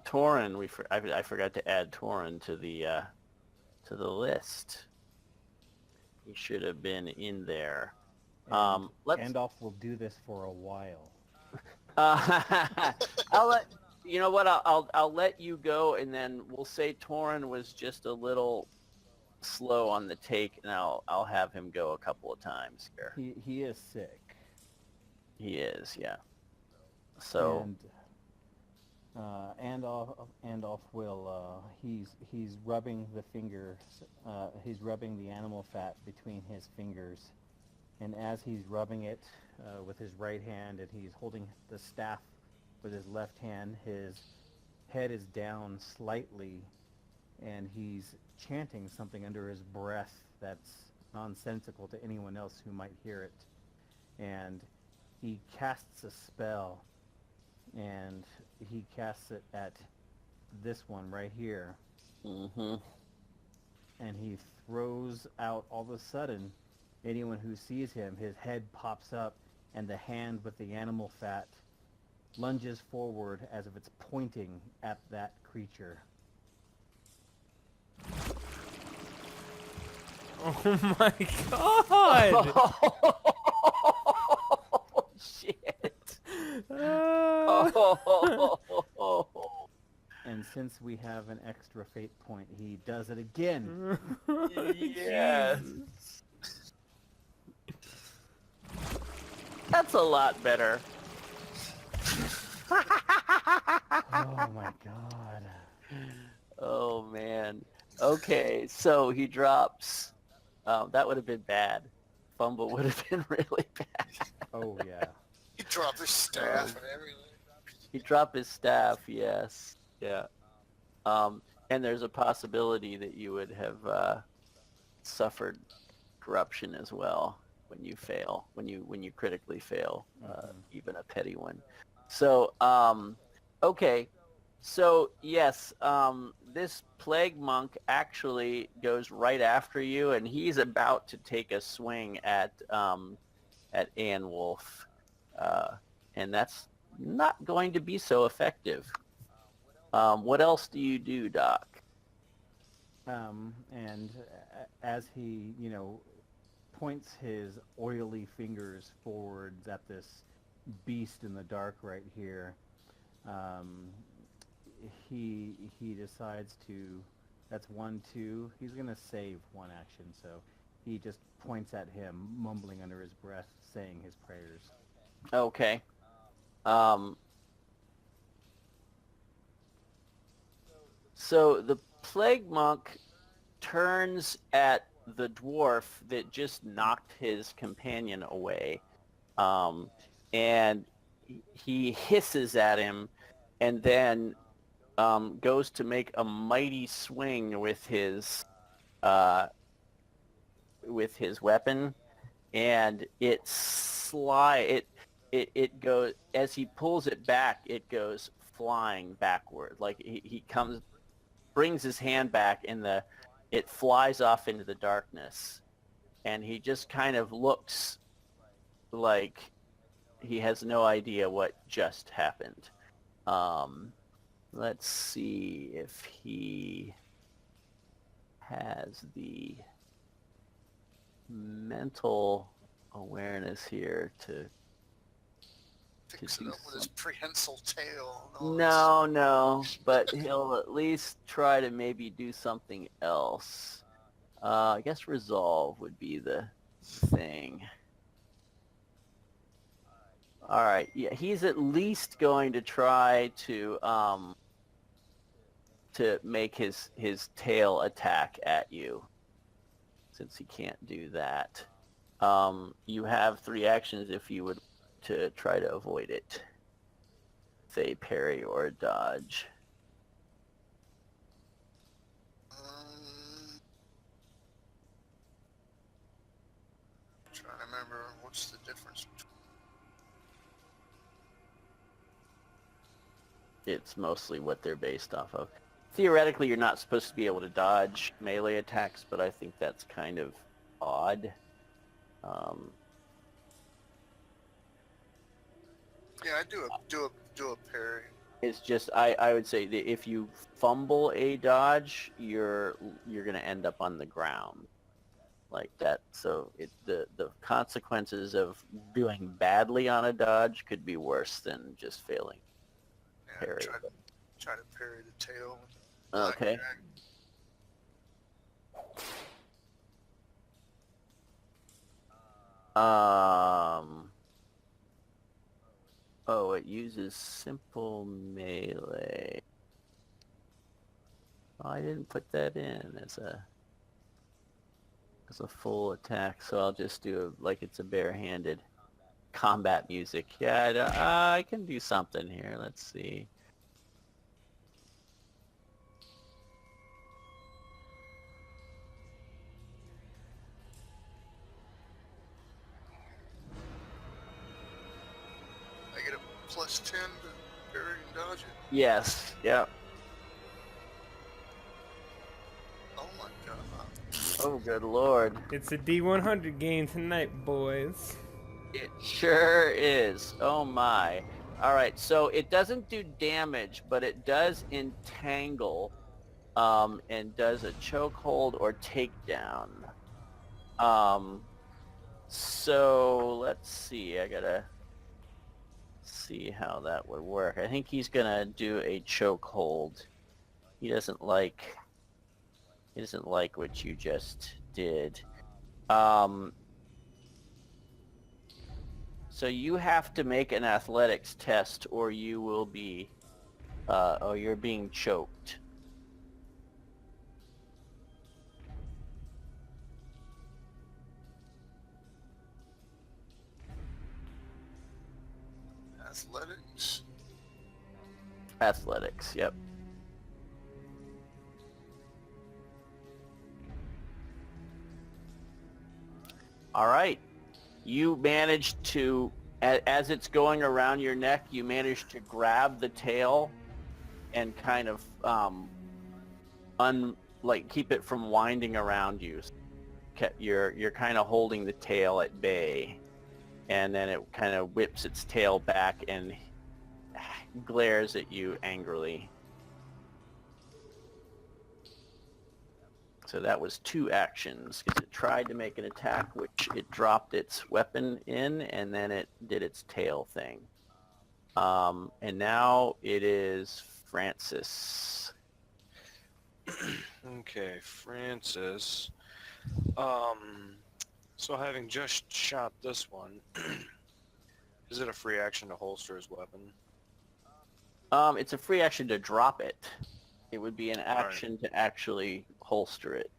Torin, I forgot to add Torin to the list. He should have been in there. And Let's. Andolph will do this for a while. I'll let you know what. I'll let you go, and then we'll say Torin was just a little slow on the take, and I'll have him go a couple of times here. He is sick. He is, yeah. So. And Andolph will he's rubbing the fingers. He's rubbing the animal fat between his fingers, and as he's rubbing it with his right hand, and he's holding the staff with his left hand, his head is down slightly, and he's chanting something under his breath that's nonsensical to anyone else who might hear it. And he casts a spell, and he casts it at this one right here. Mm-hmm. And he throws out, all of a sudden, anyone who sees him, his head pops up, and the hand with the animal fat lunges forward as if it's pointing at that creature. Oh my god! Oh, shit. Oh. And since we have an extra fate point, he does it again. Yes. That's a lot better. Oh my god. Oh, man. Okay, so he drops. That would have been bad. Fumble would have been really bad. Oh yeah. He dropped his staff and everything. He dropped his staff, yes. Yeah. And there's a possibility that you would have suffered corruption as well when you fail, when you critically fail, even a petty one. So, okay. So, yes, this plague monk actually goes right after you, and he's about to take a swing at Ann Wolf. And that's not going to be so effective. What else do you do, Doc? And as he, points his oily fingers forwards at this beast in the dark right here, he decides to, that's 1, 2, he's going to save one action, so he just points at him, mumbling under his breath, saying his prayers. Okay. So the plague monk turns at the dwarf that just knocked his companion away, and he hisses at him, and then goes to make a mighty swing with his weapon, and it goes, as he pulls it back, it goes flying backward. Like he brings his hand back, and it flies off into the darkness, and he just kind of looks like he has no idea what just happened. Let's see if he has the mental awareness here to Picks do it up with his prehensile tail. and all No, but he'll at least try to maybe do something else. I guess resolve would be the thing. All right, yeah, he's at least going to try to make his tail attack at you, since he can't do that. You have 3 actions if you would to try to avoid it. Say parry or dodge. Trying to remember what's the difference between. It's mostly what they're based off of. Theoretically, you're not supposed to be able to dodge melee attacks, but I think that's kind of odd. Yeah, I do a parry. It's just I would say that if you fumble a dodge, you're gonna end up on the ground like that. So the consequences of doing badly on a dodge could be worse than just failing. Yeah, Parry. Try to parry the tail. Okay. Oh, it uses simple melee. Oh, I didn't put that in as a full attack, so I'll just do like it's a barehanded combat music. Yeah, I can do something here. Let's see. I get a +10 to parry and dodge it. Yes. Yep. Oh my god. Oh, good lord. It's a D100 game tonight, boys. It sure is. Oh my. All right, so it doesn't do damage, but it does entangle, and does a chokehold or takedown. So let's see. I gotta see how that would work. I think he's gonna do a chokehold. He doesn't like what you just did. So you have to make an athletics test, or you will be, or you're being choked. Athletics. Athletics, yep. All right. You managed to, as it's going around your neck, you managed to grab the tail and kind of keep it from winding around you. You're kind of holding the tail at bay, and then it kind of whips its tail back and glares at you angrily. So that was 2 actions, because it tried to make an attack, which it dropped its weapon in, and then it did its tail thing. And now it is Francis. Okay, Francis. So having just shot this one, is it a free action to holster his weapon? It's a free action to drop it. It would be an action to actually holster it.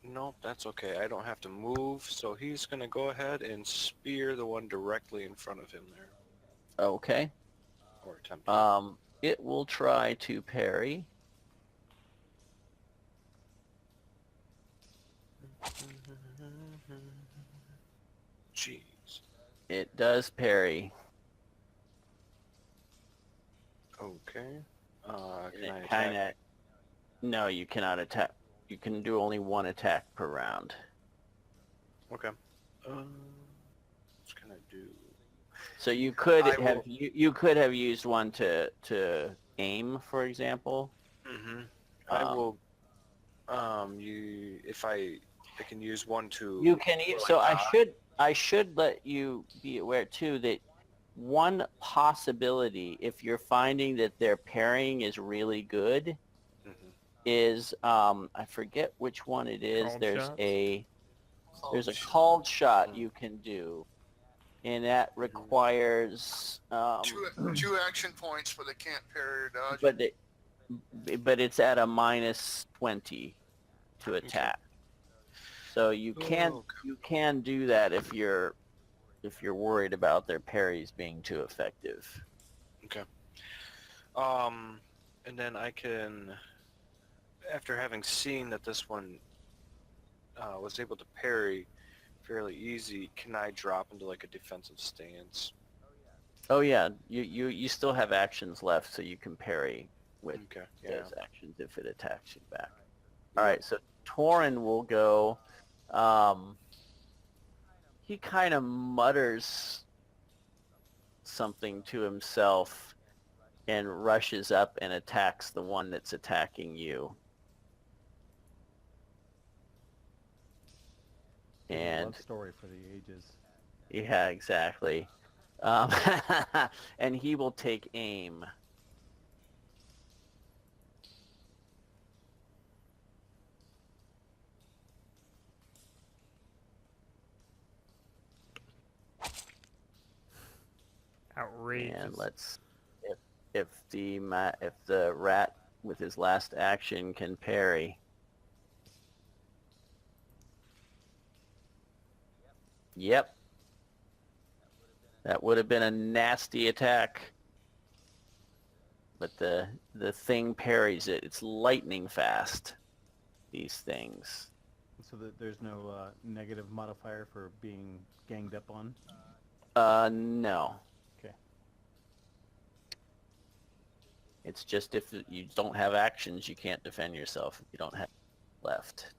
Nope, that's okay. I don't have to move, so he's going to go ahead and spear the one directly in front of him there. Okay. Or attempt to. It will try to parry. Jeez. It does parry. Okay. And Can I it attack? kind of... No, you cannot attack. You can do only 1 attack per round. Okay. What can I do? So you could I have will- you could have used one to aim, for example. Mm-hmm. I will. If I I can use one to... You can so I should let you be aware too that one possibility, if you're finding that their parrying is really good, Mhm. is I forget which one it is. Called There's shots? a Called called shot Mhm. you can do, and that requires two action points, but they can't parry or dodge. but it's at a -20 to attack. So you can do that if you're worried about their parries being too effective. Okay. And then I can, after having seen that this one was able to parry fairly easy, can I drop into like a defensive stance? Oh yeah, you still have actions left, so you can parry with Okay. Yeah. those actions if it attacks you back. All right, so Torin will go. He kind of mutters something to himself and rushes up and attacks the one that's attacking you. It's a And love story for the ages. yeah, exactly. And he will take aim. Outrageous. And let's if the rat with his last action can parry. Yep. That would have been a nasty attack. But the thing parries it. It's lightning fast, these things. So that there's no negative modifier for being ganged up on? No. Okay. It's just if you don't have actions, you can't defend yourself if you don't have left.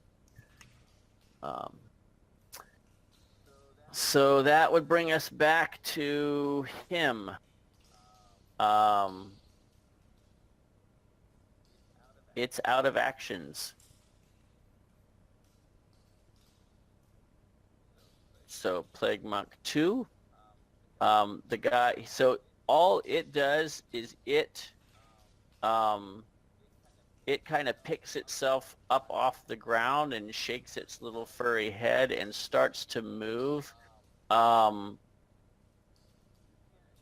So that would bring us back to him. It's out of actions. So Plague Monk 2. The guy, so all it does is it kind of picks itself up off the ground and shakes its little furry head and starts to move.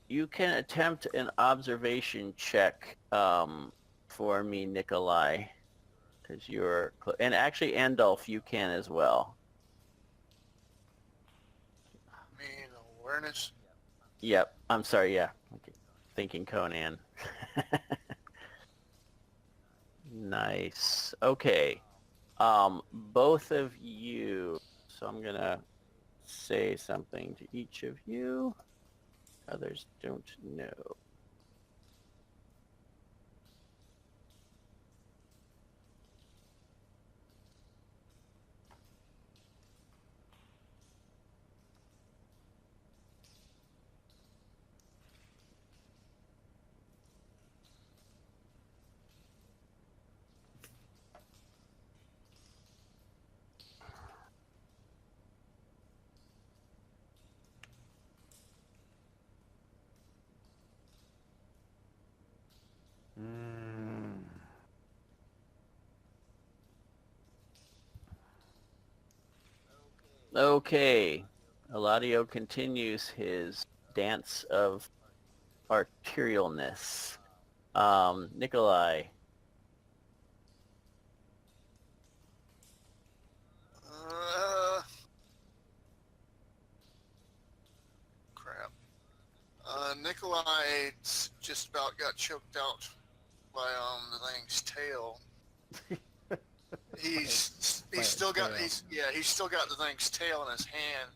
You can attempt an observation check for me, Nikolai, because you're and actually Andolph, you can as well. Me and awareness. Yep. I'm sorry. Yeah. Okay. Thinking Conan. Nice. Okay. Both of you. So I'm gonna say something to each of you. Others don't know. Okay. Eladio continues his dance of arterialness. Nikolai. Crap. Nikolai just about got choked out by the thing's tail. He's still got he's still got the thing's tail in his hand,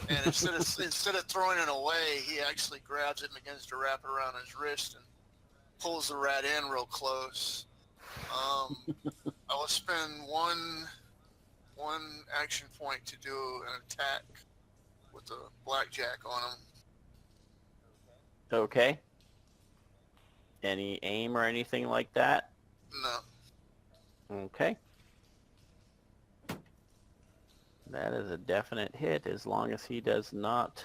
and instead of throwing it away, he actually grabs it and begins to wrap it around his wrist and pulls the rat in real close. I will spend one action point to do an attack with the blackjack on him. Okay. Any aim or anything like that? No. Okay. That is a definite hit as long as he does not...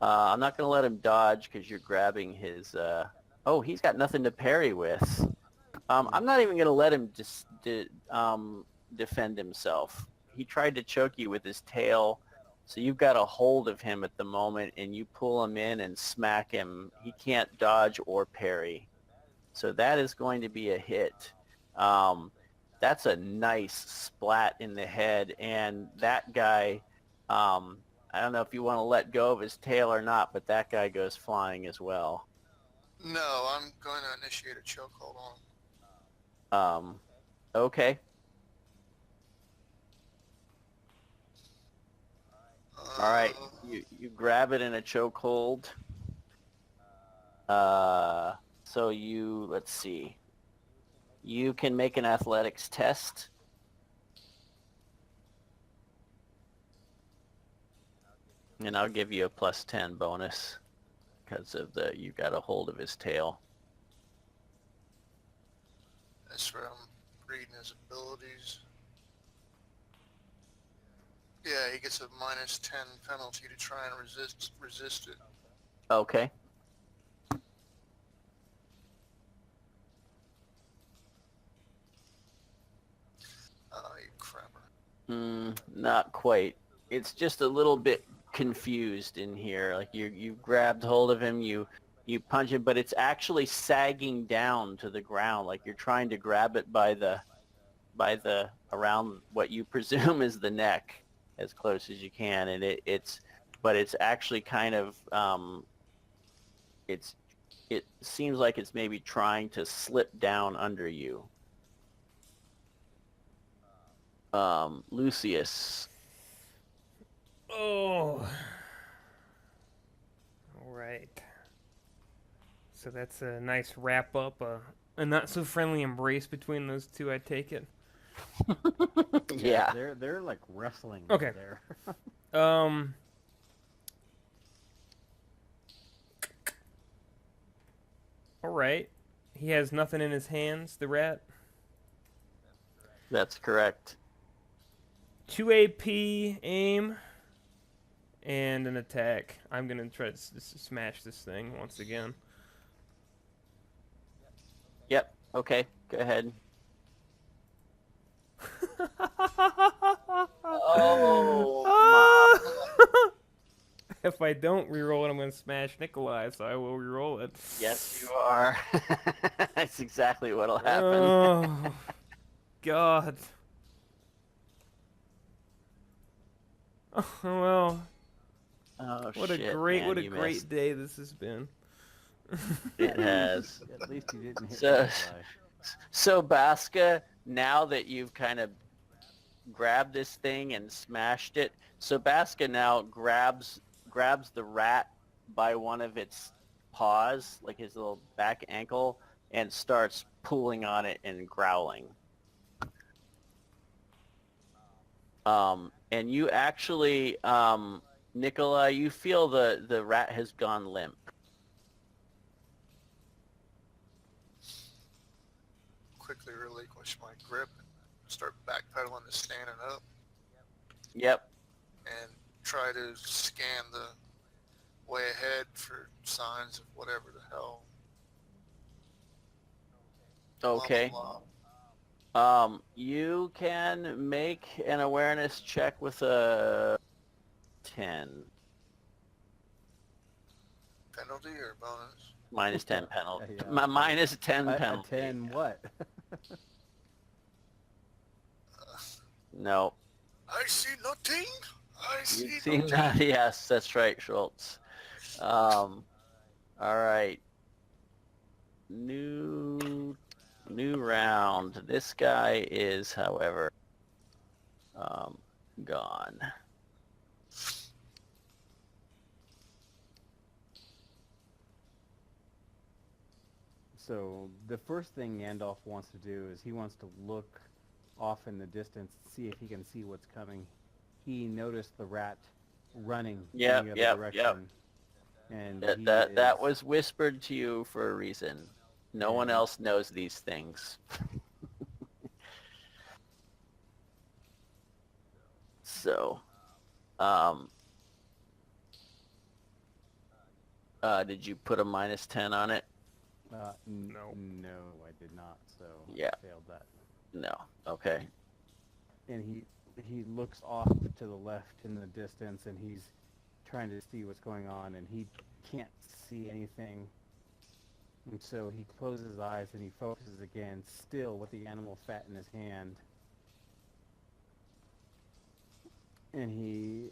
I'm not going to let him dodge because you're grabbing his... Oh, he's got nothing to parry with. I'm not even going to let him defend himself. He tried to choke you with his tail, so you've got a hold of him at the moment, and you pull him in and smack him. He can't dodge or parry. So that is going to be a hit. That's a nice splat in the head, and that guy, I don't know if you want to let go of his tail or not, but that guy goes flying as well. No, I'm going to initiate a chokehold on him. Okay. All right. You grab it in a chokehold. So let's see. You can make an athletics test. And I'll give you a +10 bonus because of you got a hold of his tail. That's where I'm reading his abilities. Yeah, he gets a -10 penalty to try and resist it. Okay. You crapper. Not quite. It's just a little bit confused in here. Like you grabbed hold of him, you punch him, but it's actually sagging down to the ground. Like you're trying to grab it by the around what you presume is the neck as close as you can, and it's actually kind of it seems like it's maybe trying to slip down under you. Lucius. Oh. All right. So that's a nice wrap up, a not so friendly embrace between those two, I take it. Yeah. They're like wrestling Okay. over there. All right. He has nothing in his hands, the rat. That's correct. 2 AP, aim, and an attack. I'm going to try to smash this thing once again. Yep. Okay. Go ahead. Oh, If I don't reroll it, I'm going to smash Nikolai, so I will reroll it. yes, you are. That's exactly what'll happen. Oh, God. Oh, well. Oh, What shit, a great, man, what a you great missed. day this has been. It has. At least you didn't hit So- Nikolai. So, Baska, now that you've kind of grabbed this thing and smashed it, so Baska now grabs the rat by one of its paws, like his little back ankle, and starts pulling on it and growling. And you actually, Nikolai, you feel the rat has gone limp. Quickly relinquish my grip and start backpedaling to standing up Yep. and try to scan the way ahead for signs of whatever the hell. Okay. Blah, blah, blah. You can make an awareness check with a 10. Penalty or bonus? Minus 10 penalty. Yeah. Minus 10 A penalty. 10 what? No. I see nothing. I You see see nothing. that? Yes, that's right, Schultz. All right. New round. This guy is, however, gone. So the first thing Gandalf wants to do is he wants to look off in the distance, see if he can see what's coming. He noticed the rat running Yep, in the other yep, direction. And he That is- was whispered to you for a reason. No one Yeah. else knows these things. So, did you put a -10 on it? No. No, I did not. So Yeah. I failed that. No. Okay. And he looks off to the left in the distance, and he's trying to see what's going on, and he can't see anything. And so he closes his eyes and he focuses again, still with the animal fat in his hand. And he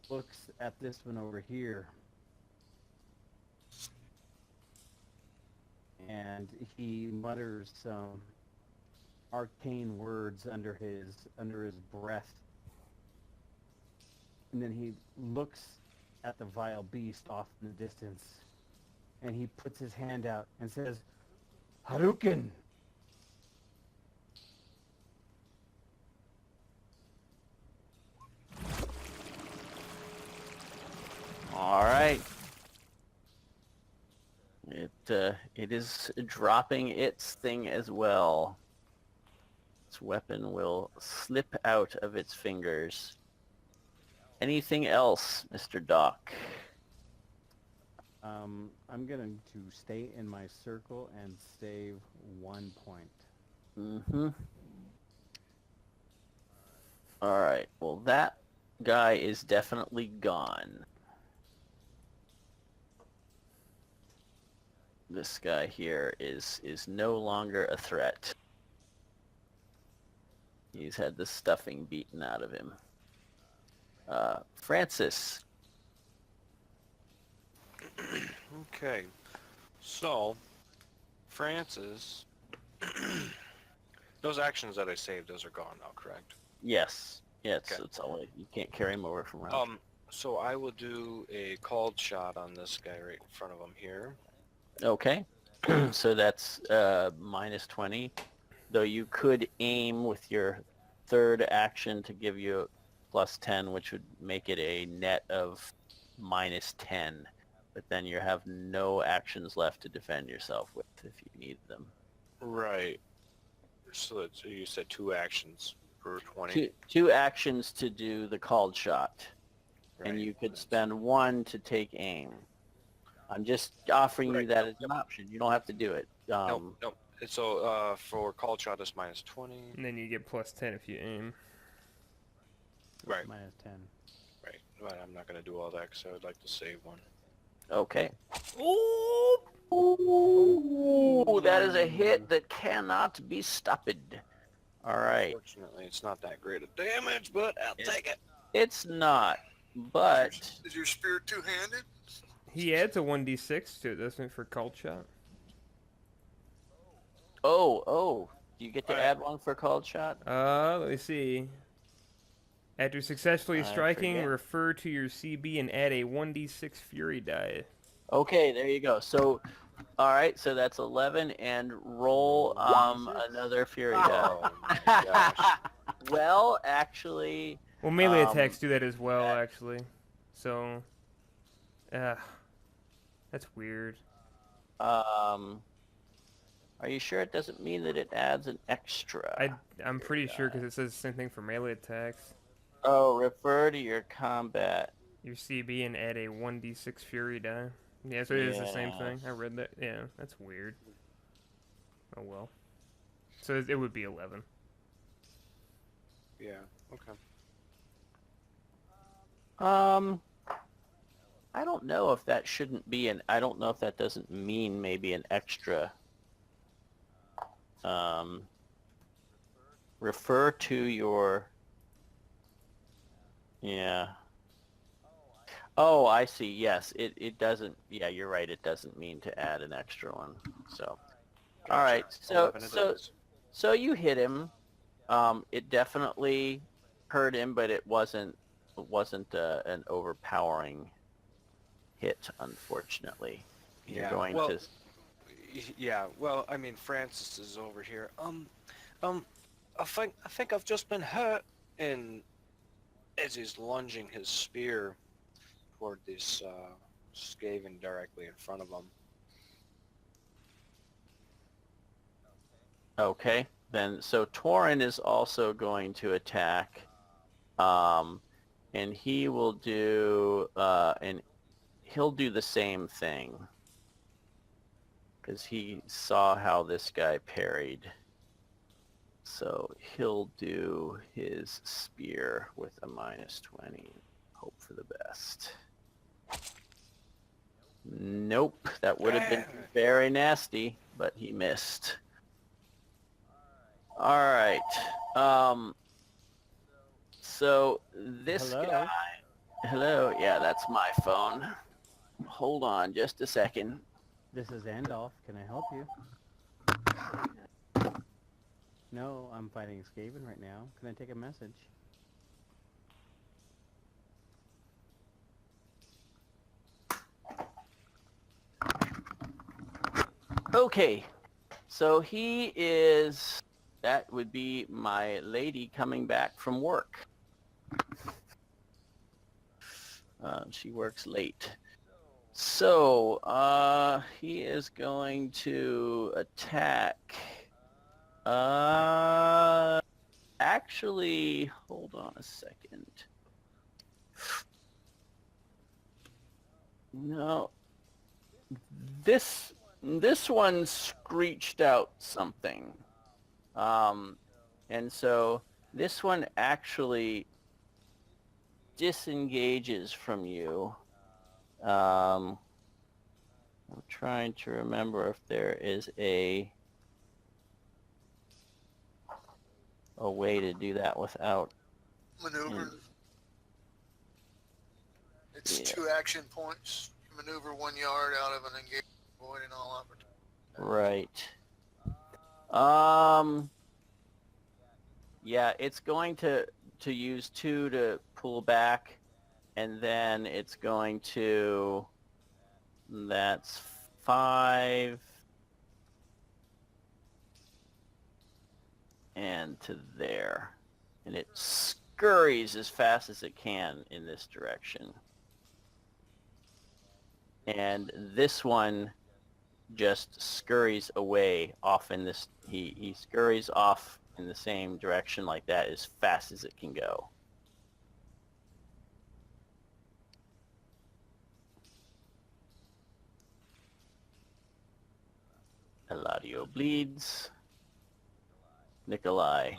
looks at this one over here. And he mutters some arcane words under his breath. And then he looks at the vile beast off in the distance. And he puts his hand out and says, Haruken! All right. It is dropping its thing as well. Its weapon will slip out of its fingers. Anything else, Mr. Doc? I'm going to stay in my circle and save 1 point. Mm-hmm. All right. Well, that guy is definitely gone. This guy here is no longer a threat. He's had the stuffing beaten out of him. Francis. Okay. So, Francis, those actions that I saved, those are gone now, correct? Yes. Yeah, it's, Okay. it's all, you can't carry him over from round. So I will do a called shot on this guy right in front of him here. Okay. So that's -20. Though you could aim with your third action to give you +10, which would make it a net of -10. But then you have no actions left to defend yourself with if you need them. Right. So you said 2 actions per 20. Two actions to do the called shot. And Right. you could spend 1 to take aim. I'm just offering you Right. that as an option. You don't have to do it. Nope. So for called shot, it's -20. And then you get +10 if you aim. Right. -10. Right. But I'm not going to do all that because I would like to save 1. Okay. Ooh, that is a hit that cannot be stopped. All right. Fortunately, it's not that great a damage, but I'll take it. It's not, but Is your spear two-handed? He adds a 1d6 to it, doesn't it, for called shot? oh, you get to Alright. add 1 for called shot? Let me see. After successfully I striking, forget. refer to your CB and add a 1d6 fury die. Okay, there you go. So, all right, so that's 11, and roll another fury die. Oh my gosh. Well, actually, Well, melee Um, attacks do that as well, actually. So, that's weird. are you sure it doesn't mean that it adds an extra? I'm pretty sure because it says the same thing for melee attacks. Oh, refer to your combat. Your CB and add a 1d6 fury die. Yeah, so it is the same thing. I read that. Yeah, that's weird. Oh well. So it would be 11. Yeah. Okay. I don't know if that shouldn't be I don't know if that doesn't mean maybe an extra. Refer to your. Yeah. Oh, I see. Yes, it doesn't. Yeah, you're right. It doesn't mean to add an extra one. So, all right. So 11 it is. so you hit him. It definitely hurt him, but it wasn't an overpowering hit, unfortunately. You're Yeah, going well- to. Yeah. Well, I mean, Francis is over here. I think I've just been hurt. And as he's lunging his spear toward this Skaven directly in front of him. Okay, then so Torin is also going to attack And he will do he'll do the same thing because he saw how this guy parried. So he'll do his spear with a -20. Hope for the best. Nope, that would have been very nasty, but he missed. All right. So this Hello? guy. Hello. Yeah, that's my phone. Hold on just a second. This is Andolph. Can I help you? No, I'm fighting Skaven right now. Can I take a message? Okay. So he is, that would be my lady coming back from work. She works late. So, he is going to attack. Actually, hold on a second. No. This one screeched out something. And so this one actually disengages from you. I'm trying to remember if there is a way to do that without Maneuver. It's Yeah. 2 action points. Maneuver 1 yard out of an engagement, avoiding all opportunity. Right. Yeah, it's going to use 2 to pull back, and then it's going to, that's 5, and to there. And it scurries as fast as it can in this direction. And this one just scurries away off in this, he scurries off in the same direction like that as fast as it can go. Eladio bleeds. Nikolai.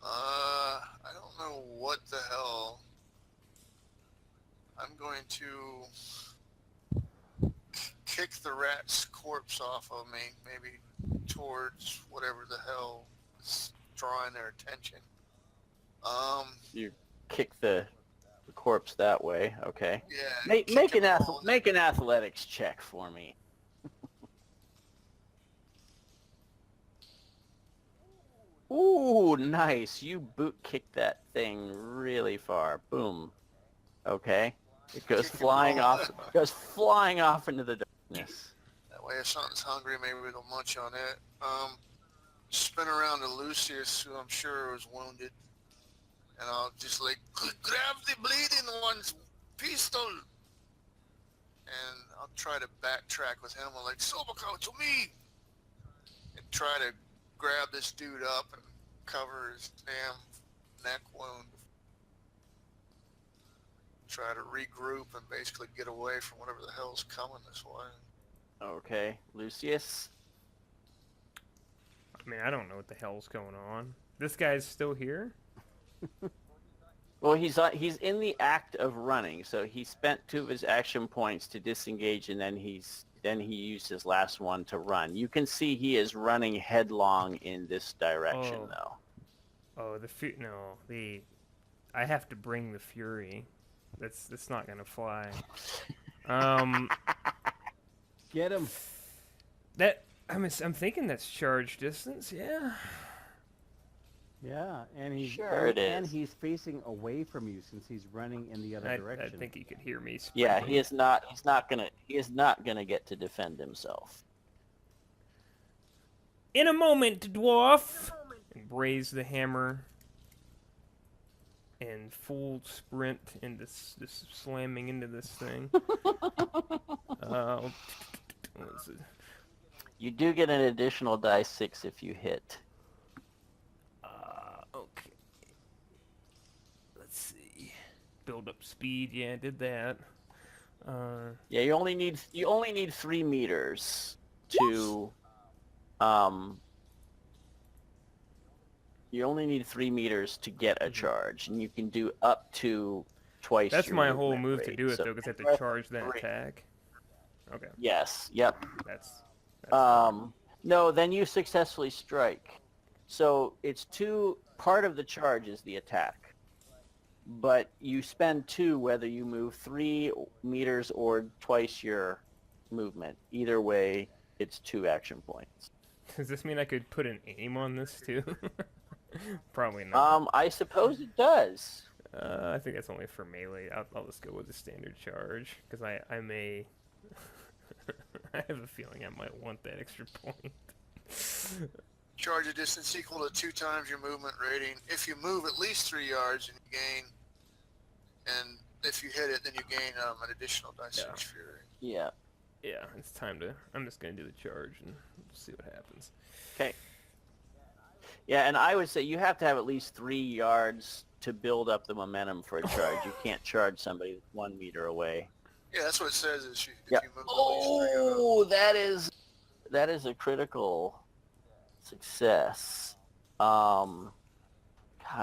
I don't know what the hell. I'm going to kick the rat's corpse off of me, maybe towards whatever the hell is drawing their attention. You kick the corpse that way, okay. Yeah. Make kick an him all. make an athletics check for me. Ooh, nice. You boot kick that thing really far. Boom. Okay. It goes Kick him flying all. off. Goes flying off into the darkness. That way, if something's hungry, maybe it'll munch on it. Spin around to Lucius, who I'm sure was wounded, and I'll just like grab the bleeding one's pistol, and I'll try to backtrack with him. I'm like, Sobako, to me, and try to grab this dude up and cover his damn neck wound. Try to regroup and basically get away from whatever the hell's coming this way. Okay. Lucius. I mean, I don't know what the hell's going on. This guy's still here? Well, he's in the act of running, so he spent 2 of his action points to disengage, and then he used his last one to run. You can see he is running headlong in this direction, Oh. though. Oh, I have to bring the fury. That's not gonna fly. Get him! I'm thinking that's charge distance. Yeah. Yeah, and he's Sure it and is. he's facing away from you since he's running in the other I direction. think he could hear me. Yeah, sprinting. he is not gonna get to defend himself. In a moment, dwarf. And raise the hammer. And full sprint into this slamming into this thing. What is it? You do get an additional die 6 if you hit. build up speed. Yeah, did that. Yeah, you only need 3 meters to you only need 3 meters to get a charge, and you can do up to twice That's your my whole movement move to rate. do it So though, because I have to press charge then 3. attack. Okay, Yes. Yep. that's fine. No, then you successfully strike. So it's part of the charge is the attack. But you spend 2 whether you move 3 meters or twice your movement. Either way, it's 2 action points. Does this mean I could put an aim on this too? Probably not. I suppose it does. I think that's only for melee. I'll just go with the standard charge, because I may... I have a feeling I might want that extra point. Charge a distance equal to 2 times your movement rating. If you move at least 3 yards, and you gain, and if you hit it, then you gain an additional dice 6 fury. Yeah. Yeah, it's time to... I'm just going to do the charge and see what happens. Okay. Yeah, and I would say you have to have at least 3 yards to build up the momentum for a charge. You can't charge somebody that's 1 meter away. Yeah, that's what it says. Is if Yeah. you move at least 3 yards. Oh, that is a critical success. God,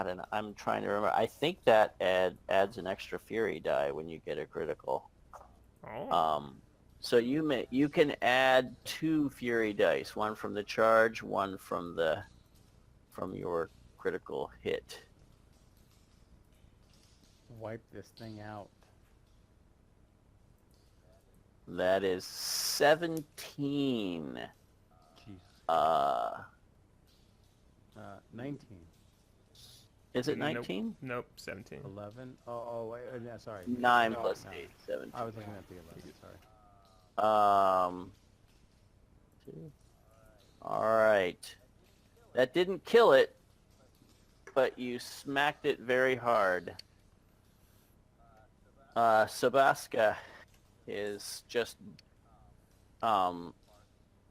and I'm trying to remember. I think that adds an extra fury die when you get a critical. Oh. So you can add 2 fury dice, one from the charge, one from your critical hit. Wipe this thing out. That is 17. Jeez. 19. Is it Nope. 19? Nope, 17. 11. Oh, wait. Yeah, sorry. 9 No, plus no. 8, 17. I was looking at the 11. Sorry. 2. All right. That didn't kill it, but you smacked it very hard. Sebaska is just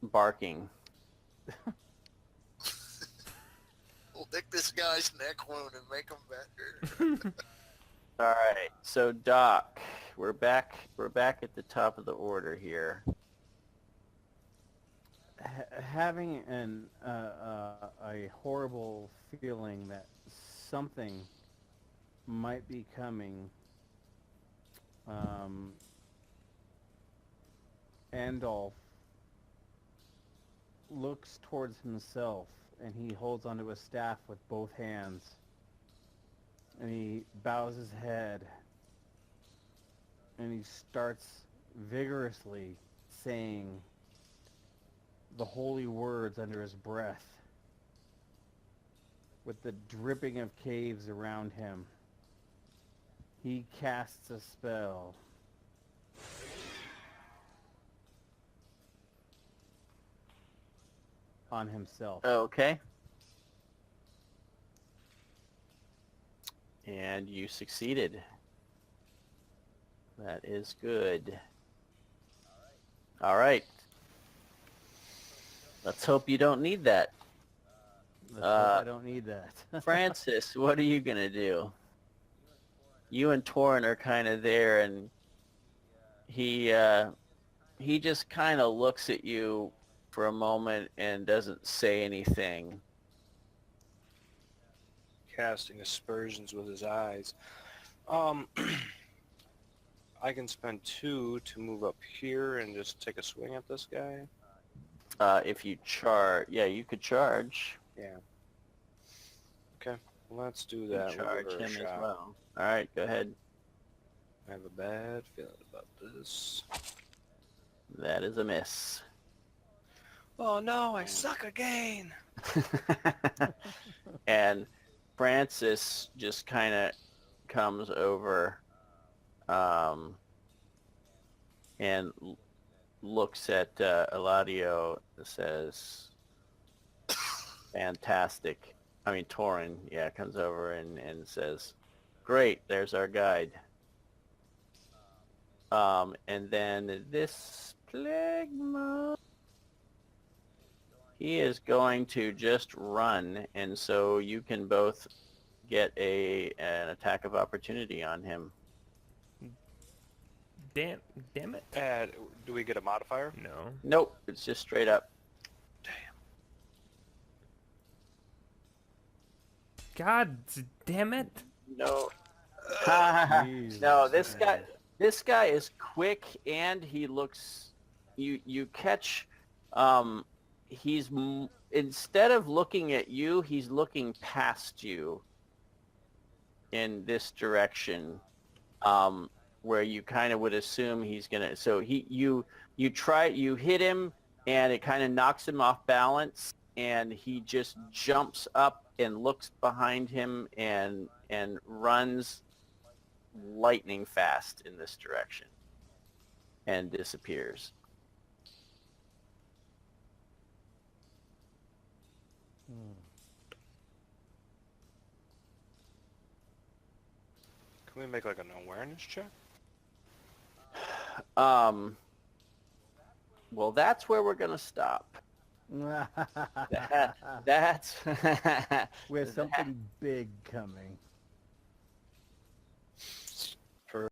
barking. We'll lick this guy's neck wound and make him better. All right. So Doc, we're back at the top of the order here. Having a horrible feeling that something might be coming, Andolf looks towards himself, and he holds onto his staff with both hands, and he bows his head, and he starts vigorously saying the holy words under his breath, with the dripping of caves around him. He casts a spell. On himself. Okay. And you succeeded. That is good. All right. Let's hope you don't need that. Let's hope I don't need that. Francis, what are you going to do? You and Torin are kind of there, and he just kind of looks at you for a moment and doesn't say anything. Casting aspersions with his eyes. I can spend 2 to move up here and just take a swing at this guy. If you charge, yeah, you could charge. Yeah. Okay, let's do You that. could charge We'll give him it a as shot. well. All right, go ahead. I have a bad feeling about this. That is a miss. Oh no, I suck again! And Francis just kind of comes over and looks at Eladio and says, fantastic. I mean, Torin, yeah, comes over and says, great, there's our guide. And then this Plegma, he is going to just run, and so you can both get an attack of opportunity on him. Damn it. And do we get a modifier? No. Nope, it's just straight up. God damn it. No. Jesus, No, this man. guy is quick, and he looks. You catch. Instead of looking at you, he's looking past you. In this direction, where you kind of would assume he's gonna. So you hit him, and it kind of knocks him off balance, and he just jumps up and looks behind him and runs lightning fast in this direction and disappears. Can we make like an awareness check? Well, that's where we're gonna stop. That's With something big coming.